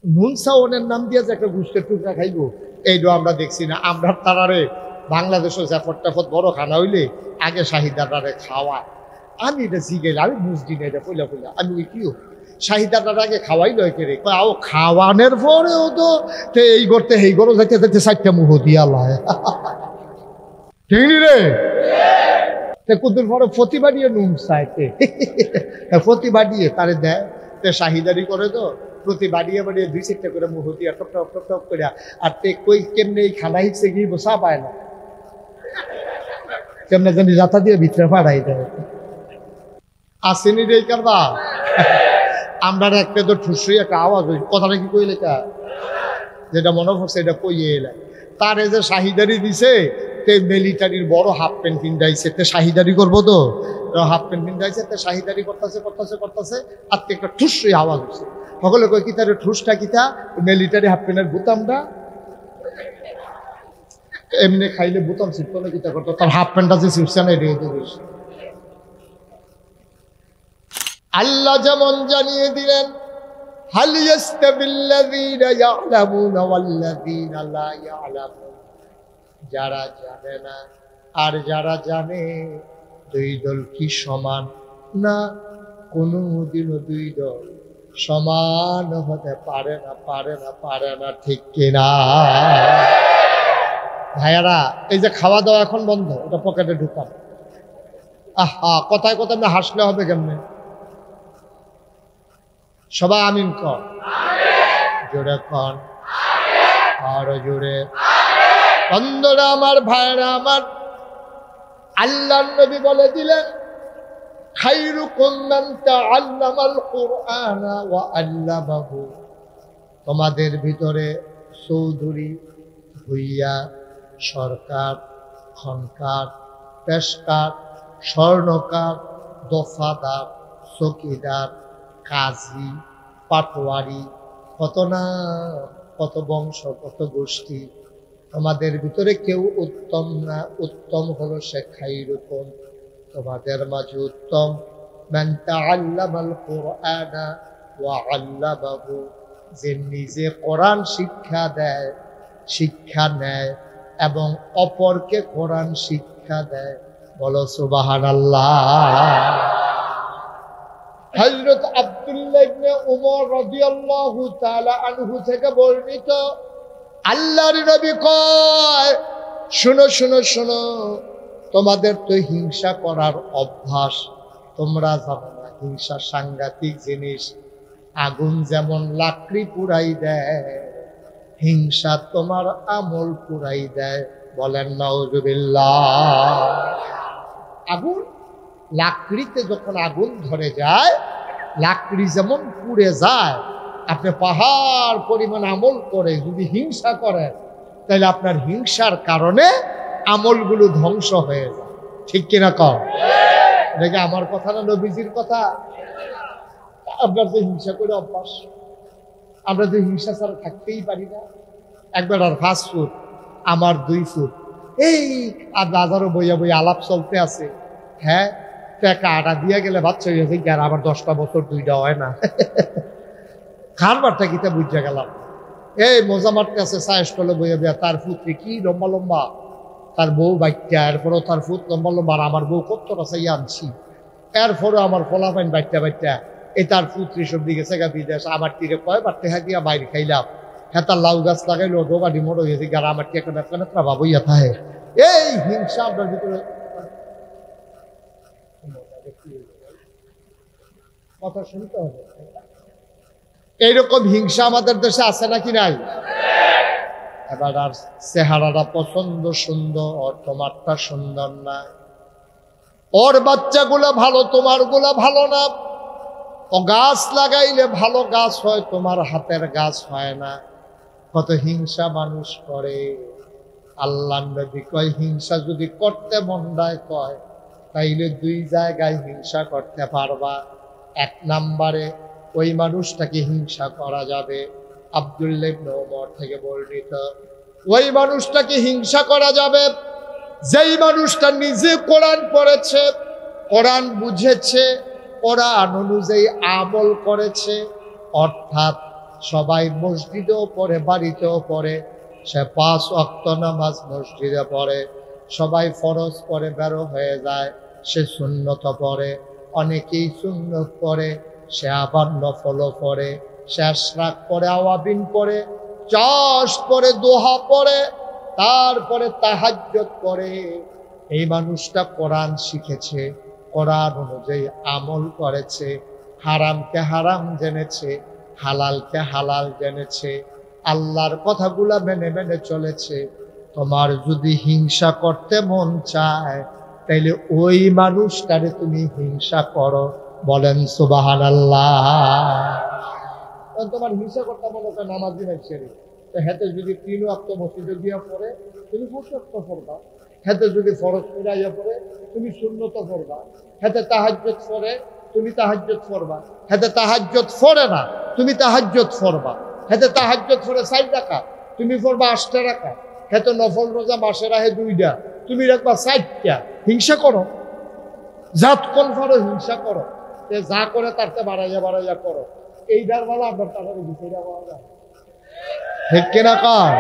নুন সাওনের নাম দিয়ে যে একটা গুষ্টের টুকরা খাইব, এইটা আমরা দেখছি না। আমরা তারারে বাংলাদেশও জ্যাফর ট্যাফর বড় খানা হইলে আগে শাহিদাটারে খাওয়া। আমি এটা শিখেলাম, আমি বুঝছি না এটা পইলা পইলা। আমি ওই কিও শাহিদাটার আগে খাওয়াই লয় কে রে, ও খাওয়ানোর পরেও তো এই করতে এই করো যাইতে যাইতে 4টা মুহ দিয়া লয়। ঠিক নি রে? কুদুর পরে প্রতিবাদিয়ে নুন চাইতে, প্রতিবাদিয়ে তারে দেয়, শাহিদারি করে তো প্রতি বাড়িয়ে বাড়িয়ে 2-4টা করে মুহ দিয়া টপ টপ টপ টপ করে। আর তে কই কেমনে এই খানা হিসে গিয়ে বসা পায় না, কেমনে জানি রাতা দিয়ে ভিতরে পাড়াই দেয়। আসেনি রে কারবা। আমরা একটা তো ঠুসই একটা আওয়াজ হই, কথাটা কি কইলে কা যেটা মনে পড়ছে এটা কইয়ে এলে। তারে যে শাহিদারি দিছে, তে মিলিটারির বড় হাফ প্যান্ট পিন্ধাইছে, তে শাহিদারি করবো তো হাফ প্যান্ট পিন্ধাইছে, তে শাহিদারি করতেছে করতেছে করতেছে, আর একটা ঠুসই আওয়াজ হচ্ছে। সকলে কই কি তার ঠুসটা কিতা, মিলিটারি হাফ প্যান্টের বুতামটা এমনি খাইলে বুতাম ছিটতো না, কিতা করতো তার হাফ প্যান্টটা যে ছিটছে না এটা বেশ। আল্লাহ যেমন জানিয়ে দিলেন, হাল ইয়াস্তাবিল্লাযীনা ইয়া'লামুনা ওয়াল্লাযীনা লা ইয়া'লামুন, যারা জানে না আর যারা জানে দুই দল কি সমান না? কোনদিনও দুই দল সমান হতে পারে না, পারে না, পারে না। ঠিক কিনা ভাইয়ারা? এই যে খাওয়া দাওয়া এখন বন্ধ, ওটা পকেটে ঢুকান। আহা, কথায় কথায় আমি হাসলে হবে কেমনে? সবাই আমিন কর, জোরে কন, আরো জোরে। বন্ধুরা আমার, ভাইরা আমার, আল্লাহর নবী বলে দিলেন, খায়রুকুম মান তাআল্লামাল কুরআনা ওয়া আল্লামাহু। তোমাদের ভিতরে চৌধুরী, ভুইয়া, সরকার, খনকার, পেশকার, স্বর্ণকার, দফাদার, চকিদার, কাজী, পাটোয়ারি, কত না কত বংশ, কত গোষ্ঠী, তোমাদের ভিতরে কেউ উত্তম না। উত্তম হলো সে খায়রুকুম, তোমাদের মাঝে উত্তম, মান তাআল্লামাল কুরআনা ওয়া আল্লামাহু, যে নিজে কোরআন শিক্ষা দেয়, শিক্ষা নেয় এবং অপরকে কোরআন শিক্ষা দেয়। বলো সুবহানাল্লাহ। হযরত আব্দুল্লাহ ইবনে উমর রাদিয়াল্লাহু তাআলা আনহু থেকে বর্ণিত, আল্লাহর নবী কয়, শোনো শোনো শোনো, তোমাদের তো হিংসা করার অভ্যাস, তোমরা জানো না হিংসা সাংঘাতিক জিনিস। আগুন যেমন লাকড়ি পুড়াই দেয়, হিংসা তোমার আমল পুড়াই দেয়। বলেন নাউযুবিল্লাহ। আগুন, লাকড়িতে যখন আগুন ধরে যায়, লাকড়ি যেমন পুড়ে যায়, আপনি পাহাড় পরিমাণ আমল করে যদি হিংসা করেন, তাহলে আপনার হিংসার কারণে আমলগুলো ধ্বংস হয়ে যায়। ঠিক কিনা কর? দেখে আমার কথা না, নবীজির কথা। আপনার যে হিংসা করে অভ্যাস, আমরা যে হিংসা ছাড়া থাকতেই পারি না। একবার আর 5 ফুট, আমার 2 ফুট, এই আর বাজারও বইয়া বইয়া আলাপ চলতে আছে। হ্যাঁ, টাকা আটা দিয়ে গেলে বাচ্চা হয়ে গেছে, আর আবার 10টা বছর 2টা হয় না। খারবারটা কিতা বুঝা গেলাম। এই মজা মারতে আছে, সায়েস করলে বইয়া বইয়া, তার ফুটে কি লম্বা লম্বা, তার বউ বাইকটা, এরপরেও তার ফুট লম্বা লম্বা। আর আমার বউ কতটা চাইয়া আনছি, এরপরেও আমার ফলা পাইন বাইকটা বাইকটা, এই তার পুত্রী সব দিকে সেগা বিদেশ। আমার তীরে কয়বার টেহা দিয়া বাইরে খাইলাম। হ্যাঁ, তার লাউ গাছ লাগাইলো, ডোবাডি মোড় হয়েছে, আর আমার কি একটা ব্যাপার না ভাবইয়া থাকে। এই হিংসা আপনার ভিতরে, কথা শুনতে হবে। এইরকম হিংসা আমাদের দেশে আছে নাকি নাই? এবার আর চেহারাটা পছন্দ সুন্দর, তোমারটা সুন্দর না। ওর বাচ্চাগুলো ভালো, তোমার গুলা ভালো না। ও গাছ লাগাইলে ভালো গাছ হয়, তোমার হাতের গাছ হয় না। কত হিংসা মানুষ করে। আল্লাহ নবী কয়, হিংসা যদি করতে মন্ডায় কয়, তাইলে 2 জায়গায় হিংসা করতে পারবা। 1 নম্বরে ওই মানুষটাকে হিংসা করা যাবে। আব্দুল্লাহ ইবনে ওমর থেকে বর্ণিত, ওই মানুষটাকে হিংসা করা যাবে যেই মানুষটা নিজে কোরআন পড়েছে, কোরআন বুঝেছে, কোরআন অনুযায়ী আমল করেছে, অর্থাৎ সবাই মসজিদেও পড়ে, বাড়িতেও পড়ে, সে 5 ওয়াক্ত নামাজ মসজিদে পড়ে, সবাই ফরজ পড়ে বেরো হয়ে যায়, সে সুন্নত পড়ে, অনেকেই সুন্নত পড়ে, সে আবার নফলও পড়ে, সে আশরাক পড়ে, আওয়াবিন পড়ে, চাষ পড়ে, দোহা পড়ে, তারপরে তাহাজ্জুদ পড়ে। এই মানুষটা কোরআন শিখেছে, কোরআন অনুযায়ী আমল করেছে, হারামকে হারাম জেনেছে, হালালকে হালাল জেনেছে, আল্লাহর কথাগুলা মেনে মেনে চলেছে। তোমার যদি হিংসা করতে মন চায় তাইলে ওই মানুষটারে তুমি হিংসা করো। বলেন সুবহানাল্লাহ। তোমার হিংসা করতে মনে হয় নামাজি ছেড়ে, তো হাতে যদি 3 ওয়াক্ত মসজিদে গিয়া পড়ে তুমি 5 ওয়াক্ত পড়বা, হাতে যদি ফরজ পড়াইয়া পড়ে তুমি সুন্নত পড়বা, হাতে তাহাজ্জুদ পড়ে তুমি তাহাজ্জুদ পড়বা, হাতে তাহাজ্জুদ পড়ে না তুমি তাহাজ্জুদ পড়বা, হাতে তাহাজ্জুদ পড়ে 4 রাকাত তুমি পড়বা 8 রাকাত, হাতে নফল রোজা মাসে রাহে 2টা তুমি রাখবা 4টা। হিংসা করো, জাত কোন ফারো হিংসা করো, যা করে তারতে বাড়াইয়া বাড়াইয়া করো। এইটার বেলা আপনার তাদের বিষয়টা পাওয়া যায় ঠিক কিনা কর।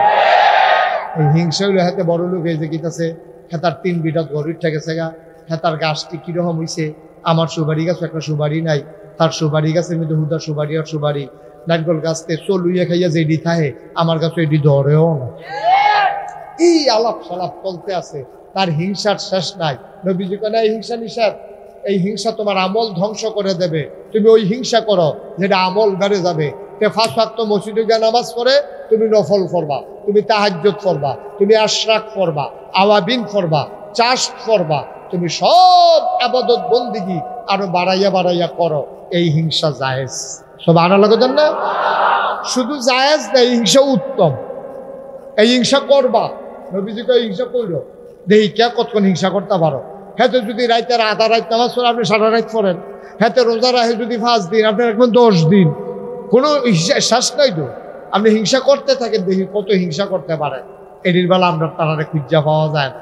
এই হিংসা হইলে হাতে বড় লোক এই যে গীতাছে হেতার 3 বিঘা গরুর ঠেকেছে গা, হেতার গাছটি কিরকম হইছে, আমার সুবারি গাছ একটা সুবারি নাই, তার সুবারি গাছের মধ্যে হুদা সুবারি আর সুবারি, নারকল গাছতে চলুইয়া খাইয়া যে এডি থাহে আমার কাছে এডি ধরেও না। এই আলাপ সালাপ চলতে আছে, তার হিংসার শেষ নাই। নবীজি কেন এই হিংসা নিষেধ, এই হিংসা তোমার আমল ধ্বংস করে দেবে। তুমি ওই হিংসা করো যেটা আমল বেড়ে যাবে। 5 ওয়াক্ত মসজিদে গিয়ে নামাজ পড়ে তুমি নফল পড়বা, তুমি তাহাজ্জুদ পড়বা, তুমি আশরাক পড়বা, আওয়াবিন পড়বা, চাষ পড়বা, তুমি সব ইবাদত বন্দেগী আরো বাড়াইয়া বাড়াইয়া করো। এই হিংসা জায়েজ, সুবহানাল্লাহ বলেন না? শুধু জায়েজ না, এই হিংসা উত্তম। এই হিংসা করবা, নবীজিকে হিংসা করলো দেখি কে কতক্ষণ হিংসা করতে পারো। হেতে যদি রাইতের আধা রাত নামাজ পড়ে আপনি সারা রাত পড়েন, হেতে রোজা রাখে যদি 5 দিন আপনি রাখবেন 10 দিন, কোনো শ্বাস নাই তো। আপনি হিংসা করতে থাকেন দেখি কত হিংসা করতে পারেন। এটির বেলা আমরা তারারে খুঁজা পাওয়া যায় না,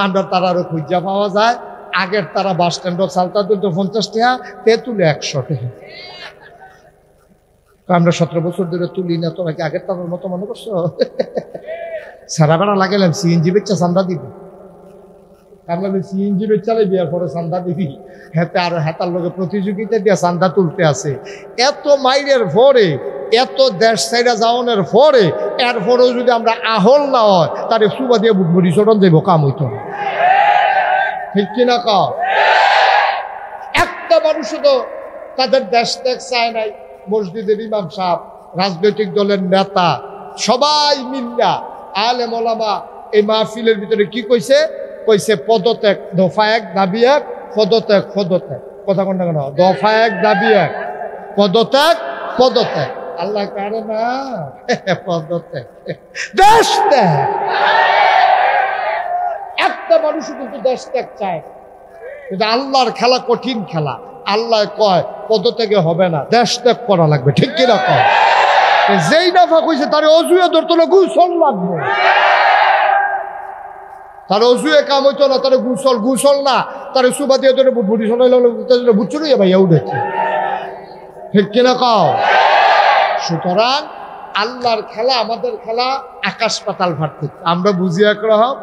আমরা তারারও খুঁজা পাওয়া যায়। আগের তারা বাস স্ট্যান্ডও চালতা তুলতো 50 টাকা, তুলে 100 টাকা। আমরা 17 বছর ধরে তুলি না, তোরা কি আগের তাদের মতো মনে করছো? সারা বেড়া লাগালাম সিএনজি বেচা চান্দা দিবি, আমরা সিএনজি বেচালে বিয়ার পরে চান্দা দিবি, হেতে আর হেতার লোকে প্রতিযোগিতা দিয়ে চান্দা তুলতে আছে। এত মাইরের পরে, এত দেশ সাইডা যাওয়ানোর পরে, এরপরেও যদি আমরা আহল না হয় তারে সুবা দিয়ে বুটবুটি চটন যাইব, কাম হইতো না ঠিক কিনা কও? একটা মানুষ তো তাদের দেশ ত্যাগ চায় নাই। মসজিদের ইমাম সাহেব, রাজনৈতিক দলের নেতা, সবাই মিল্লা আলেম ওলামা এই মাহফিলের ভিতরে কি কইছে? কইছে পদত্যাগ, দফা 1 দাবি 1, পদত্যাগ পদত্যাগ। কথা কোন না কেন? দফা 1 দাবি 1, পদত্যাগ পদত্যাগ। আল্লাহ কারে না পদত্যাগ, দেশ ত্যাগ। একটা মানুষ কিন্তু দেশ ত্যাগ চায়, কিন্তু আল্লাহর খেলা কঠিন খেলা। আল্লাহ কয় পদত্যাগে হবে না, দেশ ত্যাগ করা লাগবে, ঠিক কিনা কয়? যেই দফা কইছে তার অজুয়ে ধরতো না, গুসল লাগবে। তার অজুয়ে কাম হইতো না, তার গুসল না, তার সুবা দিয়ে ধরে বুটবুটি শোনাইলে বুঝছো না ভাইয়া উঠেছে, ঠিক কিনা কও? সুতরাং আল্লাহর খেলা আমাদের খেলা আকাশ পাতাল পার্থক্য। আমরা বুঝি একরকম,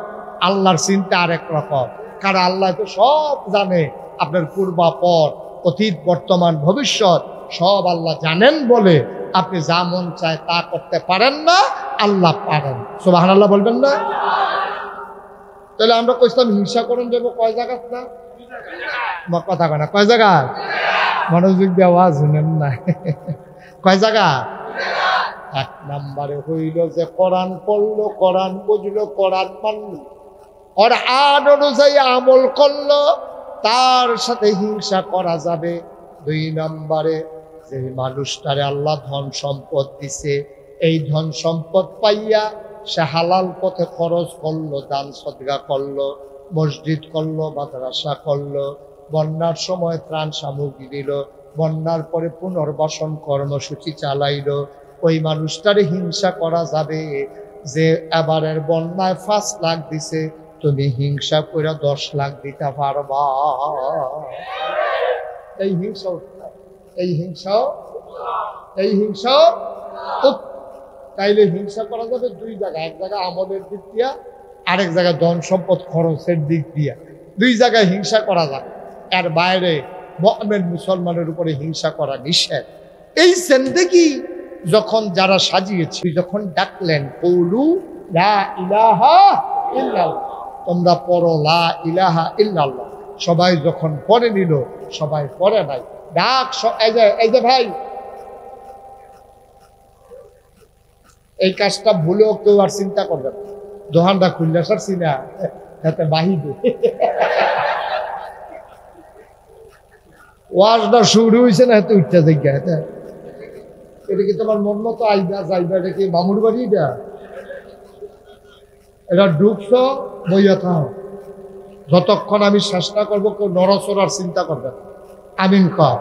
আল্লাহর চিন্তা আরেক রকম। কারণ আল্লাহ তো সব জানে, আপনার পূর্বাপর, অতীত, বর্তমান, ভবিষ্যৎ সব আল্লাহ জানেন বলে আপনি যা মন চায় তা করতে পারেন না, আল্লাহ পারেন। সুবহানাল্লাহ বলবেন না? তাহলে আমরা কইতাম হিংসা করুন যাবো কয় জায়গা না? কথা কয় না, কয় জায়গা? মনোযোগ দিয়ে আওয়াজ শুনেন না। কয় জায়গা? 1 নম্বরে হইল যে কোরআন পড়লো, কোরআন বুঝলো, কোরআন মানলো, ওর আইন অনুযায়ী আমল করলো, তার সাথে হিংসা করা যাবে। 2 নম্বরে যে মানুষটারে আল্লাহ ধন সম্পদ দিছে, এই ধন সম্পদ পাইয়া সে হালাল পথে খরচ করলো, দান সদকা করলো, মসজিদ করলো, মাদ্রাসা করলো, বন্যার সময় ত্রাণ সামগ্রী দিল, বন্যার পরে পুনর্বাসন কর্মসূচি চালাইলো। ওই মানুষটারে হিংসা করা যাবে যে এবারের বন্যায় 5 লাখ দিছে, তুমি হিংসা করে 10 লাখ দিতে পারবা? এই হিংসা, এই হিংসা, এই হিংসা তাইলে হিংসা করা যাবে দুই জায়গায়, এক জায়গায় আমলের দিক দিয়া, আরেক জায়গায় ধন সম্পদ খরচের দিক দিয়া, দুই জায়গায় হিংসা করা যাবে। এর বাইরে মুমিন মুসলমানের উপরে হিংসা করা নিষেধ। এই সেন্দেগি যখন যারা সাজিয়েছে, যখন ডাকলেন কৌলু লা ইলাহা ইল্লাল্লাহ, তোমরা পড়ো লা ইলাহা ইল্লাল্লাহ, সবাই যখন পড়ে নিল, সবাই পড়ে নাই, ডাক এই যে ভাই, এই কাজটা ভুলেও কেউ আর চিন্তা করবে না, দোকানটা খুললে সারছি না যাতে বাহিবে। ওয়াজটা শুরু হয়েছে না, এত উঠতে জায়গা, এটা কি তোমার মন মতো আইবা যাইবা? এটা কি মামুর বাড়ি? এটা ঢুকছ বইয়া থাও, যতক্ষণ আমি চেষ্টা করবো কেউ নড়চড়ার চিন্তা করবে না। আমিন কর।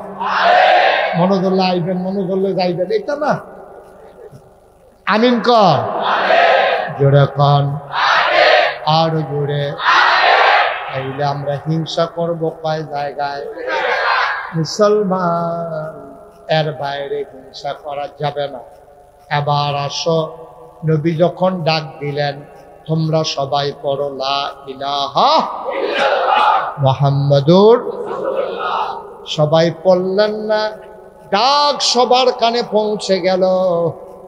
মনে ধরলে আইবেন, মনে ধরলে যাইবেন, এটা না। আমিন কর, জোরে কন, আর জোরে। তাইলে আমরা হিংসা করবো কয় জায়গায়? মুসলমান, এর বাইরে হিংসা করা যাবে না। এবার আসো, নবী যখন ডাক দিলেন তোমরা সবাই পড়ো লা ইলাহা মুহাম্মাদুর, সবাই পড়লেন না? ডাক সবার কানে পৌঁছে গেল,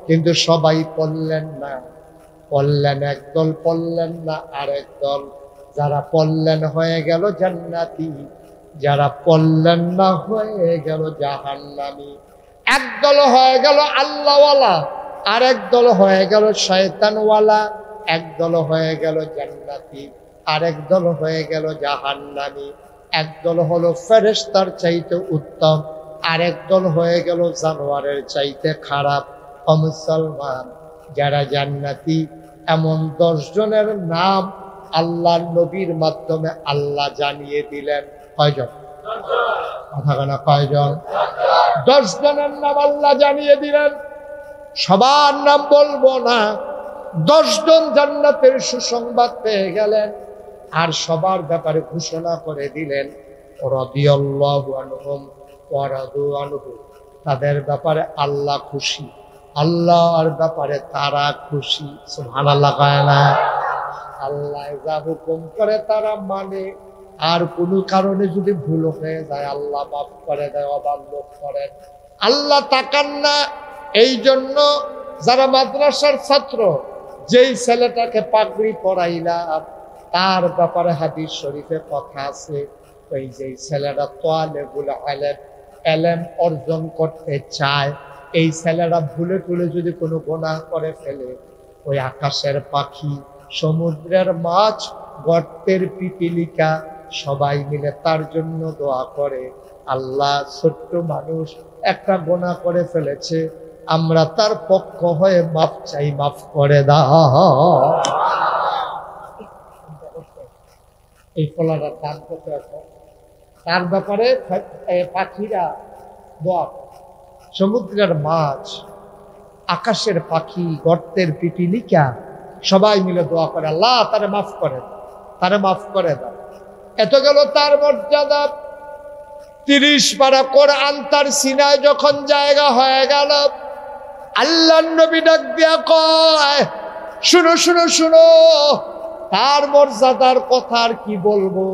কিন্তু সবাই পড়লেন না। পড়লেন একদল, পড়লেন না আরেক দল। যারা পড়লেন হয়ে গেল জান্নাতি, যারা পড়লেন না হয়ে গেল জাহান্নামী। একদল হয়ে গেল আল্লাহওয়ালা, আরেক দল হয়ে গেল শয়তানওয়ালা। একদল হয়ে গেল জান্নাতি, আরেক দল হয়ে গেল জাহান্নামী। একদল হলো ফেরেশতার চাইতে উত্তম, আরেক দল হয়ে গেল জানোয়ারের চাইতে খারাপ। ও মুসলমান, যারা জান্নাতি এমন 10 জনের নাম আল্লাহর নবীর মাধ্যমে আল্লাহ জানিয়ে দিলেন। কয়জন? কথা বলা, কয়জন? 10 জনের নাম আল্লাহ জানিয়ে দিলেন। সবার নাম বলবো না, 10 জন জান্নাতের সুসংবাদ পেয়ে গেলেন। আর সবার ব্যাপারে ঘোষণা করে দিলেন রাদিয়াল্লাহু আনহুম ওয়া রাদু আনহু, তাদের ব্যাপারে আল্লাহ খুশি, আল্লাহর ব্যাপারে তারা খুশি। সুবহানাল্লাহ কয় না? আল্লাহ যা হুকুম করে তারা মানে, আর কোনো কারণে যদি ভুল হয়ে যায় আল্লাহ মাফ করে দেয়, অবাধ্য করেন। আল্লাহ তাকান না। এই জন্য যারা মাদ্রাসার ছাত্র, যেই ছেলেটাকে পাগড়ি পরাইলাম, তার ব্যাপারে হাদিস শরীফে কথা আছে, ওই যে ছেলেটা তালেবুল ইলম, ইলম অর্জন করতে চায়, এই ছেলেরা ভুলে টুলে যদি কোনো গুনাহ করে ফেলে, ওই আকাশের পাখি, সমুদ্রের মাছ, গর্তের পিপিলিকা সবাই মিলে তার জন্য দোয়া করে, আল্লাহ ছোট্ট মানুষ একটা গুনাহ করে ফেলেছে, আমরা তার পক্ষ হয়ে মাফ চাই, মাফ করে দাও। এই ফলাটার দাম কত এখন? তার ব্যাপারে পাখিরা দোয়া, সমুদ্রের মাছ, আকাশের পাখি, গর্তের পিপিলিকা সবাই মিলে দোয়া করে, আল্লাহ তারে মাফ করে দাও, তারে মাফ করে দাও। এত গেল তার মর্যাদা। 30 পারা কোরআন তার সিনায় যখন জায়গা হয়ে গেল, আল্লাহর নবী ডাক দিয়া কয়, শুনো শুনো শুনো, তার মর্যাদার কথা আর কি বলবো।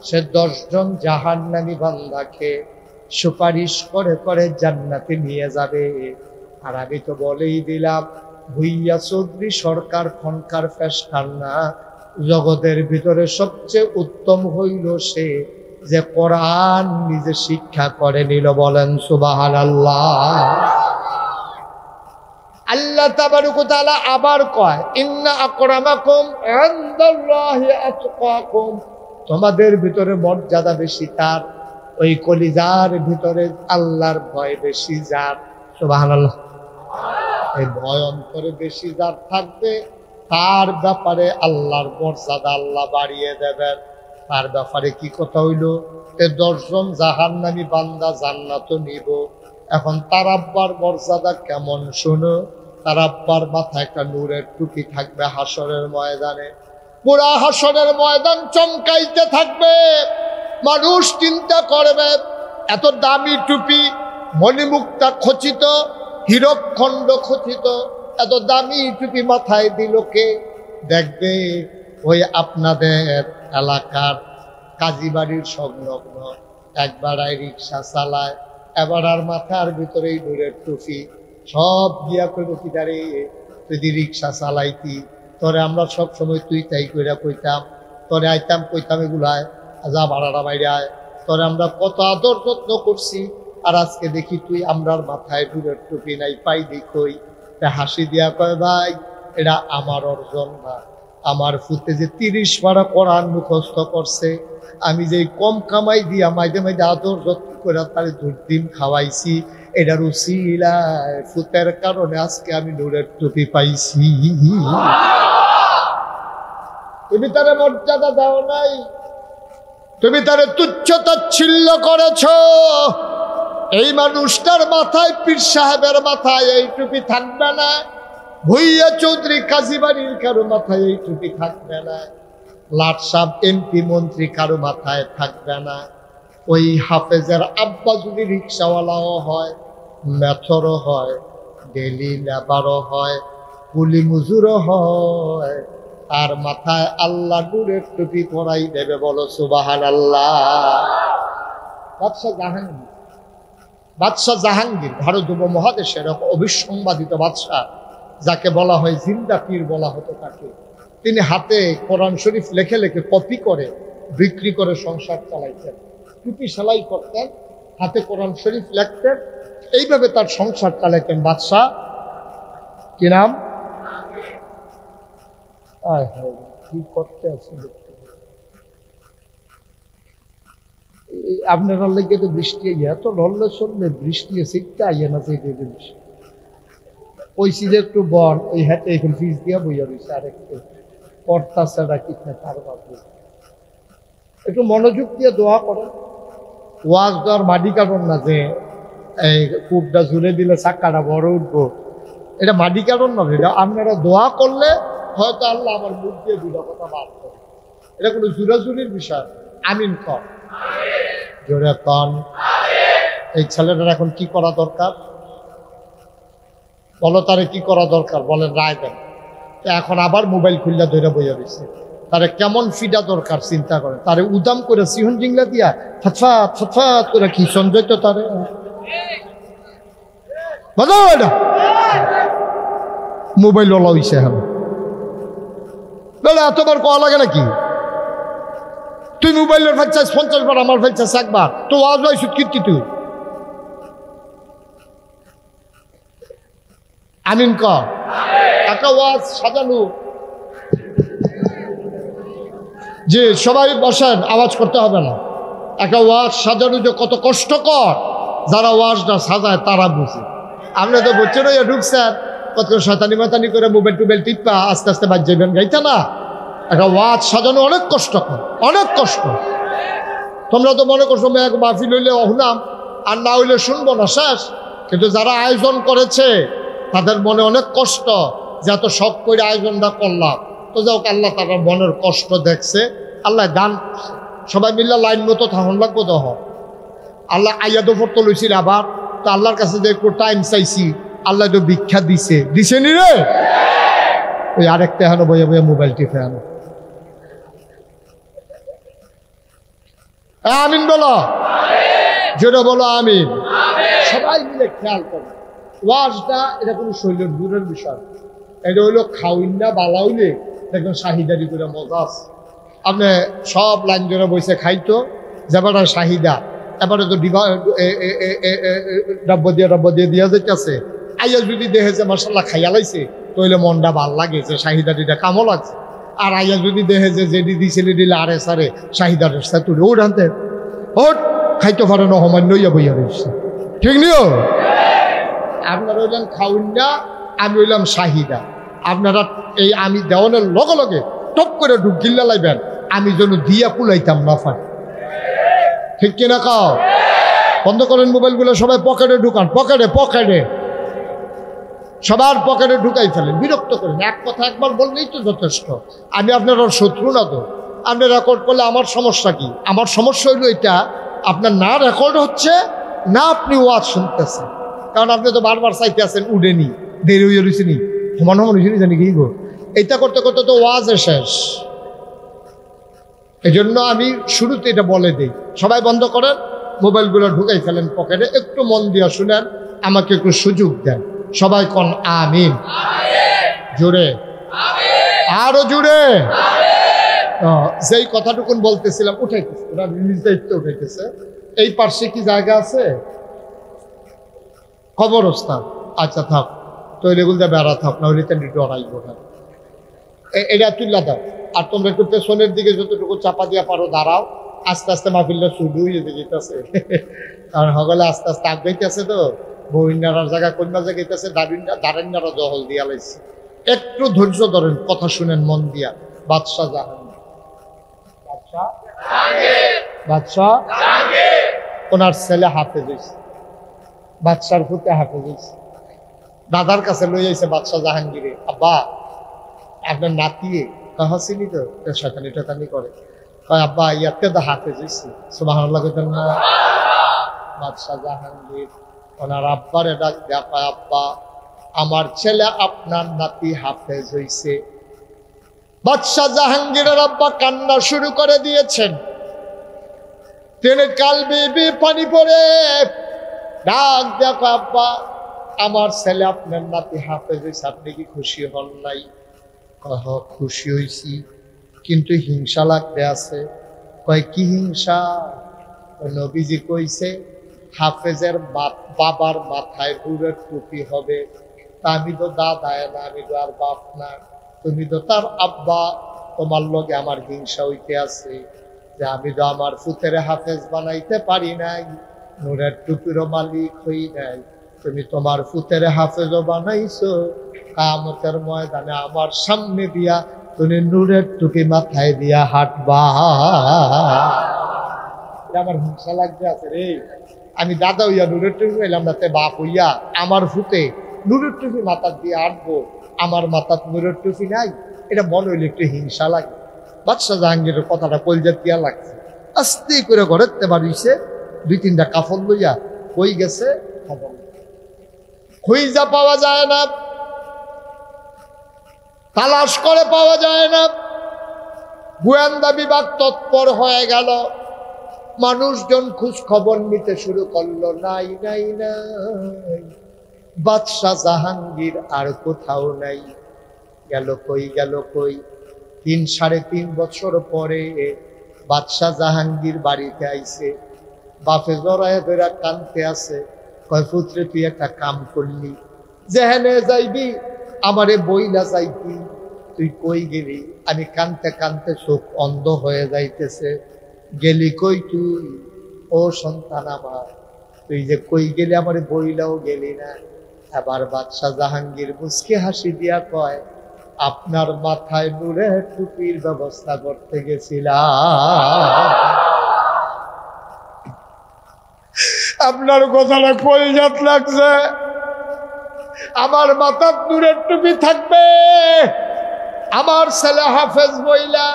সে 10 জন জাহান্নামী বান্দাকে সুপারিশ করে করে জান্নাতে নিয়ে যাবে। আর আমি তো বলেই দিলাম, ভুইয়া চৌধুরী সরকার খনকার ফেসকার না, জগতের ভিতরে সবচেয়ে উত্তম হইল সে যে কোরআন নিজে শিক্ষা করে নিল। বলেন সুবহানাল্লাহ। আল্লাহ তাবারক ওয়া তাআলা আবার কয়, ইন্না আকরামাকুম ইনদাল্লাহি আতকাকুম, তোমাদের ভিতরে মর্যাদা বেশি তার, ওই কলিজার ভিতরে আল্লাহর ভয় বেশি যার। সুবহানাল্লাহ। এই ভয় অন্তরে বেশি যার থাকবে, তার ব্যাপারে আল্লাহর মর্যাদা আল্লাহ বাড়িয়ে দেবেন। তার ব্যাপারে কি কথা হইল? 10 জন জাহান্নামী বান্দা জান্নাত নিব। এখন তার আব্বার মর্যাদা কেমন শোনো। তার আব্বার মাথায় একটা নূরের টুপি থাকবে হাসরের ময়দানে, পুরা হাসরের ময়দান চমকাইতে থাকবে। মানুষ চিন্তা করবে, এত দামি টুপি, মণিমুক্তা খচিত, হীরক খণ্ড খচিত এত দামি টুপি মাথায় দিল কে? দেখবে ওই আপনাদের এলাকার কাজীবাড়ির সংলগ্ন একবার রিক্সা চালায়, এবার আর মাথার ভিতরেই নূরের টুপি সব গিয়া করে কিদারে যদি রিক্সা চালাইতি তোরে আমরা সব সময় তুই তাই কইরা কইতাম, তোরে আইতাম কইতাম এগুলায় যা ভাড়াটা বাইরায়, তোরে আমরা কত আদর যত্ন করছি, আর আজকে দেখি তুই আমরার মাথায় নূরের টুপি নাই, পাই দেখই। হাসি দিয়া কয় ভাই এটা আমার অর্জন না, আমার ফুতে যে 30 পারা কোরআন মুখস্থ করছে, আমি যে কম কামাই দিয়া মাঝে মাঝে আদর যত্ন করে তার দুর্দিন খাওয়াইছি, এটার উসিলায় ফুতের কারণে আজকে আমি নূরের টুপি পাইছি। তুমি তারে মর্যাদা দাও নাই, তুমি তারে তুচ্ছ তাচ্ছিল্য করেছ। এই মানুষটার মাথায়, পীর সাহেবের মাথায় এই টুপি থাকবে না, ভুইয়া চৌধুরী কাজীবাড়ির কারো মাথায় এই টুপি থাকবে না, লাট সাহেব এমপি মন্ত্রী কারো মাথায় থাকবে না। ওই হাফেজের আব্বা যদি রিক্সাওয়ালাও হয়, মেথরও হয়, ডেলি লেবারও হয়, কুলি মজুরও হয়, আর মাথায় আল্লাহ নূরের টুপি পরাই দেবে। বলো সুবহানাল্লাহ। বাদশাহ জাহাঙ্গীর ভারত উপমহাদেশের অবিসংবাদিত বাদশাহ, যাকে বলা হয় জিন্দা পীর বলা হতো তাকে, তিনি হাতে কোরআন শরীফ লেখে লেখে কপি করে বিক্রি করে সংসার চালাইতেন। টুপি সেলাই করতেন, হাতে কোরআন শরীফ লিখতেন, এইভাবে তার সংসার চালাইতেন বাদশাহ। কি নাম? কি করতে আছে আপনার লেগে তো বৃষ্টি এত লড়লে চললে বৃষ্টি শীতটা আইয়া না সেই বৃষ্টি ওই সিজে একটু বন ওই হাতে এখন ফিস দিয়া বইয়া রয়েছে, আর একটু কর্তা ছাড়া কি তার বাবু একটু মনোযোগ দিয়ে দোয়া করেন। ওয়াজ দেওয়ার মাটি কারণ না যে এই কূপটা ঝুলে দিলে চাক্কাটা বড় উঠবো, এটা মাটি কারণ না, এটা আপনারা দোয়া করলে হয়তো আল্লাহ আমার মুখ দিয়ে দুটা কথা বার করে, এটা কোনো জুরাজুরির বিষয়। আমিন কর, জোরে কন। এই ছেলেটার এখন কি করা দরকার বলো, তারে কি করা দরকার বলেন, রায় দেন। এখন আবার মোবাইল খুললা ধরে বইয়া রয়েছে, তারে কেমন ফিডা দরকার চিন্তা করে, তারে উদাম করে সিহন জিংলা দিয়া ফটফাট ফটফাট করে কি সঞ্জয় তো তারে মোবাইল ওলা হইছে এখন এতবার কওয়া লাগে নাকি? তুই মোবাইলের ফেলছাস 50 বার, আমার ফেলছাস একবার, তো ওয়াজ হয়েছ কীর্তি তুই। আমিন কর। একটা ওয়াজ সাজানো, যে সবাই বসেন, আওয়াজ করতে হবে না। একটা ওয়াজ সাজানো যে কত কষ্টকর, যারা ওয়াজটা সাজায় তারা বুঝে। আপনি তো বচ্চন হইয়া ঢুকছেন, কত শয়তানি মাতানি করে মোবাইল টোবাইল টিপা আস্তে আস্তে বাজ যাবেন, গাইতে না। একটা ওয়াজ সাজানো অনেক কষ্টকর, অনেক কষ্ট। তোমরা তো মনে করছো এক মাহফিল হইলে অহনাম, আর না হইলে শুনবো না, শেষ। কিন্তু যারা আয়োজন করেছে তাদের মনে অনেক কষ্ট, যে এত শখ করে আয়োজনটা করলাম, তো যাও আল্লাহ তাদের মনের কষ্ট দেখছে, আল্লাহ দান করছে। সবাই মিল্লা লাইন মতো থাকুন লাগবো দহ আল্লাহ আইয়া দোপর তো লইছিল আবার, তো আল্লাহর কাছে যে একটু টাইম চাইছি, আল্লাহ তো ভিক্ষা দিছে নি রে। ওই আরেকটা হেন বইয়া বইয়া মোবাইল টিপে আনো। আমিন বলো, যেটা বলো আমিন। সবাই মিলে খেয়াল করো, ওয়াজটা এটা কোনো শৈলের দূরের বিষয়, এটা হইলো খাওয়াইনা বালা হইলে দেখবেন শাহিদারি করে মজা আছে। আপনি সব লাইন ধরে বসে খাইতো, যেবার শাহিদা এবারে তো ডাব্য দিয়ে দিয়া যাইতেছে, আইয়া যদি দেখে যে মাসাল্লাহ খাইয়া লাইছে, তাহলে মনটা ভাল লাগে যে শাহিদারিটা কামও লাগছে। আর আইয়া যদি দেখে যে যেটি দিছিলে দিলে আরে সারে শাহিদার তুলে ওট আনতে ওট খাইতে পারে না, সমান নইয়া বইয়া রয়েছে, ঠিক নিও। আপনারা হইলেন খাউন না, আমি হইলাম শাহিদা। আপনারা এই আমি দেওয়ানের লগে লগে টপ করে ঢুক গিল্লা লাইবেন, আমি যেন দিয়া কুলাইতাম না পারি, ঠিক কিনা কাও? বন্ধ করেন মোবাইলগুলো, সবাই পকেটে ঢুকান, পকেটে সবার পকেটে ঢুকাই ফেলেন, বিরক্ত করেন। এক কথা একবার বললেই তো যথেষ্ট। আমি আপনার শত্রু না তো, আপনি রেকর্ড করলে আমার সমস্যা কি? আমার সমস্যা হইল এটা, আপনার না রেকর্ড হচ্ছে না, আপনি ওয়াজ শুনতেছেন। কারণ আপনি তো বারবার চাইতে আছেন উডেনি, দেরি হয়ে রয়েছে নি, সমান সমান হয়েছে নি, জানি কি গো। এইটা করতে করতে তো ওয়াজে শেষ। এই জন্য আমি শুরুতে এটা বলে দিই, সবাই বন্ধ করেন, মোবাইলগুলো ঢুকাই ফেলেন পকেটে, একটু মন দিয়ে শুনেন, আমাকে একটু সুযোগ দেন। সবাই কোন আমিন, জোরে, আরো জোরে। যেই কথাটুকুন বলতেছিলাম, উঠাইতেছে, ওরা নিজ দায়িত্ব উঠাইতেছে। এই পার্শ্বে কি জায়গা আছে? কবরস্থান। আচ্ছা থাক, তৈরিগুলো বেড়া থাক, না হলে তেমনি ডরাইব না। এটা তুল্লা দাও, আর তোমরা একটু পেছনের দিকে যতটুকু চাপা দিয়া পারো দাঁড়াও। আস্তে আস্তে মাহফিলটা শুরু হয়ে যেতেছে, কারণ সকলে আস্তে আস্তে আগাইতেছে। তো বহিনার জায়গা কন্যা জায়গাইতেছে, দাঁড়ান্নারা জহল দিয়া লাইছে। একটু ধৈর্য ধরেন, কথা শুনেন মন দিয়া। বাদশাহ জাহাঙ্গীর, বাদশাহ ওনার ছেলে হাফেজ হয়েছে, বাদশার ফুতে হাফেজ হয়েছে। দাদার কাছে লই আইছে বাদশাহ জাহাঙ্গীরে, আব্বা আপনার নাতিয়ে কাহাসিনি তো শয়তানি টয়তানি করে, আব্বা ইয়াতে তো হাফেজ হয়েছে। সুবহানাল্লাহ কইতেন না? বাদশাহ জাহাঙ্গীর ওনার আব্বারে ডাক দেয়া কয়, আব্বা আমার ছেলে আপনার নাতি হাফেজ হয়েছে। বাদশাহ জাহাঙ্গীরের আব্বা কান্না শুরু করে দিয়েছেন, তিনি কাল বেবি পানি পড়ে ডাক দেয়া কয়, আব্বা আমার ছেলে আপনার নাতি হাফেজ হয়েছে, আপনি কি খুশি হন নাই? কহ খুশি হয়েছি, কিন্তু হিংসা লাগতে আছে। কয় কি হিংসা? নবীজি কইছে হাফেজের বাবার মাথায় নূরের টুপি হবে। তা আমি তো দাদায় না, আমি তো আর বাপ না, তুমি তো তার আব্বা, তোমার লগে আমার হিংসা হইতে আছে যে আমি তো আমার ফুতের হাফেজ বানাইতে পারি নাই, নূরের টুপিরও মালিক হই নাই, তুমি তোমার ফুতের হাফেজও বানাইছো। কিয়ামতের ময়দানে আমার সামনে দিয়া তুমি নূরের টুপি মাথায় দিয়া হাঁটবা। আমার হিংসা লাগতে আছে রে, আমি দাদা হইয়া নূরের টুপি পাইলাম না, তে বাপ হইয়া আমার ফুতে নূরের টুপি মাথার দিয়ে হাঁটবো, আমার মাথার নূরের টুপি নাই। এটা মনে হইলে একটু হিংসা লাগে। বাদশাহ জাহাঙ্গীরের কথাটা কলজাত দিয়া লাগছে। আস্তে করে ঘরেতে বাড়িছে, দুই তিনটা কাফন লইয়া কই গেছে খবর খুঁজা পাওয়া যায় না, তালাশ করে পাওয়া যায় না। গোয়েন্দা বিভাগ তৎপর হয়ে গেল, মানুষজন খোঁজ খবর নিতে শুরু করলো, নাই নাই নাই, বাদশাহ জাহাঙ্গীর আর কোথাও নাই। গেল কই, গেল কই। 3-3.5 বছর পরে বাদশাহ জাহাঙ্গীর বাড়িতে আইছে। বাপে জড়ায় ধরে কানতে আছে, কয় পুত্রে তুই একটা কাম করলি, যেখানে যাইবি আমারে বইলা যাইবি, তুই কই গেলি? আমি কানতে কানতে চোখ অন্ধ হয়ে যাইতেছে। গেলি কই তুই? ও সন্তান আমার, তুই যে কই গেলি আমারে বইলাও গেলি না। আবার বাদশাহ জাহাঙ্গীর মুচকি হাসি দিয়া কয়, আপনার মাথায় নূরের টুপির ব্যবস্থা করতে গেছিলাম। আপনার কথাটা কলজাত লাগছে। আমার মাথার নূরের টুপি থাকবে, আমার ছেলে হাফেজ বইলা,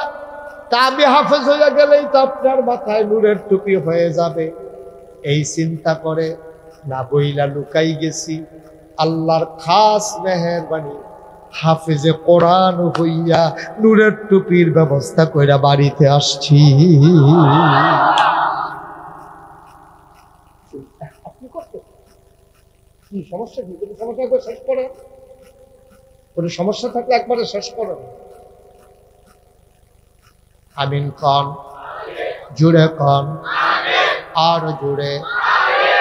তা আমি হাফেজ হইয়া গেলেই তো আপনার মাথায় নূরের টুপি হয়ে যাবে। এই চিন্তা করে না বইলা লুকাই গেছি। আল্লাহর খাস মেহেরবানি, হাফেজে কোরআন হইয়া নূরের টুপির ব্যবস্থা কইরা বাড়িতে আসছি। কি সমস্যা? কি কোনো সমস্যা একবার শেষ করো, কোনো সমস্যা থাকলে একবারে শেষ করো। আমিন কন, জুড়ে কন, আর জুড়ে।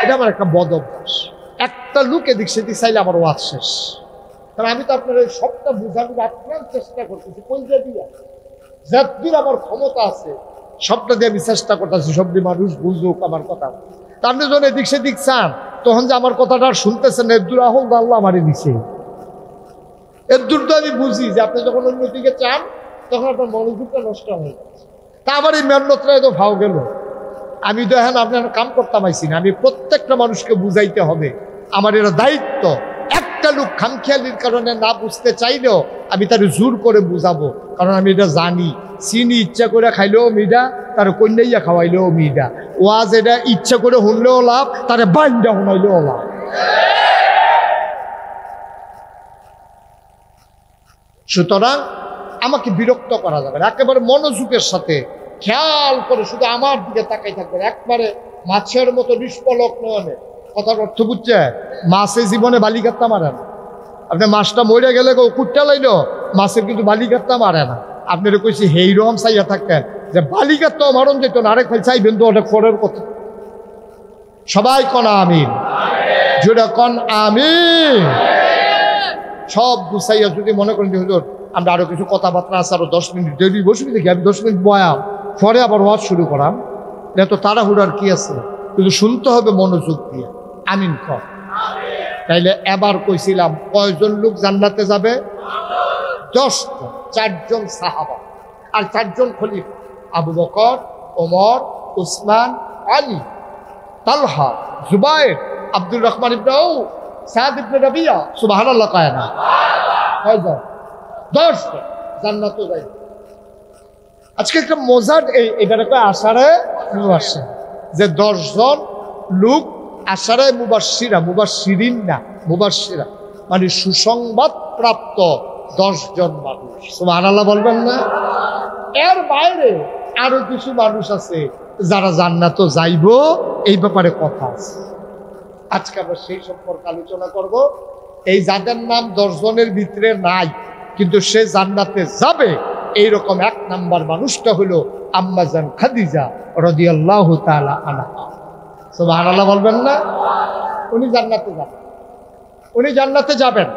এটা আমার একটা বদ অভ্যাস, একটা লুক এদিক সেদিক চাইলে আমার ওয়াজ শেষ। কারণ আমি তো আপনার এই সবটা বুঝানোর আপনার চেষ্টা করতেছি, কলজা দিয়া যতদূর আমার ক্ষমতা আছে সবটা দিয়ে আমি চেষ্টা করতেছি, সবটি মানুষ বুঝুক আমার কথা। তা আপনি যখন এদিক সেদিক চান, তখন যে আমার কথাটা আর শুনতেছেন, এর দূর আহল আল্লাহ আমারই দিছে। এর দূর তো আমি বুঝি যে আপনি যখন অন্যদিকে চান তখন আপনার মনোযোগটা নষ্ট হয়ে যাচ্ছে। তা আবার এই মেহনতটা তো ভাও গেল। আমি তো এখন আপনার কাম করতাম আইসি না, আমি প্রত্যেকটা মানুষকে বুঝাইতে হবে, আমার এটা দায়িত্ব। একটা লোক খামখেয়ালির কারণে না বুঝতে চাইলেও আমি তার জোর করে বুঝাবো, কারণ আমি এটা জানি। চিনি ইচ্ছা করে খাইলেও মিডা, তার কন্যাইয়া খাওয়াইলেও মিডা। ওয়াজ এটা ইচ্ছা করে শুনলেও লাভ, তারে বাইন্দা শুনাইলেও লাভ। সুতরাং আমাকে বিরক্ত করা যাবে না, একেবারে মনোযোগের সাথে খেয়াল করে শুধু আমার দিকে তাকাই থাকবেন, একবারে মাছের মতো নিষ্পলক নয়নে। কথার অর্থ বুঝছে? মাছে জীবনে বালিকাত্তা মারে না। আপনি মাছটা মরে গেলে কুটটা লাইল, মাছের কিন্তু বালিকাত্তা মারে না। আপনারা কইছি হেইরকম চাইয়া থাকতেন যে বালিকাত্তা মারণ যেত না, আরেক ভাই চাইবেন তো অনেক পরের কথা। সবাই কন আমিন, জোরে কন আমিন। সব গুছাইয়া যদি মনে করেন যে হুজুর আমরা আরো কিছু কথাবার্তা আছে, আরো 10 মিনিট দেরি বসবি দেখি, আমি 10 মিনিট বয়াম পরে আবার ওয়াজ শুরু করাম, এত তাড়াহুড়ার কি আছে? কিন্তু শুনতে হবে মনোযোগ দিয়ে। আমিন কর। তাইলে এবার কইছিলাম কয়জন লোক জান্নাতে যাবে? 10 জন। 4 জন সাহাবা আর 4 জন খলিফা, আবু বকর, ওমর, উসমান, আলী, তালহা, জুবাইর, আব্দুর রহমান ইবনে আউফ, সাদ ইবনে রাবিয়া। সুবহানাল্লাহ কয় না? কয়জন? 10 জন জান্নাতে যাবে। আজকে একটা মজার এটার একটা আশারে মুবাশশির, যে 10 জন লোক আশারে মুবাশশিরা, মুবাশশিরিন না, মুবাশশিরা মানে সুসংবাদ প্রাপ্ত 10 জন মানুষ। সুবহানাল্লাহ বলবেন না? এর বাইরে আরো কিছু মানুষ আছে যারা জান্নাতে যাইব, এই ব্যাপারে কথা আছে। আজকে আমরা সেই সম্পর্কে আলোচনা করব। এই যাদের নাম 10 জনের ভিতরে নাই কিন্তু সে জান্নাতে যাবে, এইরকম 1 নাম্বার মানুষটা হলো আম্মা জান খাদিজা রাদিয়াল্লাহু তাআলা আনহা। সুবহানাল্লাহ বলবেন না? উনি জান্নাতে যাবেন, উনি জান্নাতে যাবেন।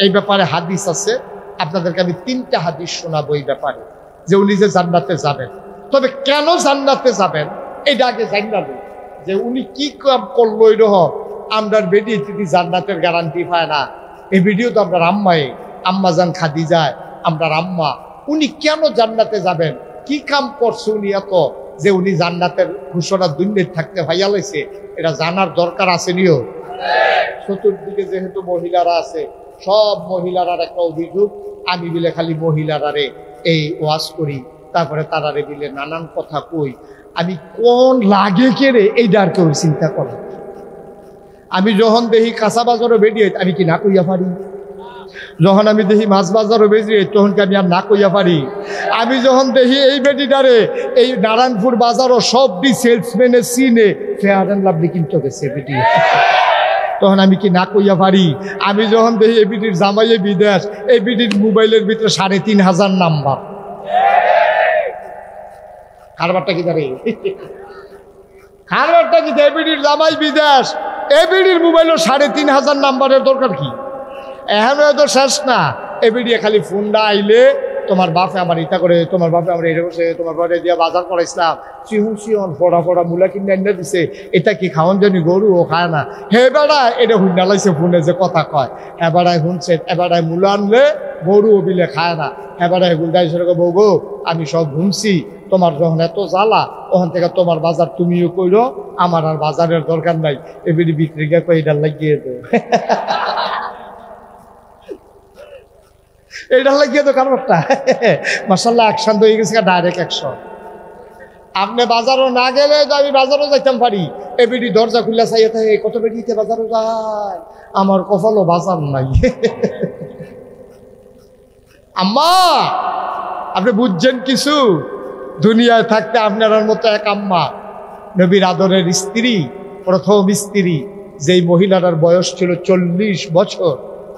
এই ব্যাপারে হাদিস আছে, আপনাদেরকে আমি 3টা হাদিস শোনাবো এই ব্যাপারে, যে উনি যে জান্নাতে যাবেন। তবে কেন জান্নাতে যাবেন এটা আগে জানলাম, যে উনি কি কাম করলো এরকম আমরার বেডি যদি জান্নাতের গ্যারান্টি পায় না। এই ভিডিও তো আপনার আম্মা জান খাদিজায়, আমরা আম্মা, উনি কেন জান্নাতে যাবেন, কি কাম করছে উনি এত যে উনি জান্নাতের ঘোষণা দুনিয়ায় থাকতে ভাইয়া লাইছে, এটা জানার দরকার আছে নিও। চতুর্দিকে যেহেতু মহিলারা আছে, সব মহিলারার একটা অভিযোগ, আমি বিলে খালি মহিলারারে এই ওয়াজ করি, তারপরে তারারে বিলে নানান কথা কই, আমি কোন লাগে কেড়ে এইটা আর কেউ চিন্তা করে। আমি যখন দেখি কাঁচা বাজারও বেরিয়ে আমি কি না কইয়া পারি? যখন আমি দেখি মাছ বাজারও বেরিয়ে তখন কি আমি আর না কইয়া পারি? আমি যখন দেখি এই বেটিটারে এই নারায়ণপুর বাজারও সবটি সেলসম্যানের সিনে ফেয়ার অ্যান্ড লাভলি কিনতে গেছে বেটি, তখন আমি কি না কইয়া পারি? আমি যখন দেখি এই বিটির জামাইয়ে বিদেশ, এই বিটির মোবাইলের ভিতরে 3500 নাম্বার, কারবারটা কি জানে? কারবারটা কি? এই বিটির জামাই বিদেশ, এই বিটির মোবাইলের 3500 নাম্বারের দরকার কি? এখন তো শেষ না, এই বিটিয়ে খালি ফোনটা আইলে তোমার বাপে আমার ইটা করে, তোমার বাপে আমরা এটা করছে, তোমার বাপে দিয়া বাজার করাইছিলাম, চিহন ফোড়া ফোড়া মূলা কিনে এনে দিছে, এটা কি খাওয়ান জানি গরু ও খায় না, হে বেড়া এটা হুন্ডা লাইছে ফোনে যে কথা কয়, এবারায় শুনছে, এবারায় মূলা আনলে গরু ও বিলে খায় না, এবারায় গুলদাই সরকে বউ আমি সব ঘুমছি, তোমার যখন এত জ্বালা ওখান থেকে তোমার বাজার তুমিও কইরো, আমার আর বাজারের দরকার নাই, এবারে বিক্রি কই এটা লাগিয়ে দেব। এটা লাগিয়ে তো কারবারটা মাশাআল্লাহ অ্যাকশন হয়ে গেছে, ডাইরেক্ট অ্যাকশন। আপনি বাজারও না গেলে তো আমি বাজারও যাইতাম পারি, এ বেটি দরজা খুলে চাইয়ে থাকে, কত বেটিতে বাজারও যায়, আমার কপালও বাজার নাই। আম্মা আপনি বুঝছেন কিছু? দুনিয়ায় থাকতে আপনার মতো এক আম্মা, নবীর আদরের স্ত্রী, প্রথম স্ত্রী, যেই মহিলাটার বয়স ছিল 40 বছর,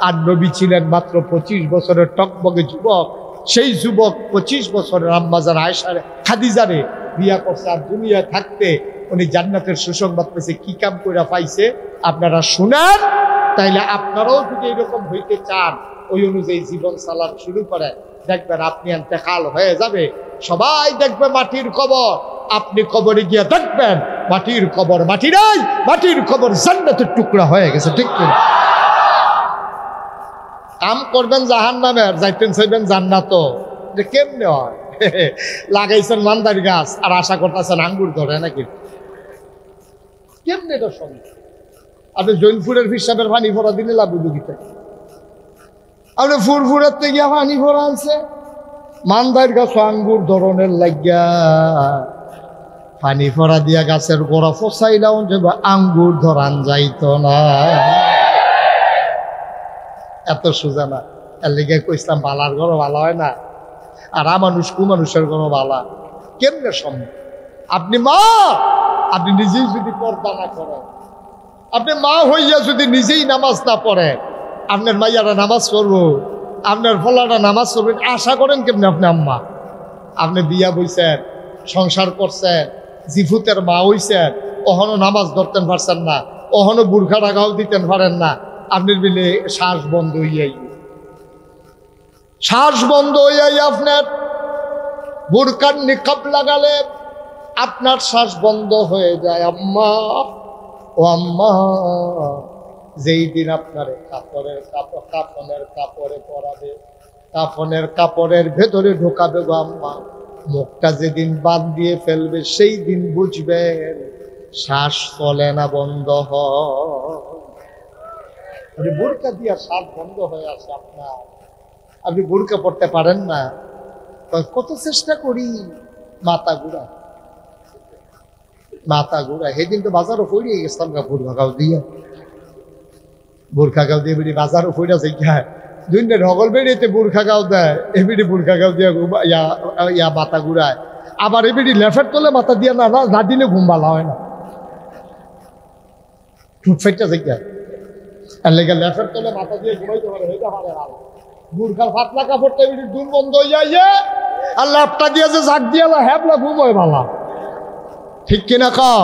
আর নবী ছিলেন মাত্র 25 বছরের টকবগে যুবক। সেই যুবক 25 বছরের আম্মাজান আয়েশা খাদিজারে বিয়া করছে, আর দুনিয়ায় থাকতে উনি জান্নাতের সুসংবাদ পেয়েছে। কি কাম করে পাইছে আপনারা শুনেন, তাইলে আপনারাও যদি এরকম হইতে চান, ওই অনুযায়ী জীবন চালান শুরু করেন, দেখবেন আপনি ইন্তেকাল হয়ে যাবে, সবাই দেখবে মাটির কবর, আপনি কবরে গিয়ে দেখবেন মাটির কবর মাটি নাই, মাটির কবর জান্নাতের টুকরা হয়ে গেছে। ঠিক কিনা? কাম করবেন জাহান্নামের, যাইতেন চাইবেন জান্নাত, যে কেমনে হয়? লাগাইছেন মান্দার গাছ আর আশা করতেছেন আঙ্গুর ধরে নাকি? কেমনে তো সম্ভব? আপনি জৈনপুরের হিসাবের পানি ভরা দিলে লাভ বুঝিতে, আপনি ফুরফুরের থেকে গিয়া পানি ভরা আনছে, মান্দার গাছ আঙ্গুর ধরনের লাগিয়া পানি ভরা দিয়া গাছের গোড়া ফসাইলাম, যে আঙ্গুর ধরান যাইত না। এত সোজা না। এর লেগে কইসলাম বালার ঘরও ভালো হয় না, আর মানুষ কুমানুষের ঘরও বালা কেমনে সম্ভব? আপনি মা, আপনি নিজেই যদি পর্দা না করেন, আপনি মা হইয়া যদি নিজেই নামাজ না পড়েন, আপনার মাইয়ারা নামাজ পড়বো, আপনার ফলারা নামাজ পড়বেন আশা করেন কেমনি? আপনি আম্মা, আপনি বিয়া বইছেন, সংসার করছেন, জিফুতের মা হইছেন, ওহনো নামাজ ধরতেন পারছেন না, ওহনো বুর্খা টাকাও দিতেন পারেন না, আপনার বিলে শ্বাস বন্ধ হইয়াই, শ্বাস বন্ধ হইয়াই আপনার বুরকার নিকাব লাগালে আপনার শ্বাস বন্ধ হয়ে যায়। আম্মা, ও আম্মা, যেই দিন আপনার কাপড়ের কাফনের কাপড়ে পরাবে, কাফনের কাপড়ের ভেতরে ঢোকাবে গো আম্মা, মুখটা যেদিন বাদ দিয়ে ফেলবে সেই দিন বুঝবেন শ্বাস চলে না, বন্ধ হয়। বুরকা দিয়া শ্বাস বন্ধ হয়ে আসে আপনার, আপনি বুরকা পড়তে পারেন না। কত চেষ্টা করি, মাথা ঘুরা, মাথা ঘুরা। সেদিন তো বাজারও পড়িয়ে গেছিলাম বুরখা গাও দিয়ে, বুরখা গাও দিয়ে বেড়ি বাজারও পড়া যায়, দুইটা ঢগল বেড়িয়েতে বুরখা গাও দেয়, এবিডি বুরখা গাও দিয়ে ইয়া মাথা ঘুরায়, আবার এবিডি লেফের তোলে মাথা দিয়ে না না দিলে ঘুম ভালো হয় না, ঠুট ফেটটা যায়। আর লেগে লেফের তোলে মাথা দিয়ে ঘুমাইতে পারে, হইতে পারে ভালো। বুরখার ফাতলা কাপড়টা এবিডি দুর্গন্ধ হইয়া আর ল্যাপটা দিয়ে যে জাগ দিয়ে হ্যাবলা ঘুম হয় ভালো, ঠিক কিনা কও?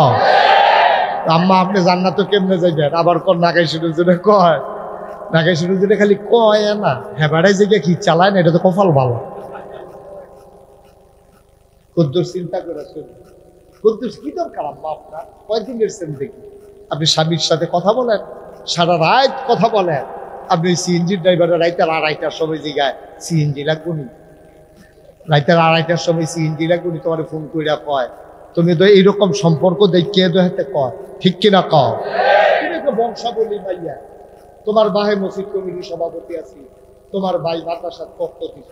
আম্মা আপনি জান্নাত কেমনে যাইবেন? আবার কোন নাকাই শুরু জুড়ে কয়, নাকাই শুরু জুড়ে খালি কয় না, হেবাড়াই যে কি চালায় না, এটা তো কপাল ভালো। কুদ্দুস চিন্তা করে শুনুন, কুদ্দুস কি দরকার আম্মা আপনার? কয়দিন এসছেন দেখি, আপনি স্বামীর সাথে কথা বলেন, সারা রাত কথা বলেন, আপনি সিএনজির ড্রাইভারের রাইতের 2:30টার সময় জিগায় সিএনজি লাগবনি, রাইতের 2:30টার সময় সিএনজি লাগবনি, তোমার ফোন কইরা কয়, তুমি তো এইরকম সম্পর্ক দেখিয়ে হাতে কয়, ঠিক কিনা কও? তুমি তো বংশাবলী ভাইয়া, তোমার বাহে মসজিদ কমিটির সভাপতি আছি, তোমার ভাই মাদ্রাসার পক্ষ দিছ,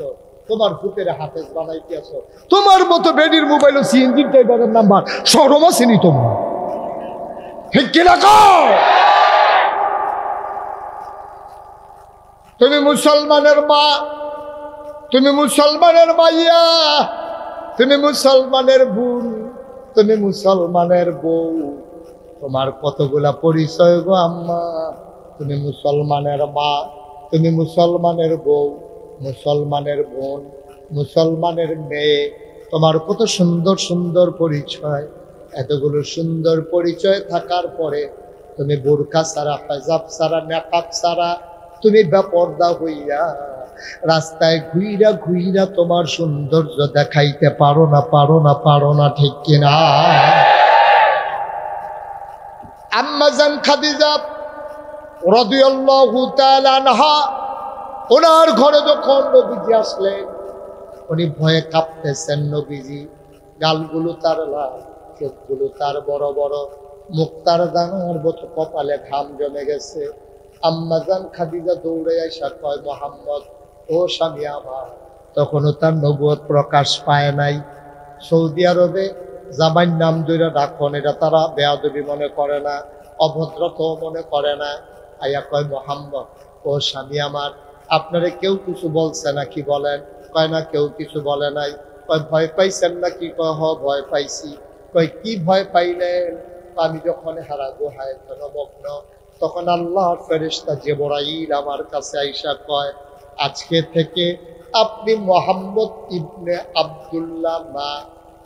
তোমার ভূতের হাফেজ বানাইতে আছো, তোমার মতো বেডির মোবাইল সিএনজি ড্রাইভারের নাম্বার শরম আসেনি তোমার, ঠিক কিনা কও? তুমি মুসলমানের মা, তুমি মুসলমানের মাইয়া, তুমি মুসলমানের বোন, তুমি মুসলমানের বউ, তোমার কতগুলা পরিচয় গো আম্মা। তুমি মুসলমানের মা, তুমি মুসলমানের বউ, মুসলমানের বোন, মুসলমানের মেয়ে, তোমার কত সুন্দর সুন্দর পরিচয়। এতগুলো সুন্দর পরিচয় থাকার পরে তুমি বোরকা ছাড়া, হিজাব ছাড়া, নেকাব ছাড়া তুমি বেপরদা হইয়া রাস্তায় ঘুইরা ঘুইরা তোমার সৌন্দর্য দেখাইতে পারো না, পারো না, পারো না, ঠিক কিনা? আম্মা জান খাদিজা রাদিয়াল্লাহু তাআলা আনহা, ওনার ঘরে যখন নবীজি আসলেন, উনি ভয়ে কাঁপতেছেন। নবীজি গালগুলো তার লাল, চোখগুলো তার বড় বড়, মুখ তার দানার মতো, কপালে ঘাম জমে গেছে। আম্মা জান খাদিজা দৌড়ে আইসা কয়, মুহাম্মদ, ও স্বামী আমার। তখনও তার নবুয়ত প্রকাশ পায় নাই। সৌদি আরবে জামাইর নাম ধরে ডাকন, এটা তারা বেয়াদবি মনে করে না, অভদ্রতাও মনে করে না। আইয়া কয়, মুহাম্মদ, ও স্বামী আমার, আপনারে কেউ কিছু বলছে নাকি? বলেন। কয় না, কেউ কিছু বলে নাই। কয়, ভয় পাইছেন নাকি? কয়, হ, ভয় পাইছি। কয়, কি ভয় পাইলেন? আমি যখন হারা গুহায় মগ্ন, তখন আল্লাহর ফেরেশতা জিবরাইল আমার কাছে আইসা কয়, আজকে থেকে আপনি মুহাম্মদ ইবনে আব্দুল্লাহ না,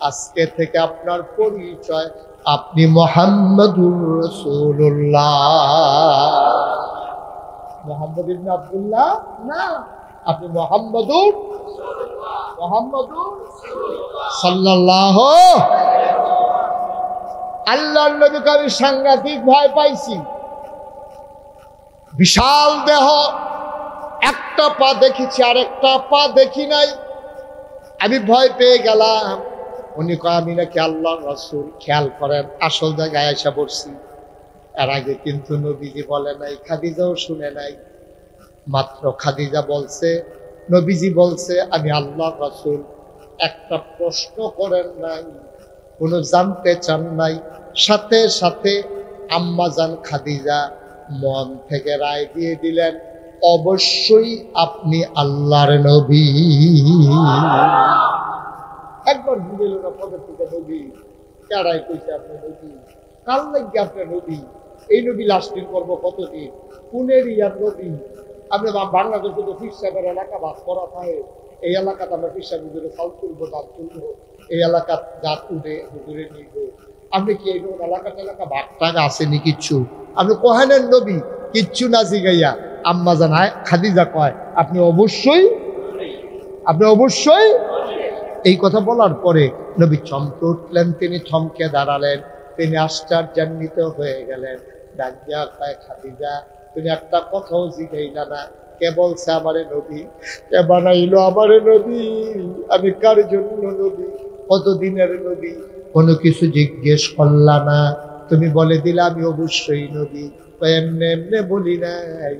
আজকে থেকে আপনার পরিচয় আপনি মুহাম্মদুর রাসূলুল্লাহ। মুহাম্মদ ইবনে আব্দুল্লাহ না, আপনি মুহাম্মদুর সাল্লাল্লাহু। আল্লাহর নবীকে আমি সাংঘাতিক ভয় পাইছি। বিশাল দেহ, একটা পা দেখেছি, আর একটা পা দেখি নাই। আমি ভয় পেয়ে গেলাম। উনি কয়, আমি নাকি আল্লাহর রাসূল। খেয়াল করেন, আসল জায়গায় এসে পড়ছি। এর আগে কিন্তু নবীজি বলে নাই, খাদিজাও শুনে নাই। মাত্র খাদিজা বলছে, নবীজি বলছে আমি আল্লাহর রাসূল। একটা প্রশ্ন করেন নাই, কোনো জানতে চান নাই। সাথে সাথে আম্মা জান খাদিজা মন থেকে রায় দিয়ে দিলেন, অবশ্যই আপনি আল্লাহর নবী। একবার বুঝে না পদের থেকে নবী কারাই কইছে আপনি নবী, কাল লাগে আপনার নবী। এই নবী লাস্টিং করবো কতদিন? কোনের ইয়ার নবী? আপনি বাংলাদেশে তো পীর সাহেবের এলাকা ভাগ করা থাকে, এই এলাকাতে আমরা পীর সাহেব হুজুরে চাল তুলবো, দাঁত তুলবো, এই এলাকার দাঁত তুলে হুজুরে নিবো। আপনি কি এই এলাকা ভাগ টাকা আসেনি কিচ্ছু? আপনি কোহেনের নবী কিচ্ছু না জিগাইয়া আম্মা জানায় খাদিজা কয় আপনি অবশ্যই এই কথা বলার পরে নবী চমকে উঠলেন, তিনি থমকে দাঁড়ালেন, তিনি আশ্চর্যান্বিত হয়ে গেলেন। ডাকিয়া কয় খাদিজা তুমি একটা কথাও জিগাইলা না, কে বলছে আমারে নবী? কে বানাইলো আমারে নবী? আমি কার জন্য নবী? কতদিনের নবী? কোনো কিছু জিজ্ঞেস করলা না, তুমি বলে দিলে আমি অবশ্যই নবী। এমনি এমনি বলি নাই,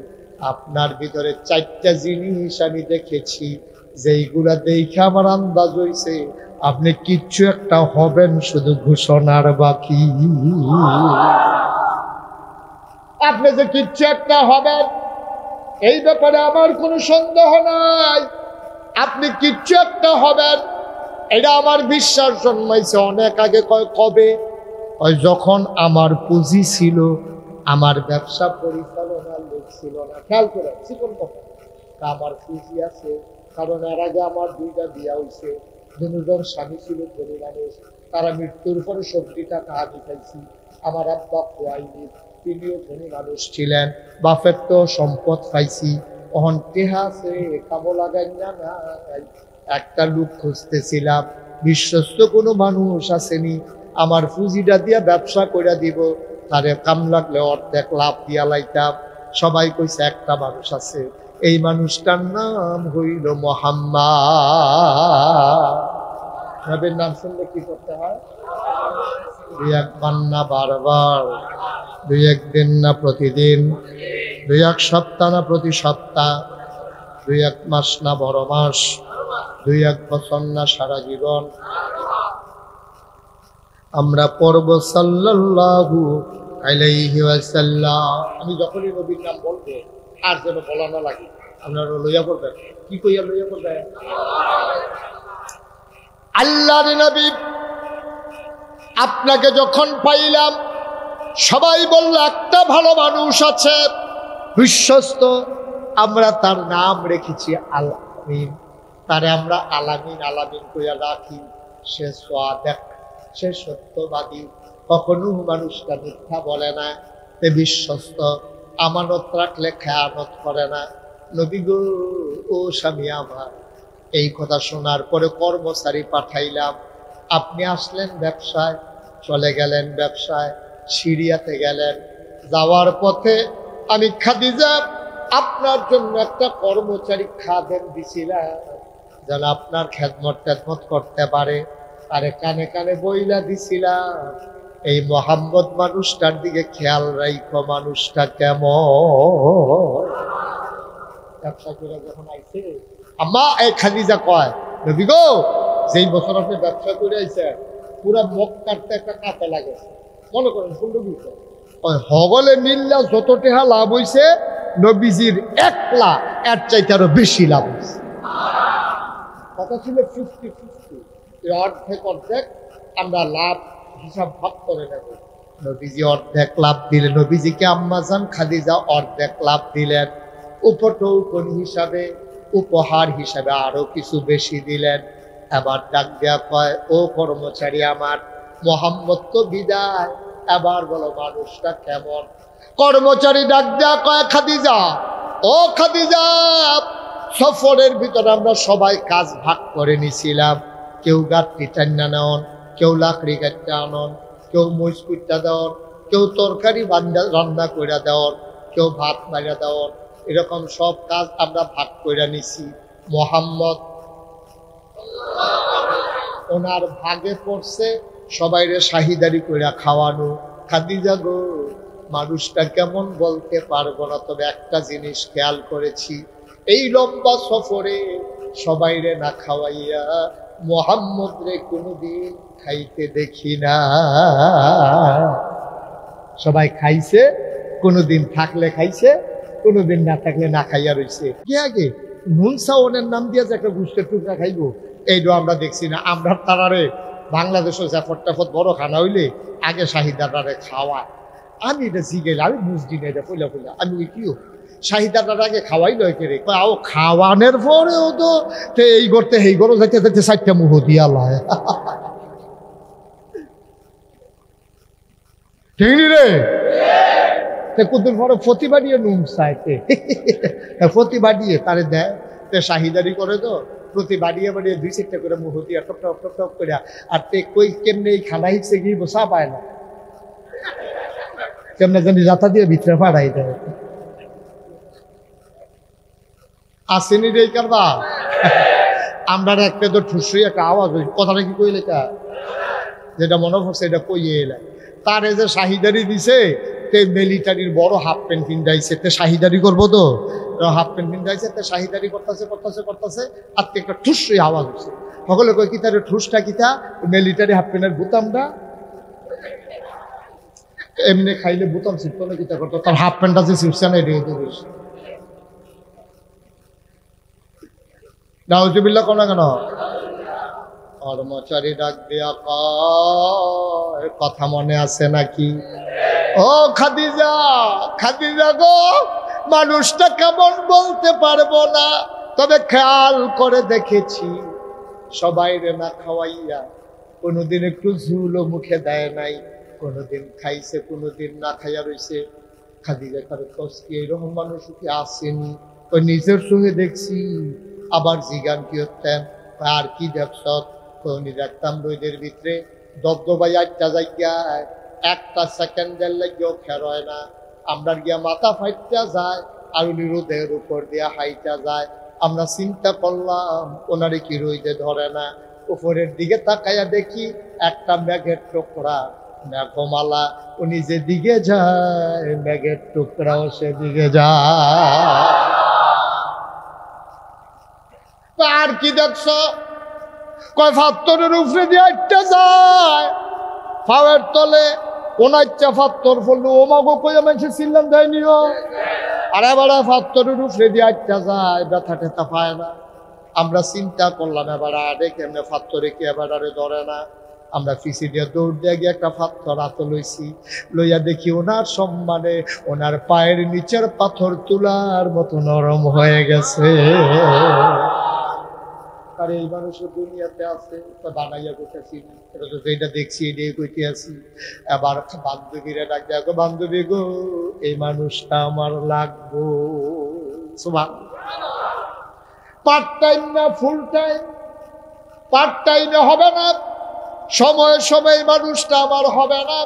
আপনার ভিতরে 4টা জিনিস আমি দেখেছি, যেইগুলা দেখে আমার আন্দাজ হইছে আপনি কিচ্ছু একটা হবেন, শুধু ঘোষণার বাকি। আপনি যে কিচ্ছু একটা হবেন এই ব্যাপারে আমার কোনো সন্দেহ নাই। আপনি কিচ্ছু একটা হবেন এটা আমার বিশ্বাস জন্মাইছে অনেক আগে। কবে? যখন আমার পুঁজি ছিল, আমার ব্যবসা পরিচালনার লোক ছিল না। খেয়াল করে চিকন কথা, আমার পুঁজি আছে, কারণ এর আগে আমার 2টা বিয়া হয়েছে, দুজন স্বামী ছিল ধনী মানুষ, তারা মৃত্যুর পরে 70 টাকা আমি খাইছি। আমার আব্বা খোয়াইনি, তিনিও ধনী মানুষ ছিলেন, বাপের তো সম্পদ পাইছি, অহন টেহা আছে কামো লাগাই না। একটা লোক খুঁজতেছিলাম, বিশ্বস্ত কোনো মানুষ আসেনি, আমার পুঁজিটা দিয়া ব্যবসা করে দিব, তারে কাম লাগলে অর্ধেক লাভ দিয়া লাইতাম। সবাই কইছে একটা মানুষ আছে, এই মানুষটার নাম হইল মুহাম্মদ। নবীর নাম শুনলে কি করতে হয়? 2-1 না বারবার, 2-1 দিন না প্রতিদিন, 2-1 সপ্তাহ না প্রতি সপ্তাহ, 2-1 মাস না বড় মাস, 2-1 বছর না সারা জীবন। আমরা পড়ব সাল্লাল্লাহু আলাইহি ওয়াসাল্লাম। আমি যখনই নবীর নাম বলবো আর যেন বলা না লাগে, আপনারা লইয়া পড়বেন। কি কইয়া লইয়া পড়বেন? আল্লাহর নবী আপনাকে যখন পাইলাম সবাই বলল একটা ভালো মানুষ আছে বিশ্বস্ত, আমরা তার নাম রেখেছি আলামিন, তারে আমরা আলামিন আলামিন কইয়া রাখি। সে সাদেক, সে সত্যবাদী, কখনো মানুষটা মিথ্যা বলে না, সে বিশ্বস্ত, আমানত রাখলে খেয়ানত করে না। নবী গো, ও স্বামী আমার, এই কথা শোনার পরে কর্মচারী পাঠাইলাম, আপনি আসলেন ব্যবসায়, চলে গেলেন ব্যবসায়, সিরিয়াতে গেলেন, যাওয়ার পথে আমি খাদিজা আপনার জন্য একটা কর্মচারী খাদেম দিছিলাম, যেন আপনার খেদমত করতে পারে, তারে কানে কানে বইলা দিছিলাম এই মোহাম্মদ মানুষটার দিকে খেয়াল রাখো, মানুষটা কেমন। ব্যবসা করে যখন আইছে আম্মা এই খাদিজা কয়, নবী গো, যেই বছর আপনি ব্যবসা করে আইছেন পুরা মুখ কাটতে একটা কাঁচা লাগেছে, মনে করেন সুন্দর বিষয় হগলে মিল্লা যত টেহা লাভ হইছে নবীজির 1 লাখ এর চাইতে আরো বেশি লাভ হয়েছে। কথা ছিল 50-50, অর্ধেক আমরা লাভ হিসাব ভাগ করে নেব। নবীজি অর্ধেক লাভ দিলেন, নবীজিকে আম্মাজান খাদিজা অর্ধেক লাভ দিলেন, উপটৌকন হিসাবে, উপহার হিসাবে আরো কিছু বেশি দিলেন। এবার ডাক দেয়া কয়, ও কর্মচারী আমার, মোহাম্মদ তো বিদায়, এবার বলো মানুষটা কেমন। কর্মচারী ডাক দেয়া কয়, খাদিজা, ও খাদিজা, সফরের ভিতরে আমরা সবাই কাজ ভাগ করে নিছিলাম, কেউ গাঁটটি টান্না নেন, কেউ লাকড়ি কাটতে আনন, কেউ মহিষ কুটটা দেওয়ার, কেউ তরকারি রান্না করে দেওয়ার, কেউ ভাত মারা দেওয়ার, এরকম সব কাজ আমরা ভাগ করে নিছি। মোহাম্মদ ওনার ভাগে পড়ছে সবাইরে শাহিদারি করে খাওয়ানো। খাদিজা গো, মানুষটা কেমন বলতে পারবো না, তবে একটা জিনিস খেয়াল করেছি, এই লম্বা সফরে সবাইরে না খাওয়াইয়া মোহাম্মদ রে কোনোদিন খাইতে দেখি না। সবাই খাইছে, কোনোদিন থাকলে খাইছে, কোনোদিন না থাকলে না খাইয়া রয়েছে কি আগে নুন সাওনের নাম দিয়ে যে একটা গুষ্টের টুকরা খাইবো এইটা আমরা দেখছি না। আমরা তারারে বাংলাদেশও জাফর টাফত বড় খানা হইলে আগে শাহিদারে খাওয়ায়। আমি এটা জিগেল, আমি বুঝছি না এটা পইলা পইলা। আমি ওই কিও শাহিদার আগে খাওয়াই লয় কেড়ে ও খাওয়ানোর পরেও তো এই করতে এই করো যাইতে যাইতে 4টা মুহ দিয়া লয়। ঠিক রে কুদ্দুর পরে প্রতিবাদিয়ে নুন চাইতে প্রতিবাদিয়ে তারে দেয় শাহিদারি করে তো প্রতি বাড়িয়ে বাড়িয়ে 2-4টা করে মুহ দিয়া টপ টপ টপ টপ করে। আর তে কই কেমনে এই খানা হিসে গিয়ে বসা পায় না, কেমনে জানি যাতা দিয়ে ভিতরে পাড়াই দেয়। আসেনি রে কারবা আমরা একটা তো ঠুসই একটা আওয়াজ হই কথাটা কি কইলে তা যেটা মনে পড়ছে এটা কইয়ে এলাম। তারে যে শাহিদারি দিছে তে মিলিটারির বড় হাফ প্যান্ট পিন্ধাইছে, তে শাহিদারি করবো তো হাফ প্যান্ট পিন্ধাইছে, তে শাহিদারি করতেছে করতেছে করতেছে আর একটা ঠুসই আওয়াজ হচ্ছে। সকলে কই কি তার ঠুসটা কিতা মিলিটারি হাফ প্যান্টের বুতামটা এমনি খাইলে বুতাম ছিটতো না কিতা করতো, তার হাফ প্যান্টটা যে ছিটছে না এটা বেশি নাউজুবিল্লাহ কোন কেন কর্মচারী ডাক দিয়া কয় কথা মনে আছে নাকি? ও খাদিজা, খাদিজা গো মানুষটা কেমন বলতে পারবো না, তবে খেয়াল করে দেখেছি সবাই রে না খাওয়াইয়া কোনোদিন একটু ঝুলও মুখে দেয় নাই, কোনোদিন খাইছে কোনোদিন না খাইয়া রইছে। খাদিজা কারো কষ্টি এইরকম মানুষ কি আসেনি? ওই নিজের চোখে দেখছি। আবার জিগান কি হতেন আর কি দেখছ? উনি দেখতাম রোদের ভিতরে দবদবাই 8টা জায়গায় 1টা সেকেন্ডের লাগেও খের হয় না। আমরা গিয়া মাথা ফাইটটা যায় আর উনি রোদের উপর দিয়া হাইটা যায়। আমরা চিন্তা করলাম ওনারে কি রোদে ধরে না। উপরের দিকে তাকাইয়া দেখি একটা মেঘের টুকরা, মেঘমালা, উনি যে দিকে যায় মেঘের টুকরাও সেদিকে যায়। আর কি দেখছ? কয় ফাত্তরের উপরে দিয়ে 8টা যায় ফাওয়ের তলে 19টা ফাত্তর পড়লো। ও মাগো কইয়া মানুষের চিল্লাম দেয়নিও। আর এবার ফাত্তরের উপরে দিয়ে 8টা যায়, ব্যথা টেথা পায় না। আমরা চিন্তা করলাম এবার আরে কেমনে ফাত্তরে কি এবার আরে ধরে না। আমরা পিছিয়ে দিয়ে দৌড় দিয়ে গিয়ে একটা ফাত্তর হাতে লইছি, লইয়া দেখি ওনার সম্মানে ওনার পায়ের নিচের পাথর তুলার মতো নরম হয়ে গেছে। আর এই মানুষের দুনিয়াতে আছে বানাইয়া করতেছি না, এটা তো যেটা দেখছি এটাই কইতে আছি। এবার বান্ধবীরা ডাক দেখো, বান্ধবী গো এই মানুষটা আমার লাগবো। পার্ট টাইম না ফুল টাইম? পার্ট টাইমে হবে না, সময়ে সময়ে মানুষটা আমার হবে না।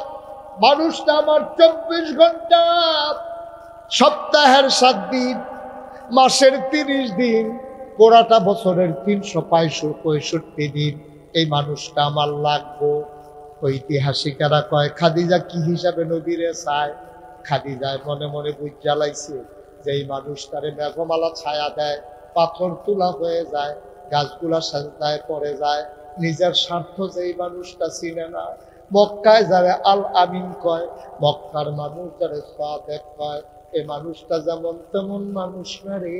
মানুষটা আমার 24 ঘন্টা, সপ্তাহের 7 দিন, মাসের 30 দিন, পুরাটা বছরের 365 দিন এই মানুষটা আমার লাগবো। ঐতিহাসিকেরা কয় খাদিজা কি হিসাবে নবীরে চায়? খাদিজায় মনে মনে বুঝ জ্বালাইছে যে এই মানুষটারে মেঘমালা ছায়া দেয়, পাথর তুলা হয়ে যায়, গাছগুলা সাজদায় পড়ে যায়। নিজের স্বার্থ যে এই মানুষটা চিনে না। মক্কায় যারা আল আমিন কয়, মক্কার মানুষ যারা সাদেক কয়, এই মানুষটা যেমন তেমন মানুষ না রে।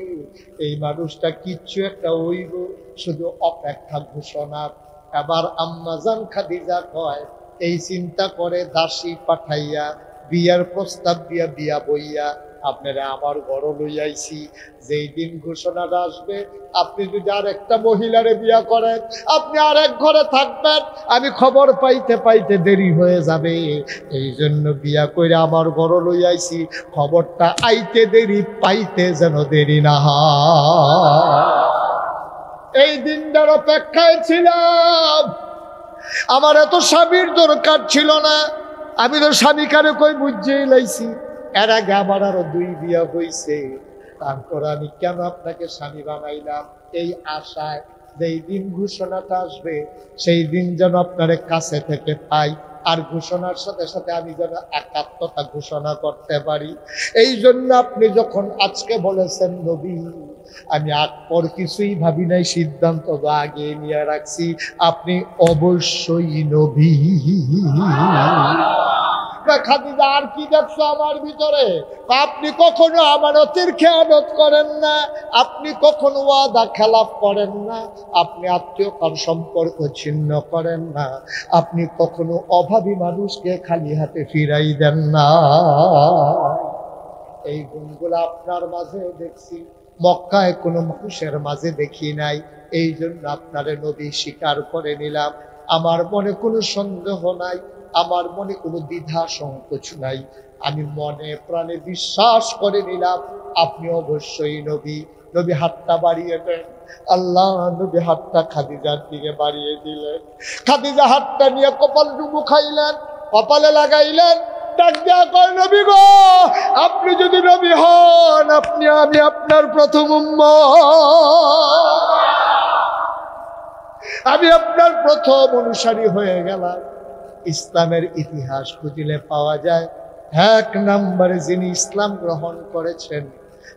এই মানুষটা কিচ্ছু একটা হইব, শুধু অপেক্ষা ঘোষণার। এবার আম্মাজান খাদিজা কয় এই চিন্তা করে দাসী পাঠাইয়া বিয়ার প্রস্তাব দিয়া বিয়া বইয়া আপনারা আমার ঘর লইয়াইছি। যেই দিন ঘোষণাটা আসবে আপনি যদি আর একটা মহিলারে বিয়া করেন আপনি আর এক ঘরে থাকবেন, আমি খবর পাইতে পাইতে দেরি হয়ে যাবে। এই জন্য বিয়া করে আমার ঘর লইয়াইছি, খবরটা আইতে দেরি পাইতে যেন দেরি না হয়। এই দিনটার অপেক্ষায় ছিলাম। আমার এত স্বামীর দরকার ছিল না, আমি তো স্বামী কারে কই বুঝেই লাইছি। এর আগে আমার আরো 2 বিয়া হয়েছে, তারপর আমি কেন আপনাকে স্বামী বানাইলাম? এই আশায় যেই দিন ঘোষণাটা আসবে সেই দিন যেন আপনার কাছে থেকে পাই, আর ঘোষণার সাথে সাথে আমি যেন একাত্মতা ঘোষণা করতে পারি। এই জন্য আপনি যখন আজকে বলেছেন নবী, আমি আগ পর কিছুই ভাবি নাই, সিদ্ধান্ত আগে নিয়ে রাখছি আপনি অবশ্যই নবী। খাদিজা আর কি দেখছো আমার ভিতরে? আপনি কখনো আমানতের খেয়ানত করেন না, আপনি কখনো ওয়াদা খেলাফ করেন না, আপনি আত্মীয়তার সম্পর্ক ছিন্ন করেন না, আপনি কখনো অভাবী মানুষকে খালি হাতে ফিরাই দেন না। এই গুণগুলো আপনার মাঝে দেখছি, মক্কায় কোনো মানুষের মাঝে দেখি নাই। এই জন্য আপনারে নবী স্বীকার করে নিলাম। আমার মনে কোনো সন্দেহ নাই, আমার মনে কোনো দ্বিধা সংকোচ নাই। আমি মনে প্রাণে বিশ্বাস করে নিলাম আপনি অবশ্যই নবী। নবী হাতটা বাড়িয়ে দেন, আল্লাহ নবী হাতটা খাদিজার দিকে বাড়িয়ে দিলেন। খাদিজা হাতটা নিয়ে কপাল ডুবু খাইলেন, কপালে লাগাইলেন, ডাক দেয়া কয়, নবী গো, আপনি যদি নবী হন, আমি আপনার প্রথম উম্মত, আমি আপনার প্রথম অনুসারী হয়ে গেলাম। ইসলামের ইতিহাস খুঁজলে পাওয়া যায়, এক নম্বরে যিনি ইসলাম গ্রহণ করেছেন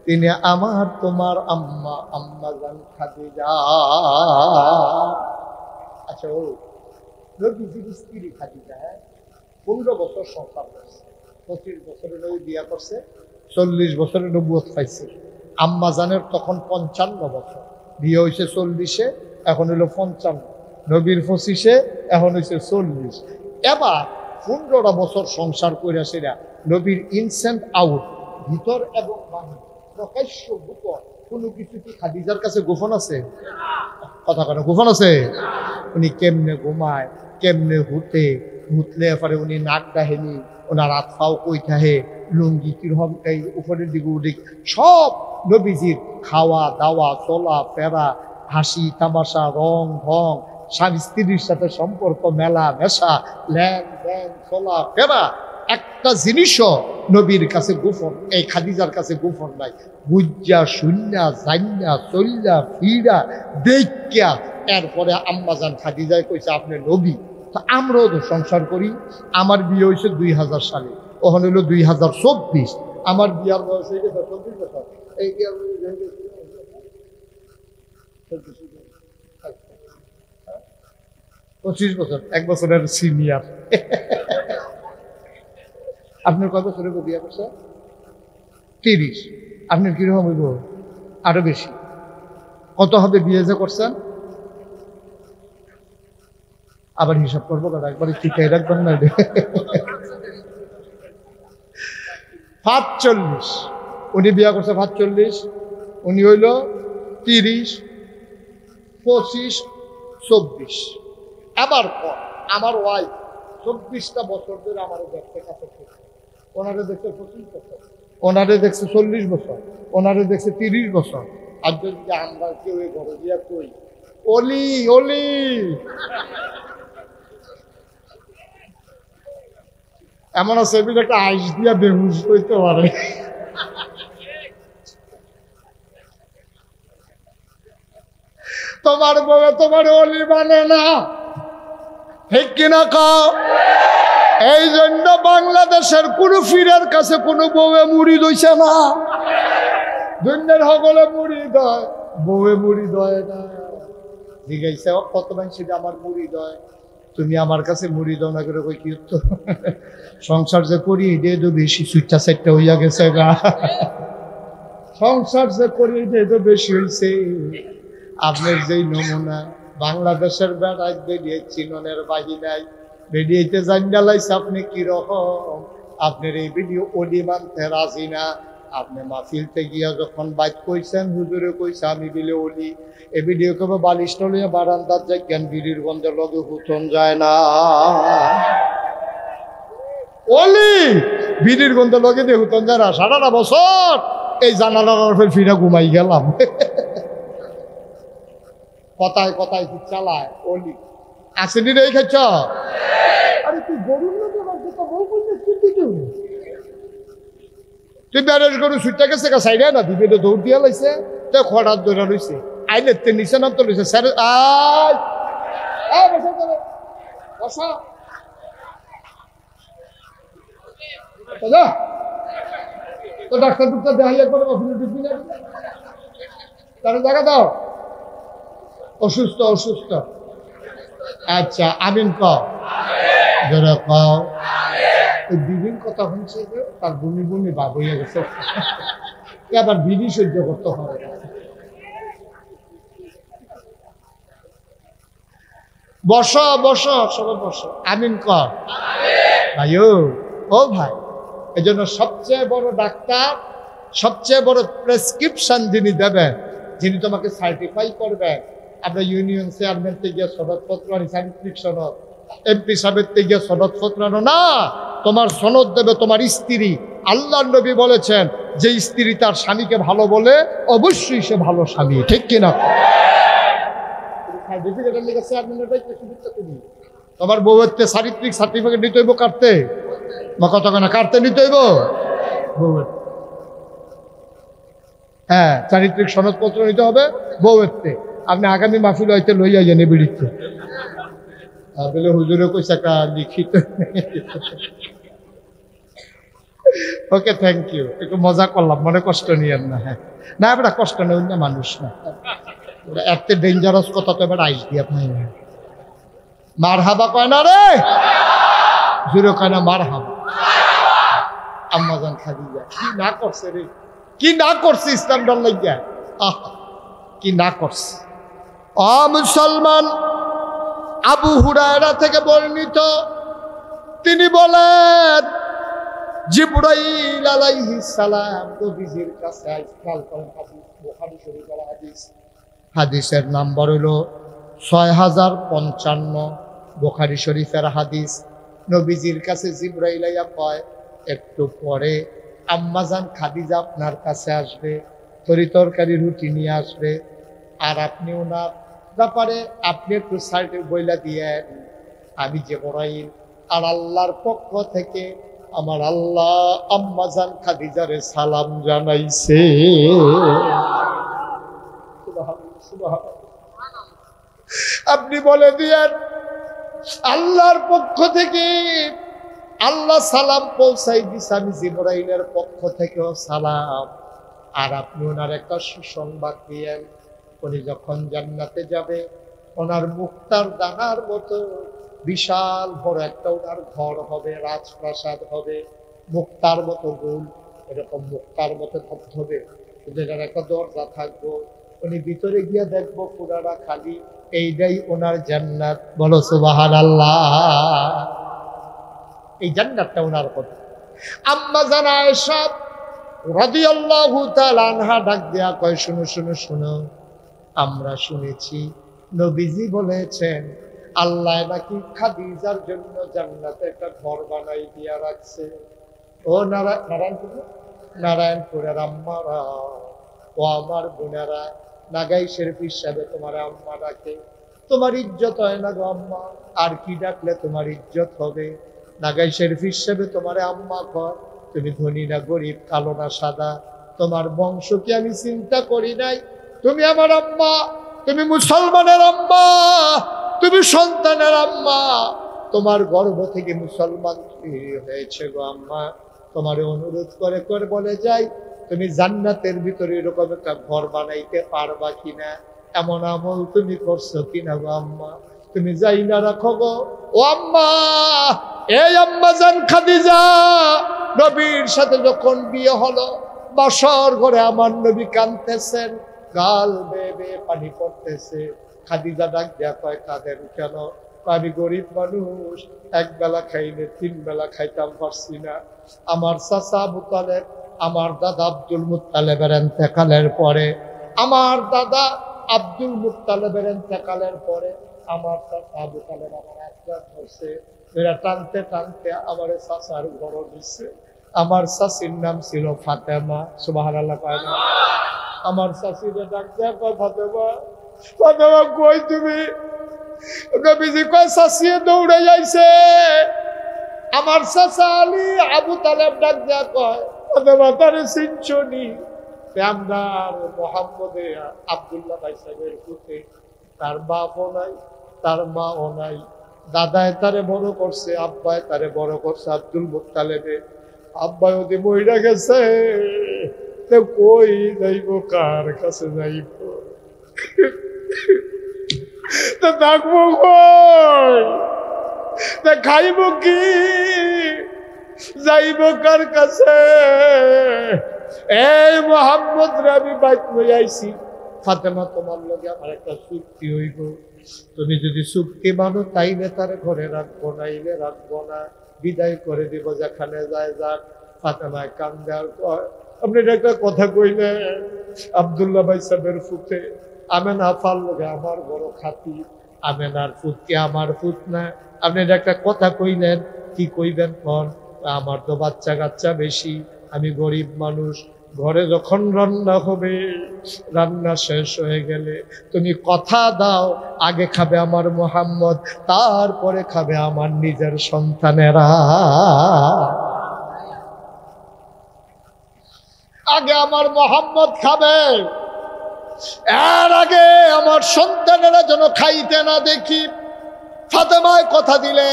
তিনি আমার তোমার আম্মা জান খাদিজা। আচ্ছা, ও নবীজির স্ত্রী খাদিজা 15 বছর সংসার করছে, 25 বছরে নবী বিয়া করছে, 40 বছরে নবুয়ত পাইছে। আম্মা জানের তখন 55 বছর, বিয়ে হয়েছে 40-এ, এখন হইল 55, নবীর 25-এ, এখন হয়েছে 40। এবার 15টা বছর সংসার করে সেরা নবীর ইনসেন্ট আউট, ভিতর এবং বাহির, প্রকাশ্য গোপন কোনো কিছু কি খাদিজার কাছে গোপন আছে? কথা কেন গোপন আছে? উনি কেমনে ঘুমায়, কেমনে হুতলে পারে, উনি নাক ডাহেনি, ওনার হাত পাও কই থাহে, লুঙ্গি কিরকম এই উপরের দিকে উঠে, সব নবীজির খাওয়া দাওয়া, চলা ফেরা, হাসি তামাশা, রং ঢং, স্বামী স্ত্রীর সাথে সম্পর্ক, মেলা মেশা, ল্যান ব্যান, চলা ফেরা, একটা জিনিসও নবীর কাছে গোপন, এই খাদিজার কাছে গোপন নাই। বুঝা শুন্যা জান্যা চল্যা ফিরা দেখা এরপরে আম্মাজান খাদিজায় কইছে আপনি নবী। তো আমরাও তো সংসার করি, আমার বিয়ে হয়েছে 2000 সালে, ওখানে হলো 2024, আমার বিয়ার বয়স হয়ে গেছে 24 বছর। এই 25 বছর, 1 বছরের সিনিয়র। আপনার কয় বছরে বিয়ে করছে? 30। আপনার কিরকম হইব? আরো বেশি। কত হবে বিয়ে যে করছেন? আবার হিসাব করবো কথা, একবারে ঠিকাই রাখবেন না। 45 উনি বিয়ে করছে, 45 উনি হইল 30, 25, 24। আবার পর আমার ওয়াইফ 24টা বছর ধরে আমার দেখতে কাছে, ওনারে দেখছে 25 বছর, ওনারে দেখছে 40 বছর, ওনারে দেখছে 30 বছর। আর যদি আমরা কেউ ঘরে দিয়া কই অলি অলি, এমন আছে একটা আইস দিয়া বেহুশ হইতে পারে। তোমার বউ তোমার অলি মানে না, ঠিক কিনা কও? এই জন্য বাংলাদেশের কোনো ফিরের কাছে কোনো বউয়ে মুড়ি দইছে না। দুনিয়ার সকলে মুড়ি দয়, বউয়ে মুড়ি দয় না। জিজ্ঞাসা কত মানুষ আমার মুড়ি দয়, তুমি আমার কাছে মুড়ি দাও না করে কই কি তো সংসার যে করি এটাই তো বেশি, সুইটটা সেটটা হইয়া গেছে গা। সংসার যে করি এটাই তো বেশি হয়েছে। আপনার যেই নমুনা বাংলাদেশের বেড়ায় বেরিয়ে চিননের বাহিনায় বেরিয়েতে জানালাইছে আপনি কিরকম, আপনার এই ভিডিও অলি মানতে রাজি না। আপনি মাহফিলতে গিয়া যখন বাইক কইছেন, হুজুরে কইছে আমি বিলে অলি, এ ভিডিও কেবল বালিশ টলিয়া বারান্দার যায় জ্ঞান বিড়ির গন্ধের লগে হুতন যায় না। অলি বিড়ির গন্ধের লগে দিয়ে হুতন যায় না। 7টা বছর এই জানালার ফের ফিরা ঘুমাই গেলাম। কথায় কথায় কি চালায় অলি আসেনি রে খাচ্ছ? আরে তুই গরু তুই ব্যারেজ গরু সুইটা গেছে সাইডে না দিবে দৌড় দিয়া লাইছে, তো খড়ার দৌড়া রয়েছে, আইলে তে নিচে নাম তো রয়েছে স্যার। বসা তো ডাক্তার টুক্তার দেখাইয়া করে ঢুকবি না, তার জায়গা দাও। অসুস্থ অসুস্থ, আচ্ছা আমিন কও, জোরে কও। ওই বিড়ির কথা শুনছে যে তার বমি বমি ভাব হইয়া গেছে, আবার বিড়ি সহ্য করতে হবে না। বসো বসো, সবাই বসো, আমিন কর ভাইও। ও ভাই, এই জন্য সবচেয়ে বড় ডাক্তার, সবচেয়ে বড় প্রেসক্রিপশন যিনি দেবেন, যিনি তোমাকে সার্টিফাই করবেন, আমরা ইউনিয়ন চেয়ারম্যান থেকে গিয়ে সনদপত্র আনি, সার্টিফিক সনদ, এমপি সাহেবের থেকে গিয়ে সনদপত্র আনো না, তোমার সনদ দেবে তোমার স্ত্রী। আল্লাহর নবী বলেছেন, যে স্ত্রী তার স্বামীকে ভালো বলে অবশ্যই সে ভালো স্বামী, ঠিক কিনা? তোমার বউয়ের চারিত্রিক সার্টিফিকেট নিতে হইব, কাটতে বা কত কেনা কাটতে নিতে হইব বউয়ের, হ্যাঁ চারিত্রিক সনদপত্র নিতে হবে বউয়ের। আপনি আগামী মাহফিল হইতে লইয়া যান বিড়িতে বলে হুজুরে কইছে একটা লিখিত। ওকে, থ্যাংক ইউ, একটু মজা করলাম, মনে কষ্ট নিয়েন না। হ্যাঁ না, এবার কষ্ট নেই না, মানুষ না, এত ডেঞ্জারাস কথা তো এবার আইস দিয়ে আপনি মার হাবা কয় না রে, জুড়ে কয় না মার হাবা। আম্মাজান খাদিজা কি না করছে রে, কি না করছে ইসলাম ডাল লাগিয়া, কি না করছে। মুসলমান, আবু হুরায়রা থেকে বর্ণিত, তিনি বলেন জিবরাইল আলাইহিস সালাম নবীজির কাছে আইসকাল করেন। হাদিস বুখারী শরীফের হাদিস, হাদিসের নাম্বার হলো 6055, বুখারী শরীফের হাদিস। নবীজির কাছে জিবরাইল আইয়া কয়, একটু পরে আম্মাজান খাদিজা আপনার কাছে আসবে, তরি তরকারি রুটি নিয়ে আসবে, আর আপনি ওনার ব্যাপারে আপনি একটু সাইডে বইলা দিয়ে, আমি জিবরাইল আর আল্লাহর পক্ষ থেকে আমার আল্লাহ আম্মাজান খাদিজারে সালাম জানাইছে। আপনি বলে দিয়েন আল্লাহর পক্ষ থেকে আল্লাহ সালাম পৌঁছাই দিছে, আমি জিবরাইলের পক্ষ থেকেও সালাম। আর আপনি ওনার একটা সুসংবাদ দিয়েন, উনি যখন জান্নাতে যাবে ওনার মুক্তার দানার মতো বিশাল বড় একটা ওনার ঘর হবে, রাজপ্রাসাদ হবে, মুক্তার মতো গোল, এরকম মুক্তার মতো হবে, যেটার একটা দরজা থাকবো, উনি ভিতরে গিয়ে দেখবো পুরাটা খালি, এইটাই ওনার জান্নাত। বলো সুবহানাল্লাহ। এই জান্নাতটা ওনার কথা। আম্মা জান আয়েশা রাদিয়াল্লাহু তাআলা আনহা ডাক দেয়া কয়, শুনো শুনো শুনো, আমরা শুনেছি নবীজি বলেছেন আল্লাহ নাকি খাদিজার জন্য জান্নাতে একটা ঘর বানাই দিয়া রাখছে। ও নারায়ণপুরের আম্মারা, ও আমার বোনেরা, নাগাই শরীফ হিসাবে তোমার আম্মা ডাকে, তোমার ইজ্জত হয় না গো আম্মা, আর কি ডাকলে তোমার ইজ্জত হবে? নাগাই শরীফ হিসাবে তোমার আম্মা কয়, তুমি ধনী না গরিব, কালো না সাদা, তোমার বংশ কি আমি চিন্তা করি নাই, তুমি আমার আম্মা, তুমি মুসলমানের আম্মা, তুমি সন্তানের আম্মা, তোমার গর্ভ থেকে মুসলমান হয়েছে গো আম্মা। তোমার অনুরোধ করে করে বলে যাই, তুমি জান্নাতের ভিতরে এরকম একটা ঘর বানাইতে পারবা কিনা, এমন আমল তুমি করছো কিনা গো আম্মা, তুমি যাই না রাখো গো ও আম্মা। এই আম্মা জান খাদিজা নবীর সাথে যখন বিয়ে হলো, বাসর ঘরে আমার নবী কাঁদতেছেন, গাল বেয়ে বেয়ে পানি পড়তেছে। খাদিজা ডাক দেয়া কয়, কাঁদেন কেন? আমি গরিব মানুষ, এক বেলা খাইলে 3 বেলা খাইতাম পারছি না। আমার চাচা আবু তালেব, আমার দাদা আব্দুল মুত্তালেবের ইন্তেকালের পরে, আমার দাদা আব্দুল মুত্তালেবের ইন্তেকালের পরে আমার চাচা আবু তালেব আমার একটা ধরছে, এরা টানতে টানতে আমার চাচার ঘর দিচ্ছে। আমার চাচির নাম ছিল ফাতেমা। সুবহানাল্লাহ কয় না? আমার চাচিরে ডাক দেয়া কয়, ফাতেমা, ফাতেমা কই তুমি? নবীজি কয়, চাচিয়ে দৌড়ে যাইছে। আমার চাচা আলী আবু তালেব ডাক দেয়া কয়, ফাতেমা তারে চিনছনি? আমরার মোহাম্মদে আব্দুল্লাহ ভাই সাহেবের পুতে, তার বাপও নাই, তার মাও নাই, দাদায় তারে বড় করছে, আব্বায় তারে বড় করছে আব্দুল মুত্তালেবে। আব্বায় ওদি মইরা গেছে, তো কই যাইব, কার কাছে যাইব, তো থাকবো কই, তা খাইব কি? যাইব কার কাছে? এই মোহাম্মদ রে আমি বাইক লই আইছি, ফাতেমা তোমার লগে আমার একটা চুক্তি হইব, তুমি যদি চুক্তি মানো তাইলে তার ঘরে রাখবো, নাইলে রাখবো না, বিদায় করে দিব, যেখানে যায় যাক। ফাতেমায় কান্দে আর কয়, আপনি একটা কথা কইলেন আব্দুল্লাহ ভাই সাহেবের ফুটে আমেনা ফাল লগে আমার বড় খাতি, আমেনার ফুট কি আমার ফুট না? আপনি একটা কথা কইলেন, কি কইবেন কোন? আমার তো বাচ্চা কাচ্চা বেশি, আমি গরিব মানুষ, ঘরে যখন রান্না হবে, রান্না শেষ হয়ে গেলে তুমি কথা দাও আগে খাবে আমার মোহাম্মদ, তারপরে খাবে আমার নিজের সন্তানেরা। আগে আমার মোহাম্মদ খাবে, এর আগে আমার সন্তানেরা যেন খাইতে না দেখি। ফাতেমায় কথা দিলে,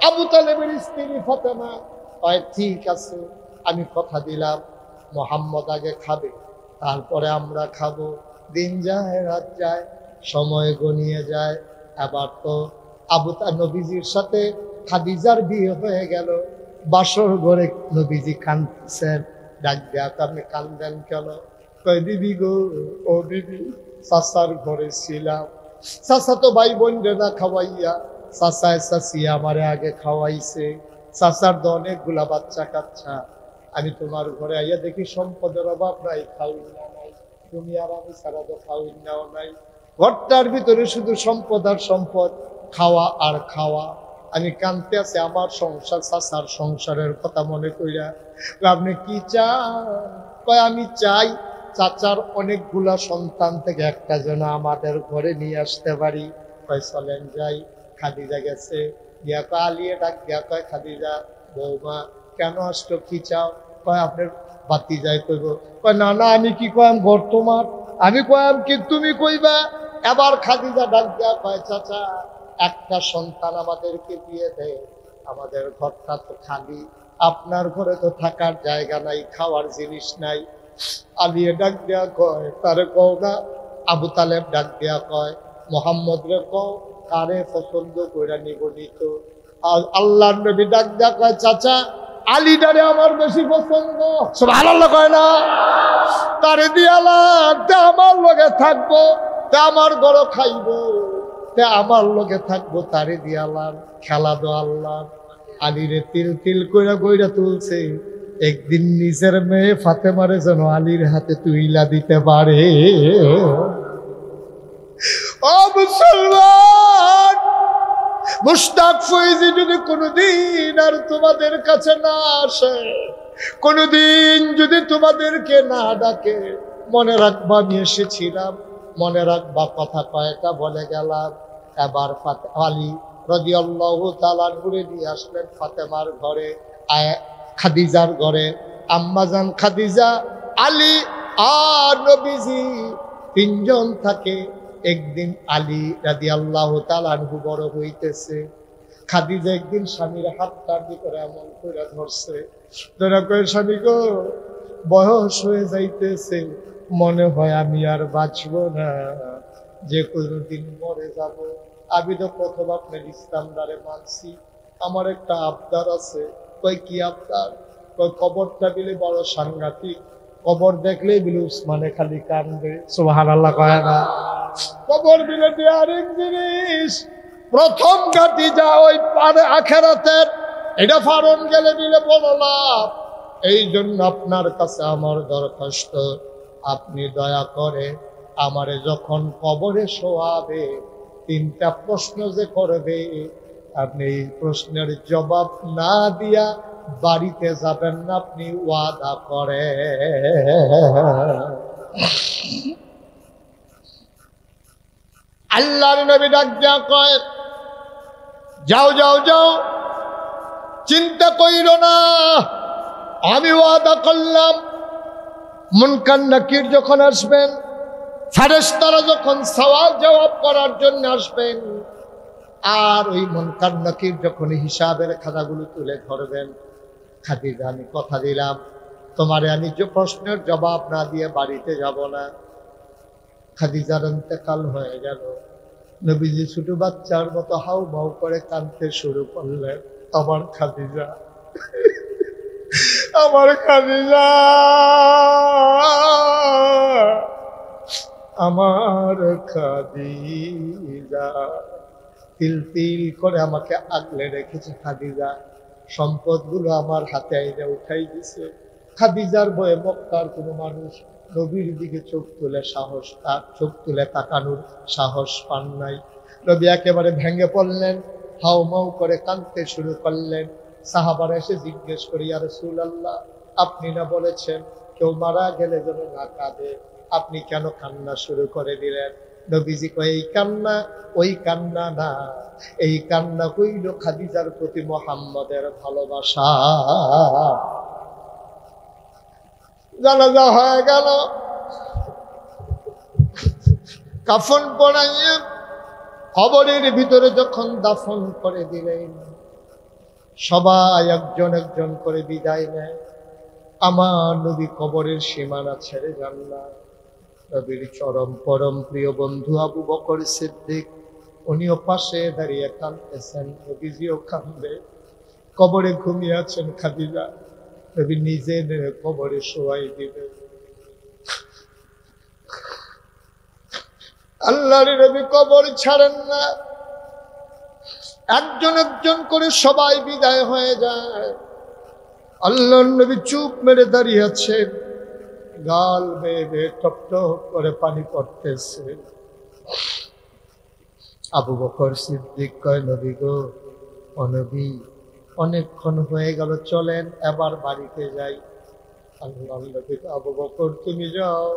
আবু তালেবের স্ত্রী ফাতেমা কয়, ঠিক আছে আমি কথা দিলাম, মোহাম্মদ আগে খাবে, তারপরে আমরা খাবো। দিন যায়, রাত যায়, সময় গনিয়ে যায়। এবার তো নবীজির সাথে খাদিজার বিয়ে হয়ে গেল। বাসর ঘরে নবীজি কাঁদতেছেন, ডাক দেয়া, আপনি কান্দেন কেন? কয়, বিবি গো, ও বিবি, চাচার ঘরে ছিলাম, চাচা তো ভাই বোন না খাওয়াইয়া, চাচায় চাচিয়া আমারে আগে খাওয়াইছে, চাচার তো অনেকগুলা বাচ্চা কাচ্চা, আমি তোমার ঘরে আইয়া দেখি সম্পদের অভাব নাই, খাওয়িনা নাই, তুমি আর আমি ছাড়া তো খাওয়িনাও নাই, ঘরটার ভিতরে শুধু সম্পদ আর সম্পদ, খাওয়া আর খাওয়া। আমি কাঁদতে আছি আমার সংসার, চাচার সংসারের কথা মনে কইরা। আপনি কি চান? কয়, আমি চাই চাচার অনেকগুলা সন্তান থেকে একটা যেন আমাদের ঘরে নিয়ে আসতে পারি। কয়, চলেন যাই। খাদিজা গেছে, গিয়া কয়, আলিয়ে ডাক দিয়া কয়, খাদিজা বৌমা কেন আসতো, কি চাও? কয়, আপনার বাতি যায় কইব। কয়, না না, আমি কি কয়াম, ঘর তোমার, আমি কয়াম কি তুমি কইবা? এবার খাদিজা ডাক দিয়া কয়, চাচা একটা সন্তান আমাদেরকে দিয়ে দেয়, আমাদের ঘরটা তো খালি, আপনার ঘরে তো থাকার জায়গা নাই, খাওয়ার জিনিস নাই। আলিয়ে ডাক দেয়া কয়, তারে কও না। আবু তালেব ডাক দেয়া কয়, মোহাম্মদ রে কও, কারে পছন্দ কইরা নিব নিত। আর আল্লাহর নবী ডাক দেয়া কয়, চাচা আলীটারে আমার বেশি পছন্দ। সুবহানাল্লাহ কয় না? তারে দিয়ালাম, তে আমার লগে থাকবো, তে আমার ঘর খাইবো, তে আমার লগে থাকবো, তারে দিয়ালাম। খেলা দো আল্লাহ। আলীরে তিল তিল কইরা কইরা তুলছে, একদিন নিজের মেয়ে ফাতেমারে যেন আলীর হাতে তুইলা দিতে পারে। ও মুসলমান, মুশতাক ফৈজি যদি কোনোদিন আর তোমাদের কাছে না আসে, কোনোদিন যদি তোমাদেরকে না ডাকে, মনে রাখবা আমি এসেছিলাম, মনে রাখবা কথা কয়টা বলে গেলাম। এবার আলী রাদিয়াল্লাহু তাআলা ঘুরে নিয়ে আসলেন ফাতেমার ঘরে, খাদিজার ঘরে। আম্মাজান খাদিজা, আলী আর নবীজি তিনজন থাকে। একদিন আলী রাদিয়াল্লাহু তাআলা আনহু বড় হইতেছে, খাদিজা একদিন স্বামীর হাতটার ভিতরে এমন করে ধরছে, ধরা কয়ে, স্বামী গো, বয়স হয়ে যাইতেছে, মনে হয় আমি আর বাঁচব না, যে কোনো দিন মরে যাব। আমি তো প্রথম আপনার ইসলামদারে মানছি, আমার একটা আবদার আছে। কই, কি আবদার? কই, কবরটা বিলে বড় সাংঘাতিক, কবর দেখলেই বিলে উসমানে খালি কান্দে। সুবহানাল্লাহ কয় না? কবর বিলে দিয়ে আরেক জিনিস, প্রথম ঘাটি যা ওই পারে আখেরাতের, এটা ফারণ গেলে বিলে বড় লাভ। এই জন্য আপনার কাছে আমার দরখাস্ত, আপনি দয়া করে আমারে যখন কবরে শোয়াবে, তিনটা প্রশ্ন যে করবে, আপনি এই প্রশ্নের জবাব না দিয়া বাড়িতে যাবেন না, আপনি ওয়াদা করে। আল্লাহর নবী ডাক দিয়া কয়, যাও যাও যাও, চিন্তা কইরো না, আমি ওয়াদা করলাম, মুনকার নাকির যখন আসবেন, ফেরেশতারা যখন সওয়াল জবাব করার জন্য আসবেন, আর ওই মুনকার নাকির যখন হিসাবের খাতাগুলো তুলে ধরবেন, খাদিজা আমি কথা দিলাম, তোমারে আমি যে প্রশ্নের জবাব না দিয়ে বাড়িতে যাব না। খাদিজার ইন্তেকাল হয়ে গেল। নবীজি ছোট বাচ্চার মতো হাউ মাউ করে কাঁদতে শুরু করলেন, আমার খাদিজা, আমার খাদিজা, আমার খাদিজা তিল তিল করে আমাকে আগলে রেখেছে। খাদিজা সম্পদগুলো আমার হাতে আইনে উঠাই দিছে। খাদিজার ভয়ে মক্কার কোনো মানুষ নবীর দিকে চোখ তুলে তাকানোর সাহস পান নাই। নবী একেবারে ভেঙে পড়লেন, হাউমাউ করে কাঁদতে শুরু করলেন। সাহাবারা এসে জিজ্ঞেস করি, ইয়া রাসূলুল্লাহ, আপনি না বলেছেন কেউ মারা গেলে যেন না কাঁদে, আপনি কেন কান্না শুরু করে দিলেন? নবীজি কয়, এই কান্না ওই কান্না না, এই কান্না হইল খাদিজার প্রতি মুহাম্মদের ভালোবাসা। জানাজা হয়ে গেল, কাফন পরাইয়া কবরের ভিতরে যখন দাফন করে দিলেন, সবাই একজন একজন করে বিদায় নেয়। আমার নবী কবরের সীমানা ছেড়ে যান না। নবীর চরম পরম প্রিয় বন্ধু আবু বকর সিদ্দিক, উনিও পাশে দাঁড়িয়ে কাঁদতেছেন, নবীজিও কাঁদবে। কবরে ঘুমিয়ে আছেন খাদিজা, নবী নিজে কবরে শোয়াই দিবেন। আল্লাহর নবী কবর ছাড়েন না, একজন একজন করে সবাই বিদায় হয়ে যায়। আল্লাহর নবী চুপ মেরে দাঁড়িয়ে আছেন, গাল বেয়ে বেয়ে টপ টপ করে পানি পড়তেছে। আবু বকর সিদ্দিক কয়, নবী গো, ও নবী, অনেকক্ষণ হয়ে গেল, চলেন এবার বাড়িতে যাই। আল্লাহর নবী, আবু বকর তুমি যাও,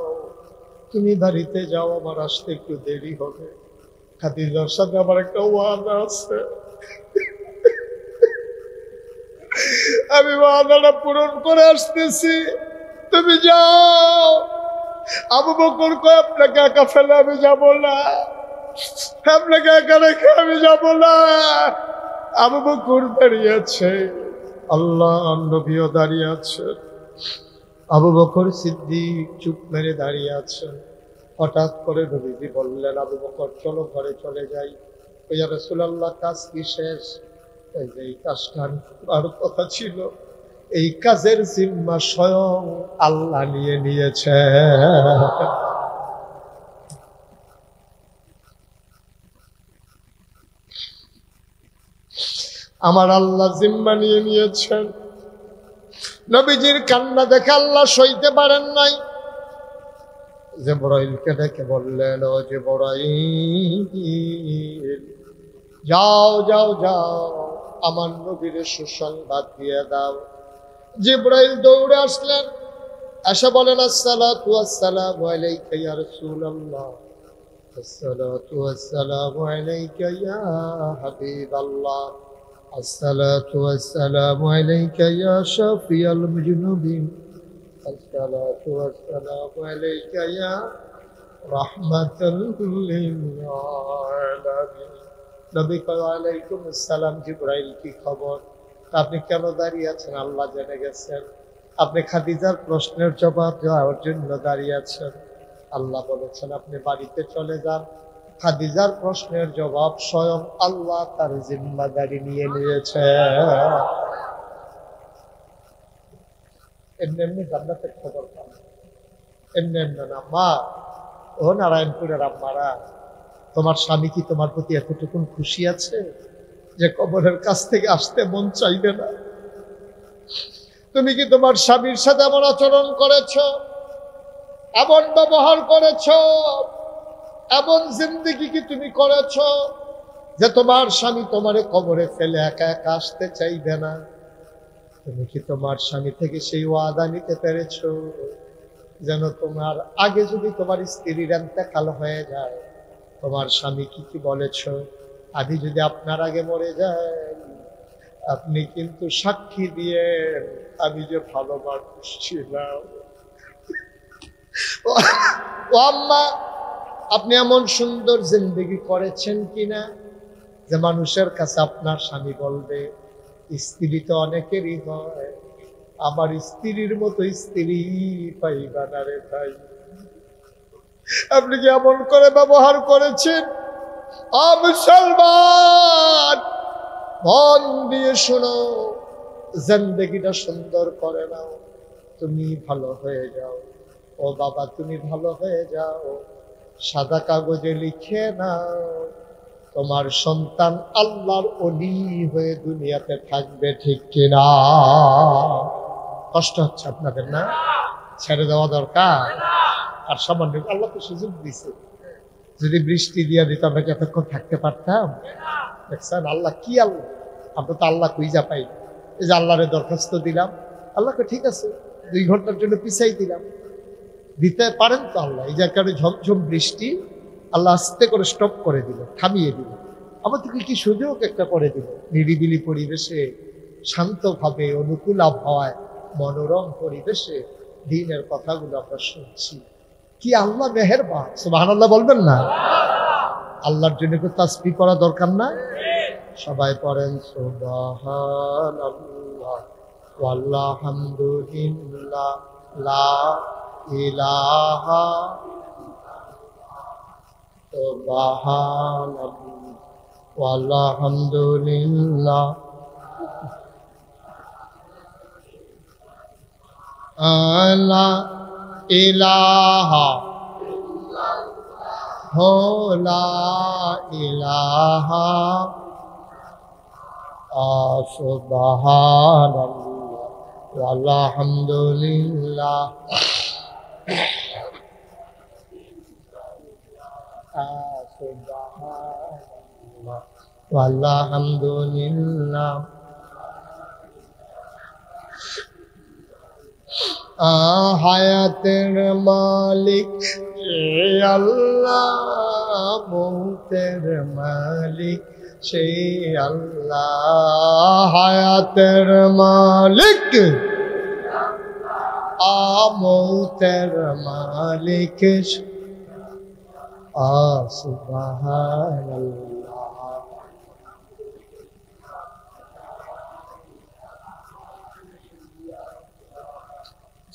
তুমি বাড়িতে যাও, আমার আসতে একটু দেরি হবে। খাদিজার সাথে আমার একটা ওয়াদা আছে, আমি ওয়াদাটা পূরণ করে আসতেছি, তুমি যাও। আবু বকর কয়, আপনাকে একা ফেলে আমি যাব না, আপনাকে একা রেখে আমি যাব না। আবু বকর দাঁড়িয়ে আছে, আল্লাহ নবীও দাঁড়িয়ে আছে, আবু বকর সিদ্দিক চুপ মেরে দাঁড়িয়ে আছেন। হঠাৎ করে নবীজি বললেন, আবু বকর চলো ঘরে চলে যাই। ইয়া রাসূলুল্লাহ, কাজ কি শেষ? এই কাজটা আর কথা ছিল, এই কাজের জিম্মা স্বয়ং আল্লাহ নিয়ে নিয়েছে। আমার আল্লাহ জিম্মা নিয়ে নিয়েছেন। নবীজির কান্না দেখে আল্লাহ সইতে পারেন নাই। জিবরাইলকে ডেকে বললেন, ও জিবরাইল, যাও যাও যাও, আমার নবীর সুসংবাদ দিয়ে দাও। জিবরাইল দৌড়ে আসলেন, এসে বলেন, আসসালাতু ওয়াসসালামু আলাইকা ইয়া রাসূলুল্লাহ, আসসালাতু ওয়াসসালামু আলাইকা ইয়া হাবিবাল্লাহ, আসসালাতু ওয়াসসালামু আলাইকা ইয়া শাফিয়াল মুজনুবিন, আসসালাতু ওয়াসসালামু আলাইকা ইয়া রাহমাতাল লিল আলামিন। নবী কয়, ওয়ালাইকুম আসসালাম। জিবরাইল, কি খবর? আপনি কেন দাঁড়িয়ে আছেন? আল্লাহ জেনে গেছেন আপনি খাদিজার প্রশ্নের জবাব দেওয়ার জন্য দাঁড়িয়ে আছেন। আল্লাহ বলেছেন আপনি বাড়িতে চলে যান, খাদিজার প্রশ্নের জবাব স্বয়ং আল্লাহ তার জিম্মাদারি নিয়ে নিয়েছে। এমনি এমনি জান্নাতের খবর পান, এমনি এমনি না। মা, ও নারায়ণপুরের আম্মারা, তোমার স্বামী কি তোমার প্রতি এতটুকুন খুশি আছে যে কবরের কাছ থেকে আসতে মন চাইবে না? তুমি কি তোমার স্বামীর সাথে এমন আচরণ করেছ, এমন ব্যবহার করেছ, এমন জিন্দেগি কি তুমি করেছ যে তোমার স্বামী তোমারে কবরে ফেলে একা একা আসতে চাইবে না? তুমি কি তোমার স্বামী থেকে সেই ওয়াদা নিতে পেরেছ যেন তোমার আগে যদি তোমার স্ত্রীর ইন্তেকাল হয়ে যায়, তোমার স্বামী কি বলেছ, আমি যদি আপনার আগে মরে যাই আপনি কিন্তু সাক্ষী দিয়ে আমি যে ভালো মানুষ ছিলাম। ও আম্মা, আপনি এমন সুন্দর জিন্দেগি করেছেন কিনা যে মানুষের কাছে আপনার স্বামী বলবে, স্ত্রী তো অনেকেরই হয়, আমার স্ত্রীর মতো স্ত্রী পাইবা না রে ভাই। আপনি কি এমন করে ব্যবহার করেছেন? মুসলমান, মন দিয়ে শোনো, জিন্দেগিটা সুন্দর করে নাও, তুমি ভালো হয়ে যাও। ও বাবা তুমি ভালো হয়ে যাও, সাদা কাগজে লিখে নাও তোমার সন্তান আল্লাহর ওলি হয়ে দুনিয়াতে থাকবে, ঠিক কিনা? কষ্ট হচ্ছে আপনাদের না? ছেড়ে দেওয়া দরকার। আর সামান্য আল্লাহ তো সুযোগ দিছে, যদি বৃষ্টি দিয়া দিত আমরা কি এতক্ষণ থাকতে পারতাম? দেখছেন আল্লাহ কি আল্লাহ, আমরা তো আল্লাহ খুঁজা পাই। এই যে আল্লাহরে দরখাস্ত দিলাম, আল্লাহকে ঠিক আছে 2 ঘন্টার জন্য পিছাই দিলাম, দিতে পারেন তো আল্লাহ। এই যে কারণে ঝমঝম বৃষ্টি আল্লাহ আস্তে করে স্টপ করে দিল, থামিয়ে দিল, আমাদেরকে কি সুযোগ একটা করে দিল। নিরিবিলি পরিবেশে, শান্তভাবে, অনুকূল আবহাওয়ায়, মনোরম পরিবেশে দ্বীনের কথাগুলো আমরা শুনছি। কি আল্লাহ মেহেরবান, সুবহানাল্লাহ বলবেন না? আল্লাহর জন্য তো তাসবিহ করা দরকার না? সবাই পড়েন সুবহানাল্লাহ ওয়ালহামদুলিল্লাহ লা ইলাহা সুবহানাল্লাহ ওয়ালহামদুলিল্লাহ লা ইলাহা লা ইলাহা সুবহানাল্লাহ ওয়ালহামদুলিল্লাহ সুবহানাল্লাহ ওয়ালহামদুলিল্লাহ হায়াতের মালিক আল্লাহ, মৌতের মালিক সেই আল্লাহ। হায়াতের মালিক মৌতের মালিক সুবহানাল্লাহ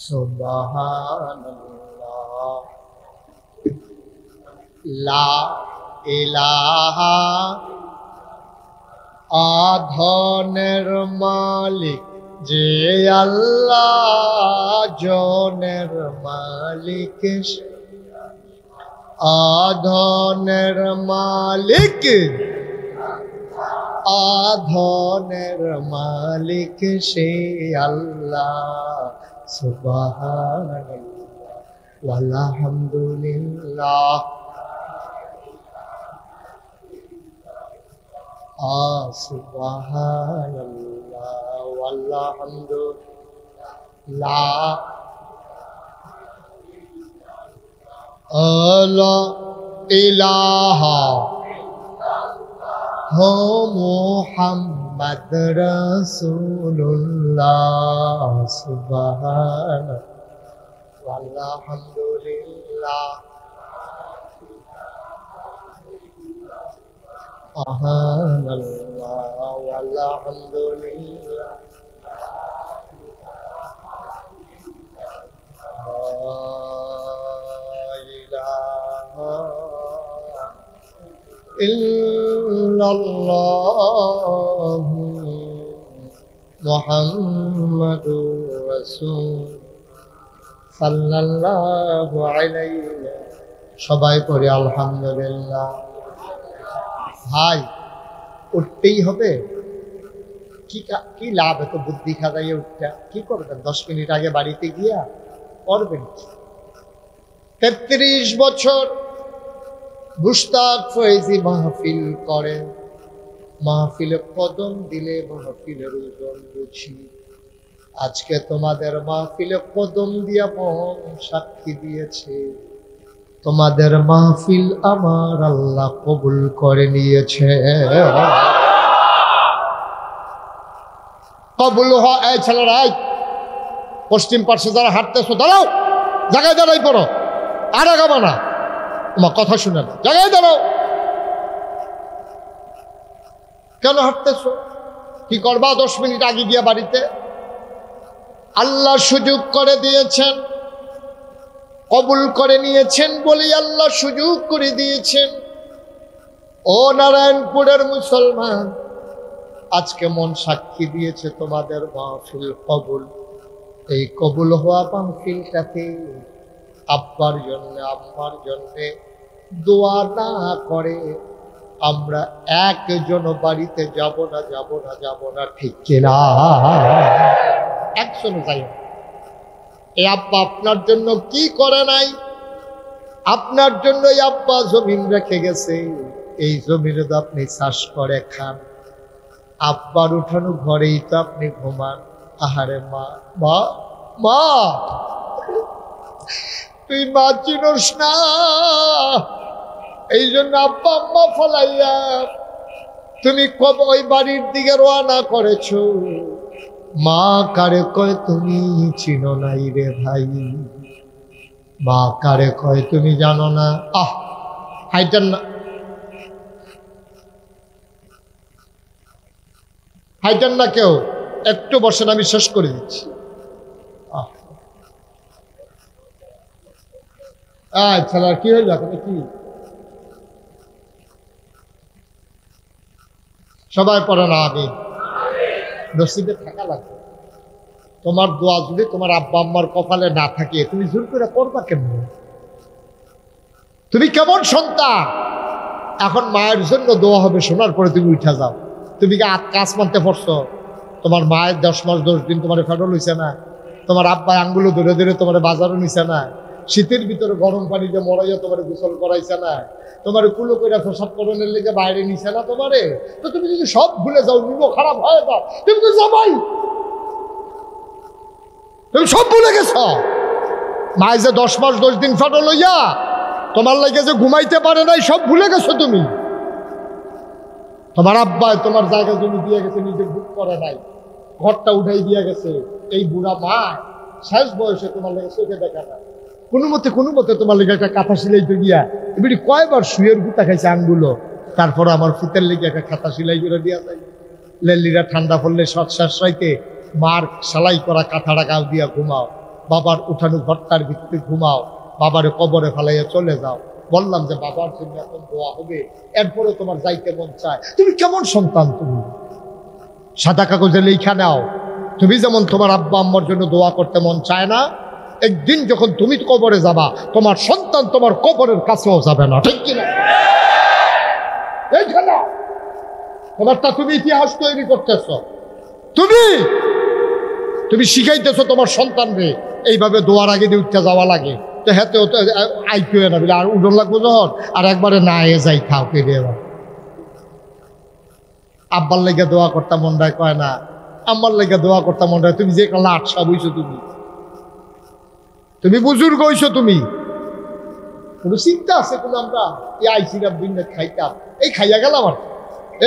সুবহানাল্লাহ লা ইলাহা ধনের মালিক যে আল্লাহ, জনের মালিক ধনের মালিক ধনের মালিক সে আল্লাহ। সুবহানাল্লাহ ওয়ালহামদুলিল্লাহ সুবহানাল্লাহ ওয়ালহামদুলিল্লাহ লা ইলাহা মুহাম্মদ রাসূলুল্লাহ। সুবহানাল্লাহ ওয়ালহামদুলিল্লাহ সুবহানাল্লাহ ওয়ালহামদুলিল্লাহ ইল্লাল্লাহ মুহাম্মাদুর রাসূল সাল্লাল্লাহু আলাইহি। সবাই পড়ে আলহামদুলিল্লাহ। ভাই উঠতেই হবে, কি লাভ এত বুদ্ধি খাটাইয়ে উঠতে? কি করবেন 10 মিনিট আগে বাড়িতে গিয়া করবেন কি? 33 বছর মুশতাক ফয়েজি মাহফিল করে, মাহফিলে কদম দিলে মাহফিলের ওজন বুঝি। আজকে তোমাদের মাহফিলে কদম দিয়া মন সাক্ষী দিয়েছে, তোমাদের মাহফিল আমার আল্লাহ কবুল করে নিয়েছে। কবুল হয়। এই ছেলেরা, পশ্চিম পার্শ্বে যারা হাঁটতেছো দাঁড়াও, জায়গায় দাঁড়াই পড়ো, আর আগাবা না, তোমার কথা শুনে না, জায়গায় দাঁড়াও। কেন হাঁটতেছো? কি করবা 10 মিনিট আগে গিয়া বাড়িতে? আল্লাহ সুযোগ করে দিয়েছেন, কবুল করে নিয়েছেন বলেই আল্লাহ সুযোগ করে দিয়েছেন। ও নারায়ণপুরের মুসলমান, আজকে মন সাক্ষী দিয়েছে তোমাদের মাহফিল কবুল। এই কবুল হওয়া মাহফিলটাতে আব্বার জন্য আম্মার জন্য দোয়া না করে আমরা একজন বাড়িতে যাব না, ঠিক কিনা? একজন যাই। এই আব্বা আপনার জন্য কি করে নাই? আপনার জন্য এই আব্বা জমিন রেখে গেছে, এই জমিনে তো আপনি চাষ করে খান, আব্বার উঠানো ঘরেই তো আপনি ঘুমান। আহারে মা, মা, মা, তুই মা চিনোস না, এই জন্য আব্বা আম্মা ফলাইয়া তুমি কবে ওই বাড়ির দিকে রওনা করেছো। মা কারে কয় তুমি চিনো নাই রে ভাই, মা কারে কয় তুমি জানো না। হাইটান না, হাইটান না কেউ, একটু বসেন, আমি শেষ করে দিচ্ছি। আচ্ছা, কি হইল এখন? কি সবাই পড়ে না? আমি নসিবে থাকা লাগবে। তোমার দোয়া যদি তোমার আব্বা আম্মার কপালে না থাকে, তুমি জোর করে করবা কেমন? তুমি কেমন সন্তান? এখন মায়ের জন্য দোয়া হবে, শোনার পরে তুমি উঠা যাও। তুমি কি কাজ মানতে পারছো? তোমার মায়ের 10 মাস 10 দিন তোমার ফেডল হইছে না? তোমার আব্বা আঙ্গুলো ধরে ধরে তোমার বাজারও নিছে না? শীতের ভিতরে গরম পানি দিয়ে মরাইয়া তোমার গোসল করাইছে না? তোমার কুলো করে প্রসাব করণের লেগে বাইরে নিছে না তোমারে? তো তুমি যদি সব ভুলে যাও, নিমো খারাপ হয়ে যাও, তুমি তো যাবাই, তুমি সব ভুলে গেছ। মায় যে 10 মাস 10 দিন ফেডল হইয়া তোমার লাগে যে ঘুমাইতে পারে নাই, সব ভুলে গেছো তুমি। তোমার আব্বা তোমার জায়গা জমি দিয়ে গেছে, নিজে বুক করে নাই, ঘরটা উঠাই দিয়ে গেছে। এই বুড়া মা শেষ বয়সে তোমার লেগে চোখে দেখা না, কোনো মতে তোমার লেগে একটা কাঁথা সিলাইতে গিয়া এবারে কয়বার শুয়ের গুতা খাইছে আঙ্গুলো, তারপরে আমার ফুতের লেগে একটা খাতা সিলাই করে দিয়া যায়। লেলিরা ঠান্ডা পড়লে শ্বাস রাইতে মার সেলাই করা কাঁথাটা গাও দিয়া ঘুমাও, বাবার উঠানো ঘরটার ভিত্তিতে ঘুমাও, বাবার কবরে ফেলাইয়া চলে যাও। বললাম যে বাবার জন্য এখন দোয়া হবে, এরপরে তোমার যাইতে মন চায়। তুমি কেমন সন্তান? তুমি সাদা কাগজে লেখা নাও, তুমি যেমন তোমার আব্বা আম্মার জন্য দোয়া করতে মন চায় না, একদিন যখন তুমি কবরে যাবা, তোমার সন্তান তোমার কবরের কাছেও যাবে না, ঠিক কিনা? এইখানে তোমারটা তুমি ইতিহাস তৈরি করতেছ, তুমি শিখাইতেছো তোমার সন্তানরে এইভাবে দোয়ার আগে দিয়ে উঠতে যাওয়া লাগে। তো হেতেও তো আইতে না বলে আর উঠন লাগবো যখন, আর একবারে না এ যাই খাও কে দিয়ে। আব্বার লেগে দোয়া করতাম মনটায় কয় না, আম্মার লেগে দোয়া করতাম মনটায়। তুমি যে কালা আটসা বইছো, তুমি বুজুর্গ হইছো, তুমি কোনো চিন্তা আছে কোনো? আমরা এই আইসিরাম দিন খাইতাম, এই খাইয়া গেলাম, আর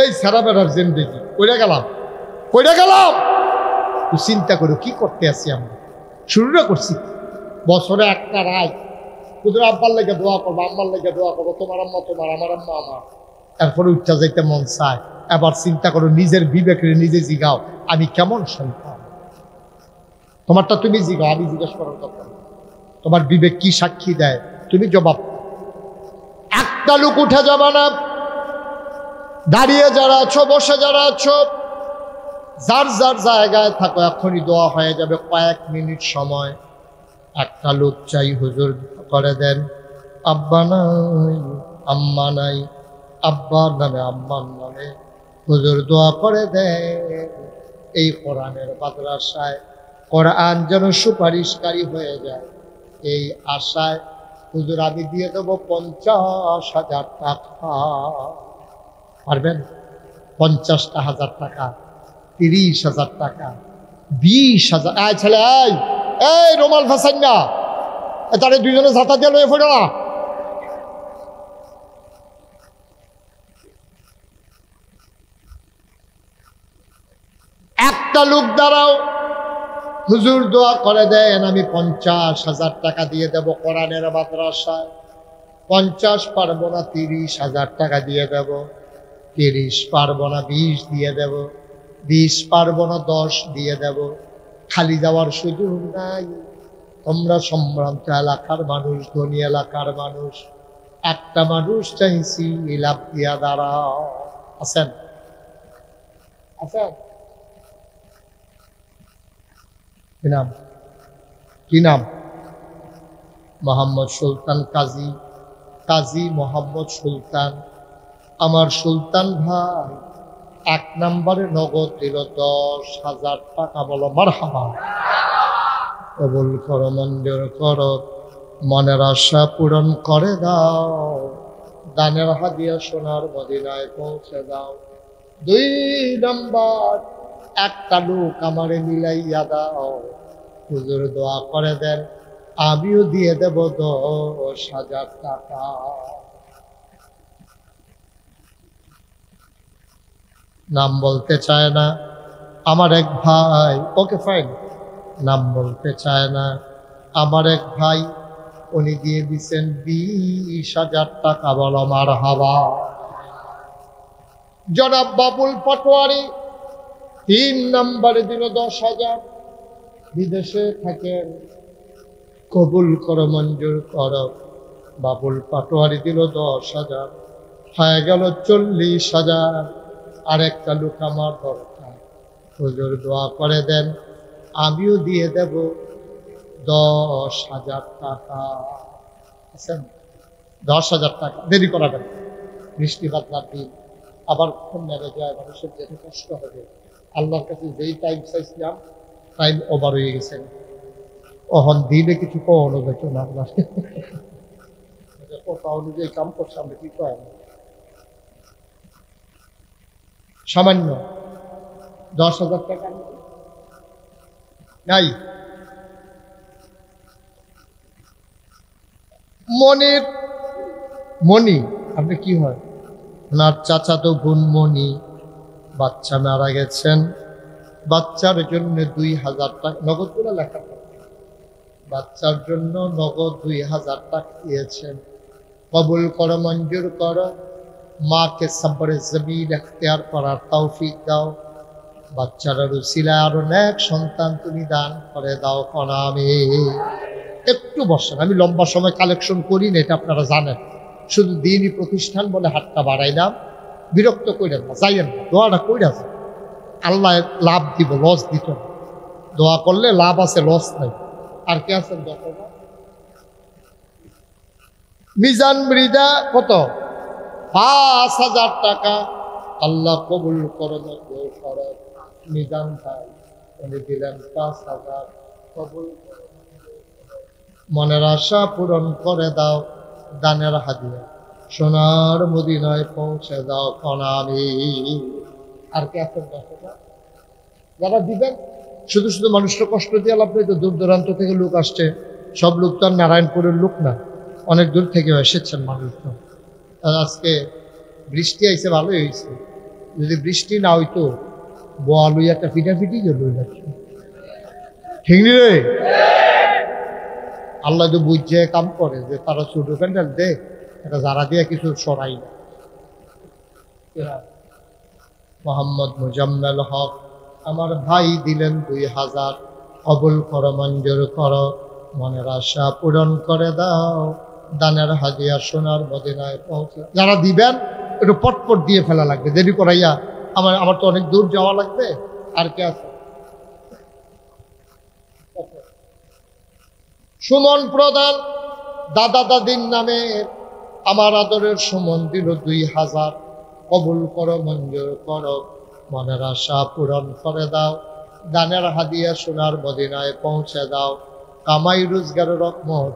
এই সারা বেড়ার জেন দেখি কইরা গেলাম। চিন্তা করো কি করতে আছি আমরা? শুরুটা করছি বছরে একটা রায়, কুদুর আব্বার লেগে দোয়া করবো, আম্মার লেগে দোয়া করবো, তোমার আম্মা তোমার, আমার আম্মা আমার। এরপরে উঠা যাইতে মন চায়। এবার চিন্তা করো, নিজের বিবেকে নিজে জিগাও, আমি কেমন সন্তান? তোমারটা তুমি জিগাও, আমি জিজ্ঞেস করার কথা। তোমার বিবেক কি সাক্ষী দেয়, তুমি জবাব। একটা লোক উঠে যাবা না, দাঁড়িয়ে যারা আছো, বসে যারা আছো, যার যার জায়গায় থাকো, এখনই দোয়া হয়ে যাবে, কয়েক মিনিট সময়। একটা লোক চাই, হুজুর করে দেন, আব্বা নাই আম্মা নাই, আব্বার নামে আম্মার নামে হুজুর দোয়া করে দেন। এই কোরআনের মাদ্রাসায় কোরআন যেন সুপারিশকারী হয়ে যায়, এই আশায় হুজুর আমি দিয়ে দেবো 50,000 টাকা। পারবেন? 50,000 টাকা, 30,000 টাকা, 20,000। এই ছেলে, এই রোমাল ফাসাই না, তারে দুইজনে ঝাঁটা দিয়ে লয়ে ফেলো না। একটা লোক দাঁড়াও, হুজুর দোয়া করে দেন, আমি 50,000 টাকা দিয়ে দেব কোরআনের মাদ্রাসায়। 50 পারবো না, 30,000 টাকা দিয়ে দেব। 30 পারবো না, 20 দিয়ে দেব। 20 পারবো না, 10 দিয়ে দেব। খালি যাওয়ার সুযোগ নাই। তোমরা সম্ভ্রান্ত এলাকার মানুষ, ধনী এলাকার মানুষ, একটা মানুষ চাইছি, লাভ দিয়া দাঁড়াও। আছেন? আচ্ছা, কি নাম? কি নাম? মোহাম্মদ সুলতান কাজী, কাজী মোহাম্মদ সুলতান। আমার সুলতান ভাই 1 নম্বরে নগদ দিল 10,000 টাকা। বলো মারহাবা। কবুল করো, মঞ্জুর করো, মনের আশা পূরণ করে দাও, দানের হাদিয়া সোনার মদিনায় পৌঁছে দাও। 2 নম্বর, একটা লোক আমারে মিলাইয়া দাও, হুজুর দোয়া করে দেন, আমিও দিয়ে দেব 10,000 টাকা। নাম বলতে চায় না আমার এক ভাই, ওকে ফাইন, নাম বলতে চায় না আমার এক ভাই, উনি দিয়ে দিচ্ছেন 20,000 টাকা। বলো মারহাবা। জনাব বাবুল পাটোয়ারি 3 নম্বরে দিল 10,000। বিদেশে থাকেন, কবুল করো, মঞ্জুর করো। বাবুল পাটোয়ারি দিল 10,000, হয়ে গেল 40,000। আরেকটা লোক আমার দরকার, হুজুর দোয়া করে দেন, আমিও দিয়ে দেব 10,000 টাকা। 10,000 টাকা। দেরি করাবেন, বৃষ্টিপাত রাত দিন, আবার ফোন মেরে যায়, মানুষের যেতে কষ্ট হবে। আল্লাহর কাছে যেই টাইম চাইছিলাম টাইম ওভার হয়ে গেছে। ওহন দিলে কিছু কখনো দেখো না, আল্লাহ কথা অনুযায়ী কাম করছে, আমরা কি কয় সামান্য 10,000 টাকা নাই। মনির, মনি, আপনি কি হয়? ওনার চাচা তো বোন মনি, বাচ্চা মারা গেছেন, বাচ্চার জন্য 2,000 টাকা নগদ করে লেখা, বাচ্চার জন্য নগদ 2,000 টাকা দিয়েছেন। কবুল করো, মঞ্জুর করো, মাকে সবরে জমিন এখতিয়ার করার তৌফিক দাও, বাচ্চারা রুসিলা আরো নেক সন্তান তুমি দান করে দাও। কোনা আমি একটু বসেন, আমি লম্বা সময় কালেকশন করি না, এটা আপনারা জানেন। শুধু দিনই প্রতিষ্ঠান বলে হাতটা বাড়াইলাম, বিরক্ত কইরেন না, যাইয়েন না, দোয়াটা কইরা যান। আল্লাহ লাভ দিব, লস দিত না। দোয়া করলে লাভ আছে, লস নাই। আর কে আছেন? মিজান মৃদা কত? 5,000 টাকা। আল্লাহ কবুল করো, মঞ্জুর করো। মিজান ভাই উনি দিলেন 5,000। কবুল করো, মনের আশা পূরণ করে দাও, দানের হাদিয়া সোনার মদিনায় পৌঁছে দাও। কনামি আর কে আছেন? যারা দিবেন, শুধু শুধু মানুষটা কষ্ট দিয়ে লাভ নেই তো। দূর দূরান্ত থেকে লোক আসছে, সব লোক তো আর নারায়ণপুরের লোক না, অনেক দূর থেকে এসেছেন মানুষজন। আজকে বৃষ্টি আইছে, ভালোই হয়েছে। যদি বৃষ্টি না হইতো, বোয়া লই একটা পিঠাপিঠি গেল, ঠিক নি রে? আল্লাহ তো বুঝছে কাম করে যে তারা ছোট প্যান্ডেল দে, এটা যারা দিয়ে কিছু সরাই না। মোহাম্মদ মুজাম্মেল হক আমার ভাই দিলেন 2,000। কবুল করো, মঞ্জুর করো, মনের আশা পূরণ করে দাও, দানের হাদিয়া সোনার মদিনায় পৌঁছে। যারা দিবেন একটু পটপট দিয়ে ফেলা লাগবে, দেরি করাইয়া। আমার তো অনেক দূর যাওয়া লাগবে। আর কে আছে? সুমন প্রধান দাদা দাদির নামে আমার আদরের সুমন দিল 2,000। কবুল করো, মঞ্জুর করো, মনের আশা পূরণ করে দাও, দানের হাদিয়া সোনার মদিনায় পৌঁছে দাও। কামাই রোজগারের রহমত।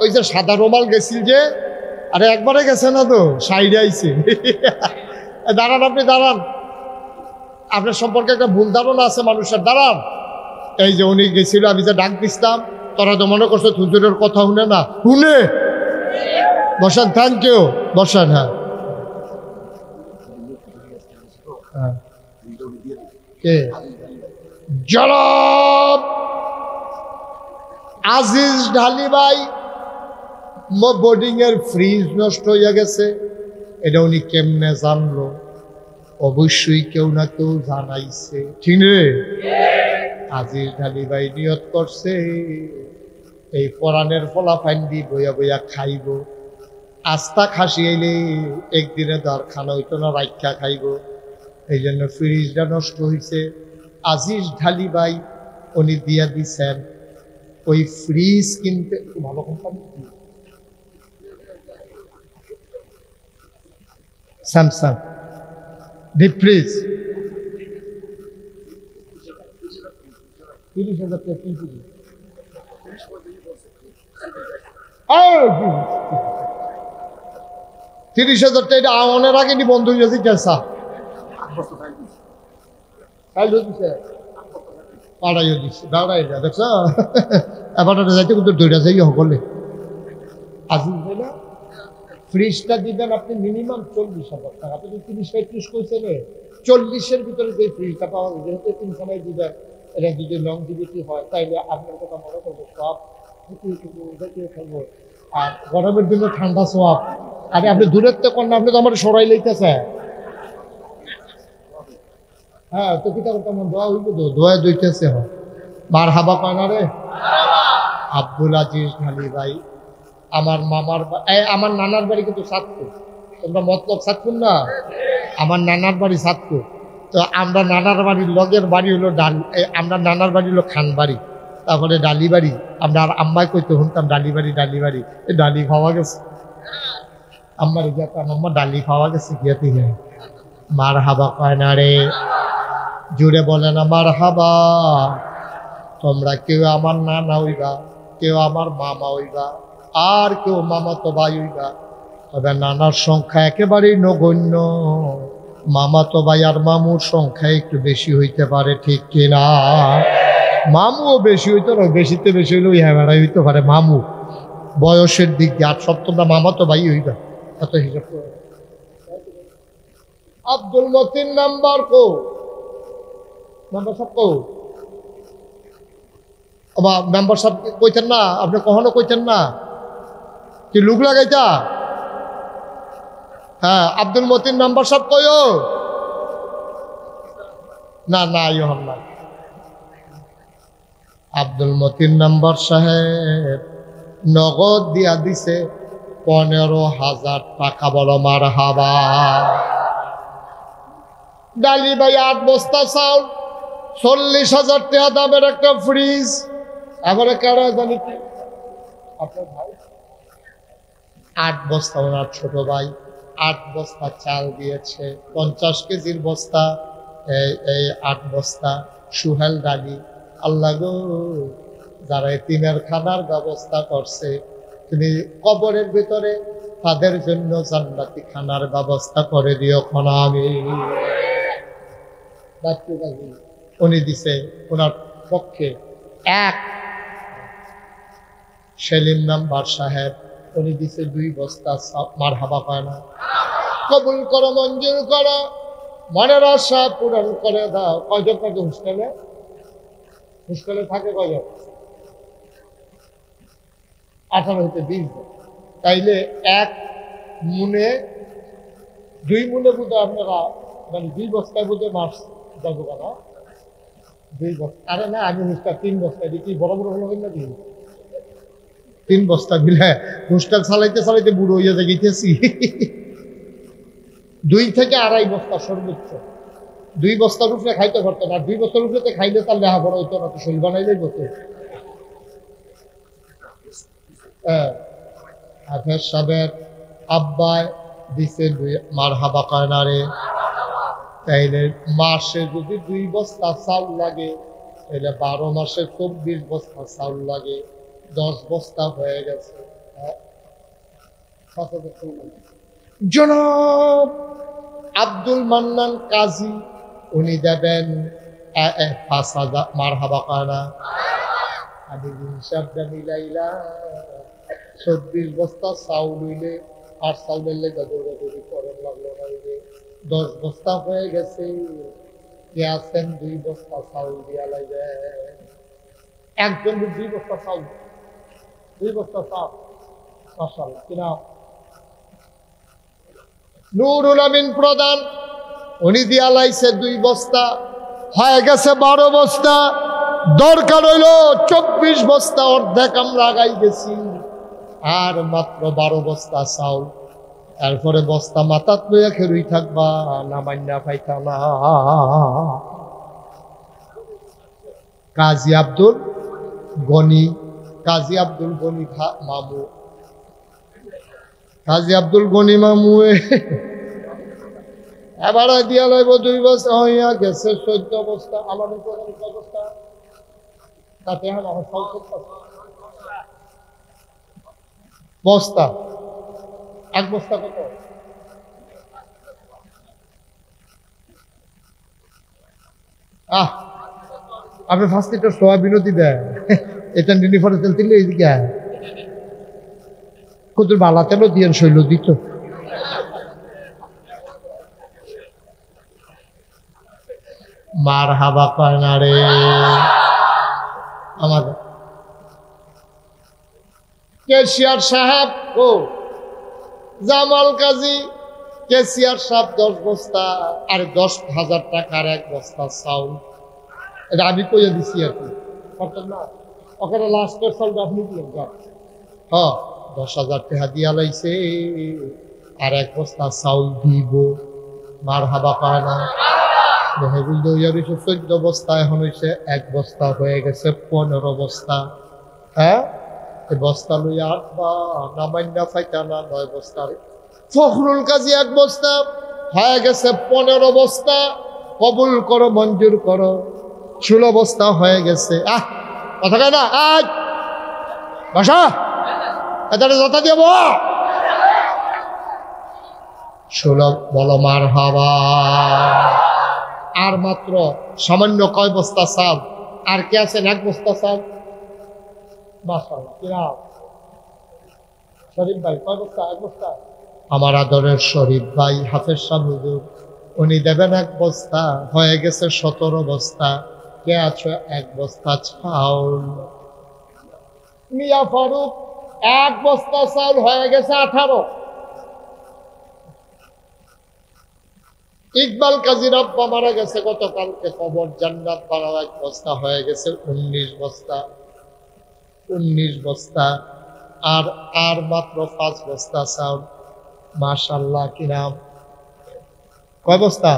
ওই যে সাদা রুমাল গেছিল যে, আরে একবারে গেছে না তো, সাইডে আইছে। দাঁড়ান, আপনি দাঁড়ান, আপনার সম্পর্কে একটা ভুল ধারণা আছে মানুষের, দাঁড়ান। এই যে উনি গেছিল, আমি যে ডাক দিচ্ছিলাম, তোরা তো মনে করছো হুজুরের কথা শুনে না, শুনে। বসান, থ্যাংক ইউ, বসান। হ্যাঁ, কে? জনাব আজিজ ঢালি ভাই, বোর্ডিং এর ফ্রিজ নষ্ট হয়ে গেছে। এটা উনি কেমনে জানলো? অবশ্যই কেউ না কেউ জানাইছে, ঠিক রে? আজিজ ঢালি ভাই নিয়ত করছে এই কোরআনের ফলাফাইন দি বইয়া বইয়া খাইব। আস্তা খাসি আইলে একদিনে দর খানা হইতো না, রাইখা খাইব। এই জন্য ফ্রিজটা নষ্ট হয়েছে। আজিজ ঢালি ভাই উনি দিয়া দিছেন ওই ফ্রিজ কিনতে, ভালো কোম্পানি স্যামসাং ডিপ ফ্রিজ 30,000 টাকা কিনতে। 30,000 টাকা এটা আওয়ানের আগে নি বন্ধ হয়ে যাচ্ছে কেসা পাড়াইও দিচ্ছে দাঁড়াই যা দেখছ এবার যাইতে কিন্তু দুইটা যাই সকলে আজি না। ফ্রিজটা দিবেন আপনি মিনিমাম 40,000 টাকা। আপনি 30-35 কইছেন 40-এর ভিতরে যে ফ্রিজটা পাওয়া যায়, যেহেতু 3 সময় দিবেন, এটা যদি লংজিভিটি হয় তাইলে আপনার কথা মনে করবো সব খাবো। আর গরমের জন্য ঠান্ডা সোয়াব। আরে আপনি দূরের তো করেন, আপনি তো আমার সরাই লইতেছে। হ্যাঁ তো কি করতাম, দোয়া হইব তো, দোয়া দইতেছে হয় মার হাবা পায় না রে। আব্দুল আজিজ ঢালি ভাই আমার মামার আমার নানার বাড়ি কিন্তু সাতপুর। তোমরা মতলব সাতপুর না, আমার নানার বাড়ি সাতপুর। তো আমরা নানার বাড়ির লগের বাড়ি হলো আমরা নানার বাড়ি হলো খান বাড়ি, তারপরে ডালি বাড়ি। আমরা আর আম্মাই কইতে শুনতাম ডালি বাড়ি ডালি বাড়ি। এই ডালি খাওয়া গেছে আম্মার যেতাম, আম্মা ডালি খাওয়া গেছে গিয়াতে গিয়ে। মার হাবা কয় না রে, জুড়ে বলে না মার হাবা। তোমরা কেউ আমার নানা হইবা, কেউ আমার মামা হইবা, আর কেউ মামা তো ভাই হইবা। তবে নানার সংখ্যা একেবারেই নগণ্য, মামা তো ভাই আর মামুর সংখ্যা একটু বেশি হইতে পারে, ঠিক কিনা? মামুও বেশি হইতো না, বেশিতে বেশি হইলেও হ্যাঁ হইতে পারে মামু বয়সের দিক দিয়ে। আর সব তোমরা মামা তো ভাই হইবা, এত হিসাব করে। আব্দুল মতিন নাম্বার কো মেম্বার সাহেব কো মেম্বার সাহেব কইতেন না, আপনি কখনো কইতেন না কি লুক লাগাইতা? হ্যাঁ আব্দুল মতিন মেম্বার সাহেব কইও না, না ইহন না। আব্দুল মতিন মেম্বার সাহেব নগদ দিয়া দিছে 15,000 টাকা। বলো মার হাবা। ডালি ভাই 8 বস্তা চাউল, 40,000 টাকা দামের একটা ফ্রিজ। এবারে কারা জানি কি আপনার ভাই 8 বস্তা, ওনার ছোট ভাই 8 বস্তা চাল দিয়েছে, 50 কেজির বস্তা। এই 8 বস্তা সুহেল ডালি। আল্লাহ গো, যারা এতিমের খানার ব্যবস্থা করছে তুমি কবরের ভিতরে তাদের জন্য জান্নাতি খানার ব্যবস্থা করে দিও খনা। আমি উনি দিছে ওনার পক্ষে এক সেলিম মেম্বার সাহেব, উনি দিছে 2 বস্তা। মার হাবা পায় না। কবুল করো, মঞ্জুর করো, মনের আশা পূরণ করে দাও। কয়জন থাকে হোস্টেলে? হোস্টেলে থাকে কয়জন? 18 হইতে 20 জন। তাইলে 1 মুনে 2 মুনে বুঝে আপনারা মানে 2 বস্তায় বুঝে মাস যাবো কেন? 2 বস্তা। আরে না, আমি হোস্টেল 3 বস্তা দিচ্ছি। বড় বড় হলো নাকি 3 বস্তা মিলে হোস্টেল চালাইতে চালাইতে বুড়ো হইয়া গেছি। 2 থেকে 2.5 বস্তা সর্বোচ্চ। 2 বস্তার উপরে খাইতে পারতো না। 2 বস্তার উপরে খাইলে তার লেহা বড় হইতো না, তো শরীর বানাইলেই বসে। হাফেজ সাহেবের আব্বায় দিছে মার হাবা কায়নারে। তাইলে মাসে যদি 2 বস্তা চাউল লাগে, তাহলে 12 মাসে 24 বস্তা চাউল লাগে। 10 বস্তা হয়ে গেছে। জনাব আব্দুল মান্নান কাজী উনি দেবেন 5,000 মার হাবা কায়না। আমি হিসাবটা মিলাইলাম, 24 বস্তা চাউল হইলে আর চাউলের লেগে দৌড়াদৌড়ি করেন লাগলো না, 10 বস্তা হয়ে গেছে। আছেন 2 বস্তা চাউল দিয়া লাগবে। একজন 2 বস্তা চাউল, 2 বস্তা চাউল। মাশাআল্লাহ। কিনা নুরুল আমিন প্রধান উনি দিয়া লাইছে 2 বস্তা, হয়ে গেছে 12 বস্তা। দরকার হইল 24 বস্তা, অর্ধেক আমরা আগাই গেছি। আর মাত্র 12 বস্তা চাউল। এরপরে বস্তা মাথাত লইয়া খেরুই থাকবা, নামাইনা পাইতা না। কাজী আব্দুল গনি, কাজী আব্দুল গনি মামু, কাজী আব্দুল গনি মামু এবার দিয়া লাগবো 2 বস্তা হইয়া গেছে 14 বস্তা। আমাদের অবস্থা তাতে বস্তা, 1 বস্তা কত? আপনি ফার্স্ট লিটার সোয়াবিনও দিবেন, এটা নিফারে তেল দিলে এইদিকে কুতুর বালা তেলও দিয়েন, শৈল দিত। মার হাবা কয় না রে আমাদের কেশিয়ার সাহেব। ও জামাল কাজী কেশিয়ার সাহেব 10 বস্তা আর 10,000 টাকার 1 বস্তা চাউল। এটা আমি কইয়া দিছি আর কি, না ওখানে লাস্টের চাউল আপনি দিলেন। 10,000 টাকা দিয়া লাইছে আর 1 বস্তা চাউল দিব। মার হাবা পায় না। মেহেবুল দইয়া রয়েছে 14 বস্তা, এখন হয়েছে 1 বস্তা হয়ে গেছে 15 বস্তা। হ্যাঁ, এই বস্তা লইয়া 8 বা নামাইন্ডা ফাইটা না 9 বস্তা। ফখরুল কাজী 1 বস্তা হয়ে গেছে 15 বস্তা। কবুল করো, মঞ্জুর করো, 16 বস্তা হয়ে গেছে। কথা কয় না, আজ বাসা এটা যথা দিব 16 বলো মার হাবা। আর মাত্র সামান্য কয় বস্তা চাল, আর কে আছেন 1 বস্তা চাল। মাশাআল্লাহ, কিরাম শরীফ ভাই কয় বস্তা? 1 বস্তা। আমার আদরের শরীফ ভাই হাফেজ সাহেব হুজুর, উনি দেবেন 1 বস্তা, হয়ে গেছে 17 বস্তা। কে আছে 1 বস্তা চাউল? মিয়া ফারুক 1 বস্তা চাউল হয়ে গেছে 18। ইকবাল কাজীর আব্বা মারা গেছে গতকালকে, কবর জান্নাত বানাও 1 বস্তা হয়ে গেছে 19 বস্তা। 19 বস্তা আর মাত্র 5 বস্তা চাউল। মাশাআল্লাহ, কিরাম কয় বস্তা?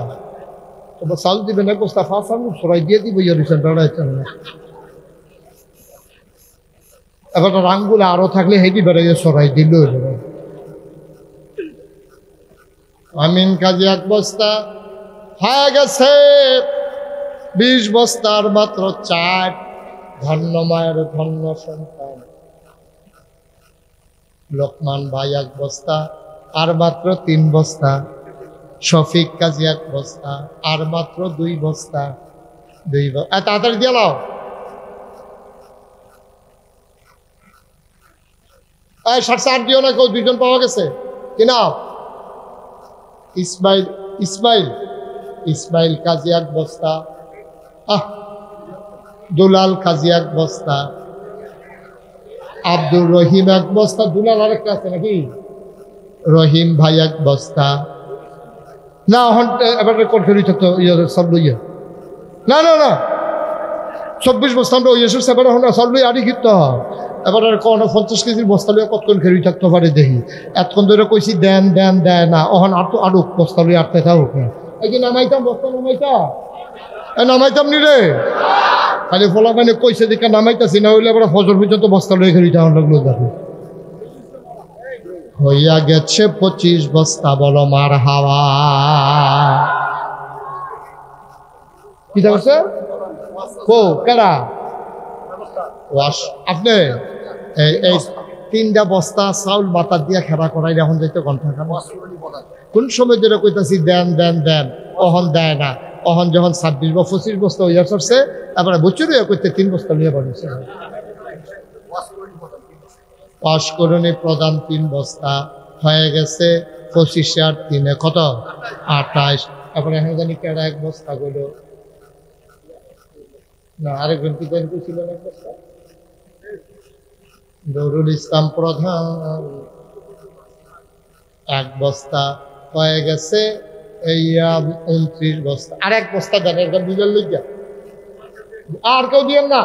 চাউল দিবেন 1 বস্তা, 5 আমি সরাই দিয়ে দিব। এবার রাঙ্গুলা আরো থাকলে হেঁটি বেড়াইয়া সরাই দিল। আমিন কাজী 1 বস্তা হয়ে গেছে 20 বস্তার মাত্র 4। ধন্য মায়ের ধন্য সন্তান লোকমান ভাই 1 বস্তা আর মাত্র 3 বস্তা। শফিক কাজী 1 বস্তা আর মাত্র 2 বস্তা। 2 বস্তা তাড়াতাড়ি দিয়ে লাও। এই 60 দিও না, কেউ 2 জন পাওয়া গেছে কিনা? ইসমাইল কাজী 1 বস্তা। দুলাল কাজী 1 বস্তা। আব্দুর রহিম 1 বস্তা। দুলাল আরেকটা আছে নাকি? রহিম ভাই 1 বস্তা। না এবার রেকর্ড করি তো সব লইয়া না 24 বস্তা আমরা ওই এসব সেবার সব লই আড়ি কিনতে হয়। এবার আর কোনো 50 কেজির বস্তা লইয়া কতক্ষণ খেরি থাকতে পারে দেখি। এতক্ষণ ধরে কইছি দেন দেয় না, ওখান আরো বস্তা লইয়া আটতে থাকুক। এই যে নামাইতাম বস্তা নামাইতাম নি রে, খালি ফলা মানে কইছে দেখে নামাইতাছি, না হইলে আবার ফজর পর্যন্ত বস্তা লইয়া খেরি থাকুন লাগলো। দেখো হইয়া গেছে 25 বস্তা। বলো মার হাওয়া। কি দেখছে ও কেডা? আপনি এই 3টা বস্তা চাউল মাথা দিয়া খেলা করাই এখন যাইতে ঘন্টা কোন সময় ধরে কইতাছি দেন অহন দেয় না। অহন যখন 26 বা 25 বস্তা হইয়া চড়ছে, তারপরে বছর হইয়া করতে 3 বস্তা নিয়ে বানিয়েছে। অস্করণী প্রধান 3 বস্তা হয়ে গেছে 25 আর 3 কত? 28। তারপরে এখন জানি কেডা 1 বস্তা গেল না, আরেকজন কি জানি ছিল 1 বস্তা। নুরুল ইসলাম প্রধান 1 বস্তা হয়ে গেছে এই 29 বস্তা। আর 1 বস্তা দেন, একদম বুঝার লইয়া আর কেউ দিয়েন না।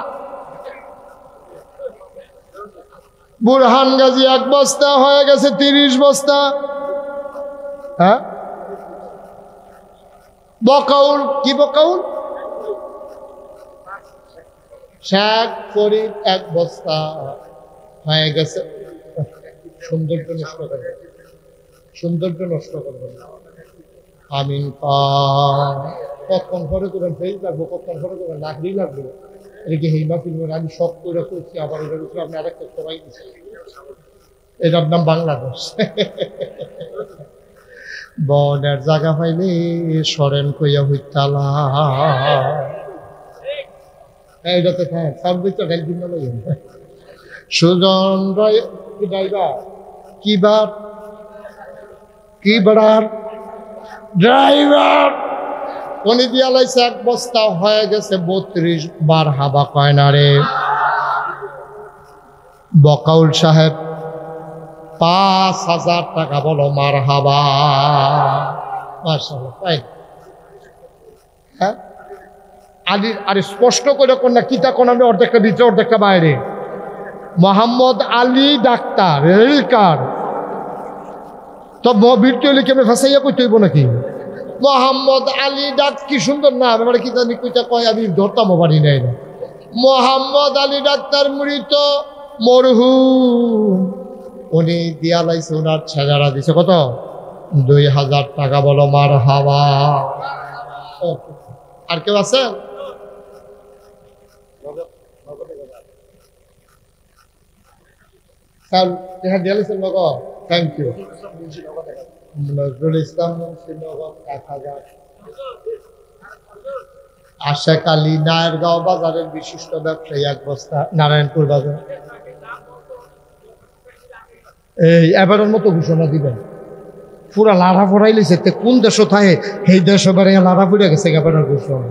বুরহান গাজী 1 বস্তা হয়ে গেছে 30 বস্তা। হ্যাঁ বকাউল কি বকাউল শাক ফরিদ এক বস্তা হয়ে গেছে সৌন্দর্য নষ্ট করবে সৌন্দর্য নষ্ট করবে আমিন কখন ঘরে করবেন ফেস লাগবো কখন ঘরে করবেন লাকড়ি লাগবে এটা কি হেইমা ফিল্মের আমি শখ করে করছি আবার এটার উপরে আপনি আরেকটা সবাই দিচ্ছি এটার নাম বাংলাদেশ বনের জায়গা পাইলে সরেন কইয়া হইতালা এইটাতে হ্যাঁ সব দিচ্ছে একদিন সুজন ড্রাইভার কি বাড়ার ড্রাইভার উনি দিয়া লাইছে এক বস্তা হয়ে গেছে 32 বার হাবা কয় না রে বকাউল সাহেব 5,000 টাকা বলো মার হাবা মাশাআল্লাহ তাই হ্যাঁ আলী আরে স্পষ্ট করে কোন না কিতা কোন আমি অর্ধেকটা ভিতরে অর্ধেকটা বাইরে মোহাম্মদ আলী ডাক্তার রেল কার তো ভিডিও লিখে আমি ফাঁসাইয়া কইতে হইব নাকি মোহাম্মদ আলী ডাক কি সুন্দর না আমার কি জানি কইটা কয় আমি ধরতাম পারি নাই না মোহাম্মদ আলী ডাক্তার মৃত মরহুম উনি দিয়া লাইছে ওনার ছেলেরা দিছে কত 2,000 টাকা বলো মার হাওয়া আর কেউ আছে থ্যাংক ইউ নজরুল ইসলাম মুন্সিনগর 1000 আশেক আলী নায়ারগাঁও বাজারের বিশিষ্ট ব্যবসায়ী এক বস্তা নারায়ণপুর বাজার এই এবারের মতো ঘোষণা দিবেন পুরা লাড়া ফোড়াইলেছে কোন দেশ থাকে সেই দেশ এবারে লাড়া ফুড়ে গেছে এবারের ঘোষণা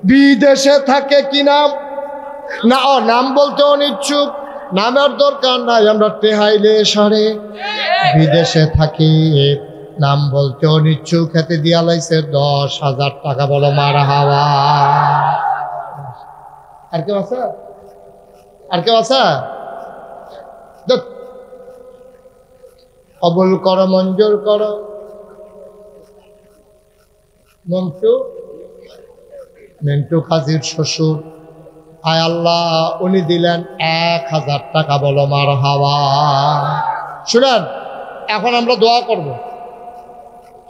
বিদেশে থাকে কি নাম না ও নাম বলতে অনিচ্ছুক নামের দরকার নাই আমরা টেহাইলে সারে বিদেশে থাকি নাম বলতে অনিচ্ছুক খেতে দিয়া লাইছে 10,000 টাকা বলো মার হাওয়া আর কেউ আছে কবুল করো মঞ্জুর করো মন্টু কাজীর শ্বশুর আয় আল্লাহ উনি দিলেন 1,000 টাকা বলো মার হাওয়া শুনেন এখন আমরা দোয়া করব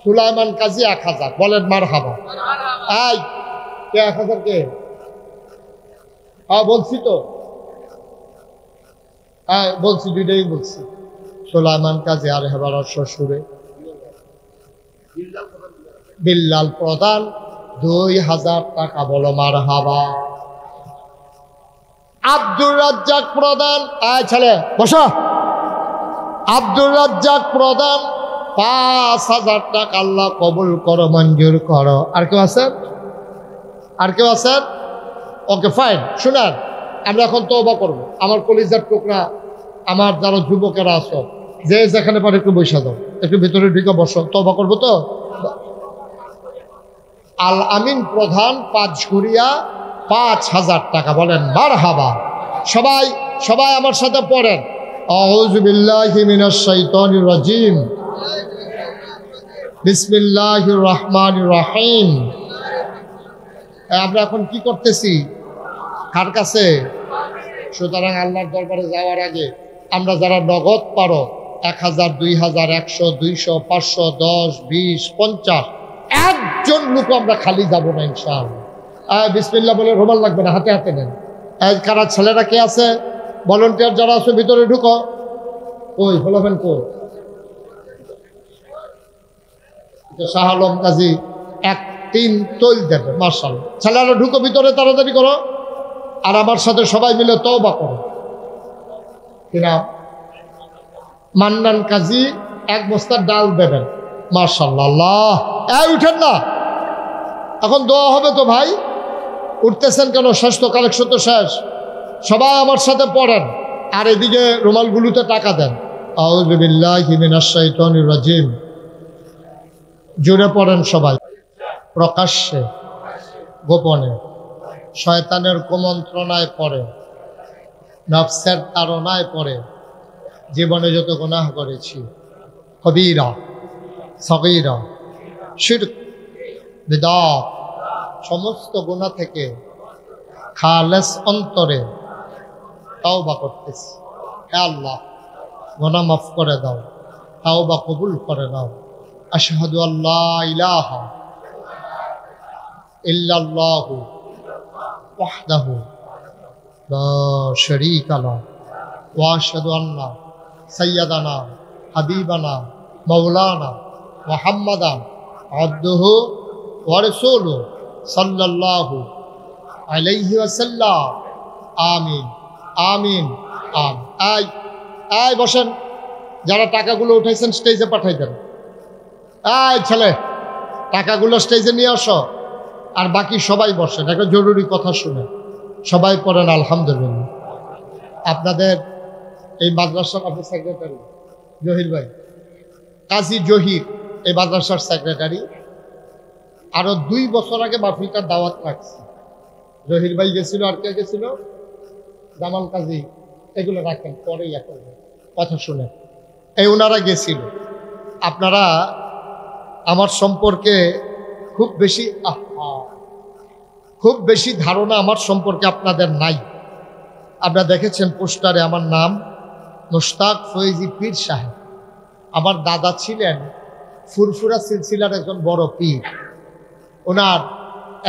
সুলাইমান কাজী 1,000 বলেন মার হাওয়া আয় কে 1,000 কে বলছি তো হ্যাঁ বলছি দুইটাই বলছি সুলাইমান কাজী আর হেবার শ্বশুরে বিল্লাল প্রধান 2,000 টাকা বলো মার হাওয়া আব্দুর রাজ্জাক প্রধান ছেলে বসো আব্দুর রাজ্জাক প্রধান 5,000 টাকা আল্লাহ কবুল করো মঞ্জুর করো আর কেউ আছেন ওকে ফাইন শুনান আমরা এখন তওবা করব আমার কলিজার টুকরা আমার যারা যুবকেরা আছো যে যেখানে পারে একটু বসে দাও একটু ভিতরে ঢুকে বসো তওবা করবো তো আল আমিন প্রধান 5,000 টাকা বলেন মারহাবা সবাই আমার সাথে পড়েন আউযু বিল্লাহি মিনাশ শাইতানির রাজিম বিসমিল্লাহির রহমানির রহিম আমরা এখন কি করতেছি কার কাছে সুতরাং আল্লাহর দরবারে যাওয়ার আগে আমরা যারা নগদ পারো 1,000 2,000 100 200 500 10 20 50 একজন লোক আমরা খালি যাব না ইনশাআল্লাহ বিসমিল্লাহ বলে রুমাল লাগবে না হাতে হাতে নেন কারা ছেলেরা কে আছে ভলান্টিয়ার যারা আছে ভিতরে ঢুকো ওই বলবেন কো শাহ আলম কাজী 1-3 তৈল দেবে মাশাআল্লাহ ছেলেরা ঢুকো ভিতরে তাড়াতাড়ি করো আর আমার সাথে সবাই মিলে তওবা করো কিনা মান্নান কাজী 1 বস্তা ডাল দেবেন মাশাআল্লাহ উঠেন না এখন দোয়া হবে তো ভাই উঠতেছেন কেন শেষ তো কালেকশন তো শেষ সবাই আমার সাথে পড়েন আর এদিকে রুমালগুলোতে টাকা দেন আউযু বিল্লাহি মিনাশ শাইতানির রাজিম জোরে পড়েন সবাই প্রকাশ্যে গোপনে শয়তানের কুমন্ত্রণায় পড়ে নফসের তাড়নায় পড়ে জীবনে যত গুনাহ করেছি কবিরা সগীরা, শিরক, বিদআত, সমস্ত গুনাহ থেকে খালেস অন্তরে তাওবা করতেছি। হে আল্লাহ, গুনাহ মাফ করে দাও, তাওবা কবুল করে নাও। আশহাদু আল্লা ইলাহা ইল্লাল্লাহু ওয়াহদাহু লা শারীকা লাহু ওয়া আশহাদু আন্না সাইয়্যিদানা হাবিবানা মাওলানা মুহাম্মাদান আবদুহু ওয়া রাসূলুহু সাল্লাল্লাহু আলাইহি ওয়াসাল্লাম। আমিন আমিন আমিন। আয় বসেন, যারা টাকাগুলো উঠাইছেন স্টেজে পাঠাই দেন। আয় ছেলে, টাকাগুলো স্টেজে নিয়ে আসো, আর বাকি সবাই বসেন, একটা জরুরি কথা শুনে সবাই পড়েন আলহামদুলিল্লাহ। আপনাদের এই মাদ্রাসার আপনি সেক্রেটারি জহির ভাই, কাজী জহির এই মাদ্রাসার সেক্রেটারি, আরো 2 বছর আগে মাহফিলটার দাওয়াত রাখছে। জহির ভাই গেছিল, আর কে গেছিল? জামাল কাজী। এগুলো রাখেন, পরেই এখন কথা শুনে। এই ওনারা গেছিল। আপনারা আমার সম্পর্কে খুব বেশি ধারণা আমার সম্পর্কে আপনাদের নাই। আপনারা দেখেছেন পোস্টারে আমার নাম মুশতাক ফয়েজি পীর সাহেব। আমার দাদা ছিলেন ফুরফুরা সিলসিলার একজন বড় পীর। ওনার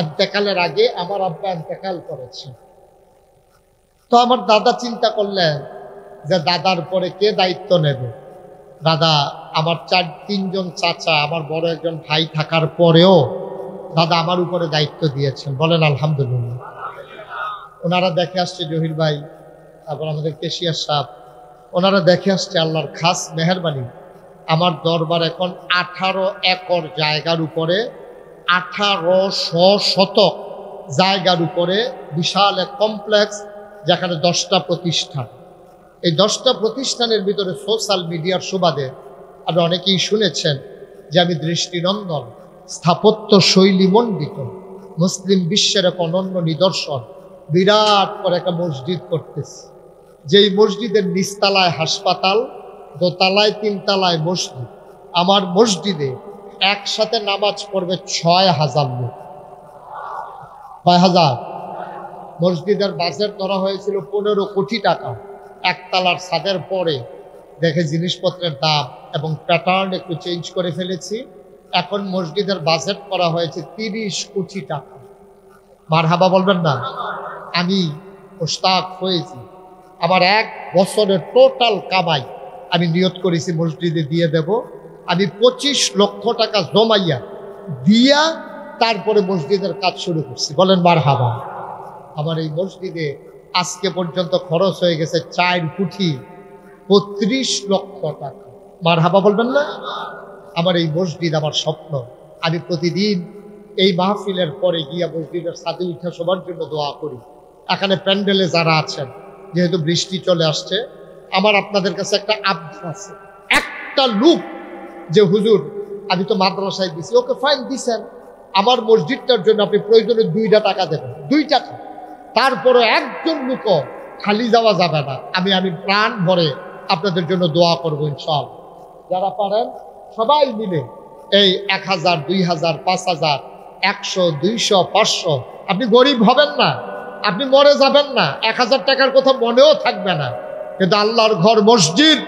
ইন্তেকালের আগে আমার আব্বা ইন্তেকাল করেছে। তো আমার দাদা চিন্তা করলেন যে দাদার পরে কে দায়িত্ব নেবে। দাদা আমার 3জন চাচা, আমার বড় একজন ভাই থাকার পরেও দাদা আমার উপরে দায়িত্ব দিয়েছেন। বলেন আলহামদুলিল্লাহ। ওনারা দেখে আসছে, জহির ভাই, তারপর আমাদের কেশিয়ার সাহেব, ওনারা দেখে আসছে আল্লাহর খাস মেহেরবানি। আমার দরবার এখন 18 একর জায়গার উপরে, 1800 শতক জায়গার উপরে বিশাল এক কমপ্লেক্স, যেখানে 10টা প্রতিষ্ঠান। এই 10টা প্রতিষ্ঠানের ভিতরে সোশ্যাল মিডিয়ার সুবাদে আপনি অনেকেই শুনেছেন যে আমি দৃষ্টিনন্দন, স্থাপত্য শৈলী মণ্ডিত, মুসলিম বিশ্বের এক অনন্য নিদর্শন বিরাট করে একটা মসজিদ করতেছি। যেই মসজিদের নিচতলায় হাসপাতাল, দোতলায় 3 তলায় মসজিদ। আমার মসজিদে একসাথে নামাজ পড়বে 6000 লোক। 6000। মসজিদের বাজেট ধরা হয়েছিল 15 কোটি টাকা। 1 তলার ছাদের পরে দেখে জিনিসপত্রের দাম এবং প্যাটার্ন একটু চেঞ্জ করে ফেলেছি। এখন মসজিদের বাজেট করা হয়েছে 30 কোটি টাকা। মারহাবা বলবেন না? আমি মুশতাক ফয়েজি আমার 1 বছরের টোটাল কামাই আমি নিয়ত করেছি মসজিদে দিয়ে দেব। আমি 25 লক্ষ টাকা জমাইয়া দিয়া তারপরে মসজিদের কাজ শুরু করছি। বলেন মারহাবা। আমার এই মসজিদে আজকে পর্যন্ত খরচ হয়ে গেছে 4 কোটি 35 লক্ষ টাকা। মারহাবা বলবেন না? আমার এই মসজিদ আমার স্বপ্ন। আমি প্রতিদিন এই মাহফিলের পরে গিয়া মসজিদের ছাদে উঠে সবার জন্য দোয়া করি। এখানে প্যান্ডেলে যারা আছেন, যেহেতু বৃষ্টি চলে আসছে, আমার আপনাদের কাছে একটা আবদার আছে। একটা লোক যে হুজুর আমি তো মাদ্রাসায় দিছি, ওকে ফাইন দিছেন, আমার মসজিদটার জন্য আপনি প্রয়োজনে 2টা টাকা দেবেন, 2 টাকা। তারপরে একজন লোক খালি যাওয়া যাবে না। আমি প্রাণ ভরে আপনাদের জন্য দোয়া করবো ইনশাআল্লাহ। যারা পারেন সবাই মিলে এই 1000, 2000, 5000, 100, 200, 500। আপনি গরিব হবেন না, আপনি মরে যাবেন না, 1000 টাকার কথা মনেও থাকবে না, কিন্তু আল্লাহর ঘর মসজিদ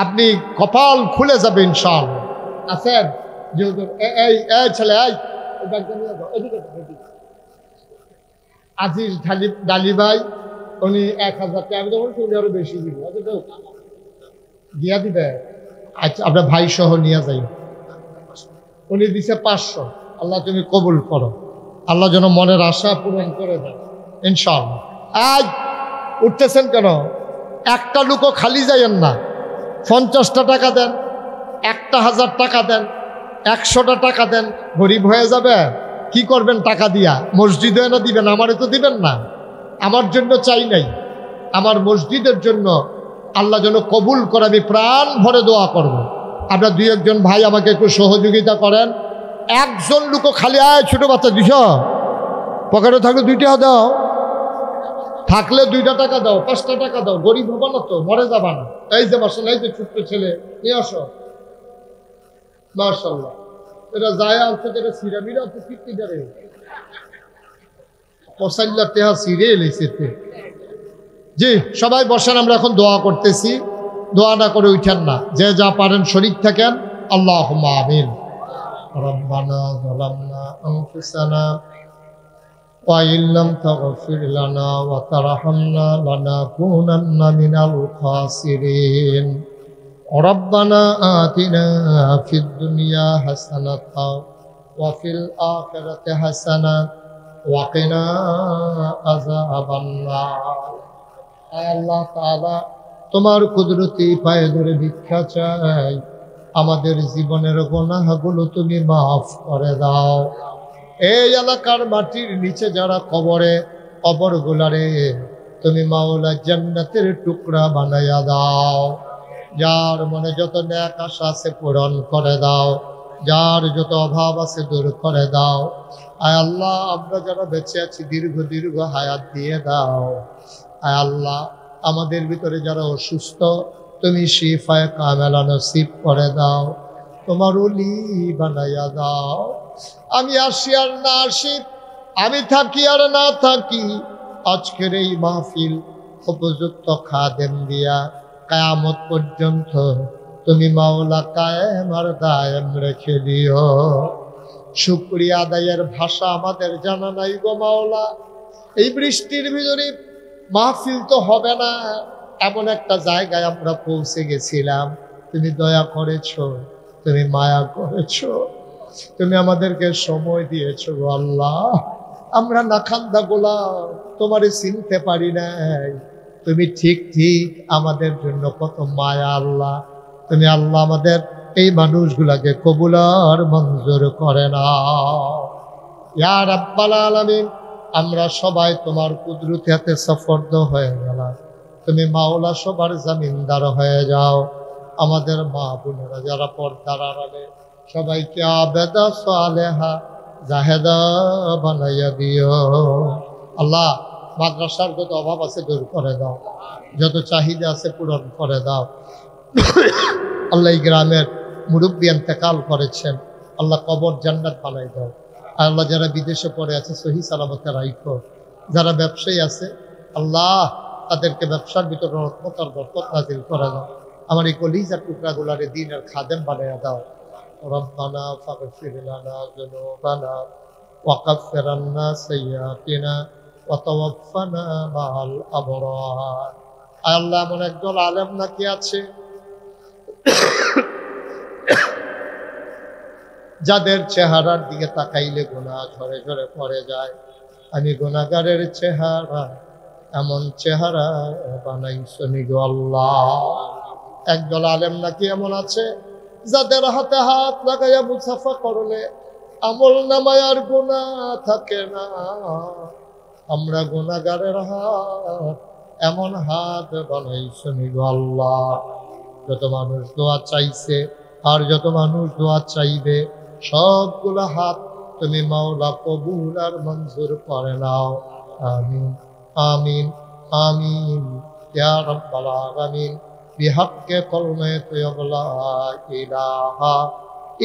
আপনি কপাল খুলে যাবে ইনশাআল্লাহ। আছেন যেহেতু এই ছেলে, আজিজ ডালি ভাই, উনি 1000 টাকা, আমি তখন শুনি আরো বেশি দিব, দিয়া দিবে। আচ্ছা, আপনার ভাই সহ নিয়ে যাই। উনি দিছে 500। আল্লাহ তুমি কবুল করো, আল্লাহ যেন মনের আশা পূরণ করে দেয় ইনশাআল্লাহ। আজ উঠতেছেন কেন? একটা লোকও খালি যাইয়েন না। 50টা টাকা দেন, 1000 টাকা দেন, 100টা টাকা দেন, গরিব হয়ে যাবে। কি করবেন টাকা দিয়া? মসজিদে না দিবেন, আমারে তো দিবেন না। আমার জন্য চাই নাই, আমার মসজিদের জন্য আল্লাহ যেন কবুল করে, আমি প্রাণ ভরে দোয়া করব। আপনার 2-1 ভাই আমাকে একটু সহযোগিতা করেন। একজন লোকও খালি, আয় ছোট বাচ্চা, 200 পকেটে থাকলে 2 টাকা দাও, থাকলে 2টা টাকা দাও, 5টা টাকা দাও, গরিব হবো না তো, মরে যাবা না। এই যে বসেন, এই যে ছোট্ট ছেলে, নিয়ে আসো। মাশাআল্লাহ, এটা যায় আছে, এটা সিরামিরা তো কীর্তি করে পসাইল্লা তেহা সিরে এলেছে। জি, সবাই বসেন, আমরা এখন দোয়া করতেছি। দোয়া না করে উঠেন না, যে যা পারেন শরীক থাকেন। আল্লাহুম্মা আমিন। রব্বানা যালামনা আনফুসানা ওয়া ইল্লাম তাগফির লানা ওয়া তারহামনা লানাকুনান্না মিনাল খাসিরিন। রব্বানা আতিনা ফিদ দুনিয়া হাসানাতাও ওয়া ফিল আখিরাতি হাসানাতাও ওয়া কিনা আযাবান নার। আল্লাহ তাআলা, তোমার কুদরতি পায়ে ধরে ভিক্ষা চাই, আমাদের জীবনের গুনাহগুলো তুমি মাফ করে দাও। এই এলাকার মাটির নিচে যারা কবরগুলারে তুমি মাওলা জান্নাতের টুকরা বানাইয়া দাও। যার মনে যত নেক আশা আছে পূরণ করে দাও, যার যত অভাব আছে দূর করে দাও। আয় আল্লাহ, আমরা যারা বেঁচে আছি দীর্ঘ হায়াত দিয়ে দাও। আয় আল্লাহ, আমাদের ভিতরে যারা অসুস্থ তুমি শিফায়ে কামেলা নসিব করে দাও, তোমার ওলি বানাইয়া দাও। আমি আসি আর না আসি, আমি থাকি আর না থাকি, আজকের এই মাহফিল উপযুক্ত খাদেম দিয়া কিয়ামত পর্যন্ত তুমি মাওলা কায়েম আর দায়েম রেখে দিও। শুকরিয়া আদায়ের ভাষা আমাদের জানা নাই গো মাওলা। এই বৃষ্টির ভিতরে মাহফিল তো হবে না, এমন একটা জায়গায় আমরা পৌঁছে গেছিলাম। তুমি দয়া করেছো, তুমি মায়া করেছো, তুমি আমাদেরকে সময় দিয়েছো গো আল্লাহ। আমরা নাখান্দা গোলাম, তোমারে চিনতে পারি নাই। তুমি ঠিক আমাদের জন্য কত মায়া আল্লাহ। তুমি আল্লাহ আমাদের এই মানুষগুলাকে কবুল আর মঞ্জুর করে নাও ইয়া রাব্বাল আলামিন। আমরা সবাই তোমার কুদরতি হাতে সফরদ হয়ে গেলাম। তুমি মাওলা সবার জামিনদার হয়ে যাও। আমাদের মা বোনেরা যারা পর্দার আড়ালে, সবাইকে আবেদা সালেহা জাহেদা বানাইয়া দিও আল্লাহ। মাদ্রাসার যত অভাব আছে দূর করে দাও, যত চাহিদা আছে পূরণ করে দাও আল্লাহ। এই গ্রামের মুরব্বী ইন্তেকাল করেছেন, আল্লাহ কবর জান্নাত বানাই দাও আল্লাহ। যারা বিদেশে পড়ে আছে সহি সালামতে রাখো। যারা ব্যবসায়ী আছে আল্লাহ, তাদেরকে ব্যবসার ভিতরে রহমত আর বরকত নাজিল করে দাও। আমার এই কলিজার টুকরাগুলারে দ্বীনের খাদেম বানাইয়া দাও। রব্বানা ফাগফির লানা যুনুবানা ওয়া কাফফির আন্না সাইয়্যাতিনা ওয়া তাওয়াফফানা মাআল আবরার। আল্লাহ, এমন একদল আলেম নাকি আছে যাদের চেহারার দিকে তাকাইলে গুনাহ ঝরে ঝরে পড়ে যায়। আমি গুনাহগারের চেহারা এমন চেহারা বানাইছো নি গো আল্লাহ। একদল আলেম নাকি এমন আছে যাদের হাতে হাত লাগাইয়া মুসাফা করলে আমল নামায় আর গুনাহ থাকে না। আমরা গুনাহগারের হাত এমন হাত বানাইছো নি গো আল্লাহ। যত মানুষ দোয়া চাইছে আর যত মানুষ দোয়া চাইবে, সবগুলো হাত তুমি মাওলা কবুল আর মঞ্জুর করে নাও। আমিন আমিন আমিন ইয়া রাব্বাল আলামিন। বিহাক্কে কলমে তৈয়বা লা ইলাহা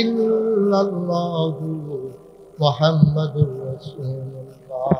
ইল্লাল্লাহু মুহাম্মাদুর রাসূলুল্লাহ।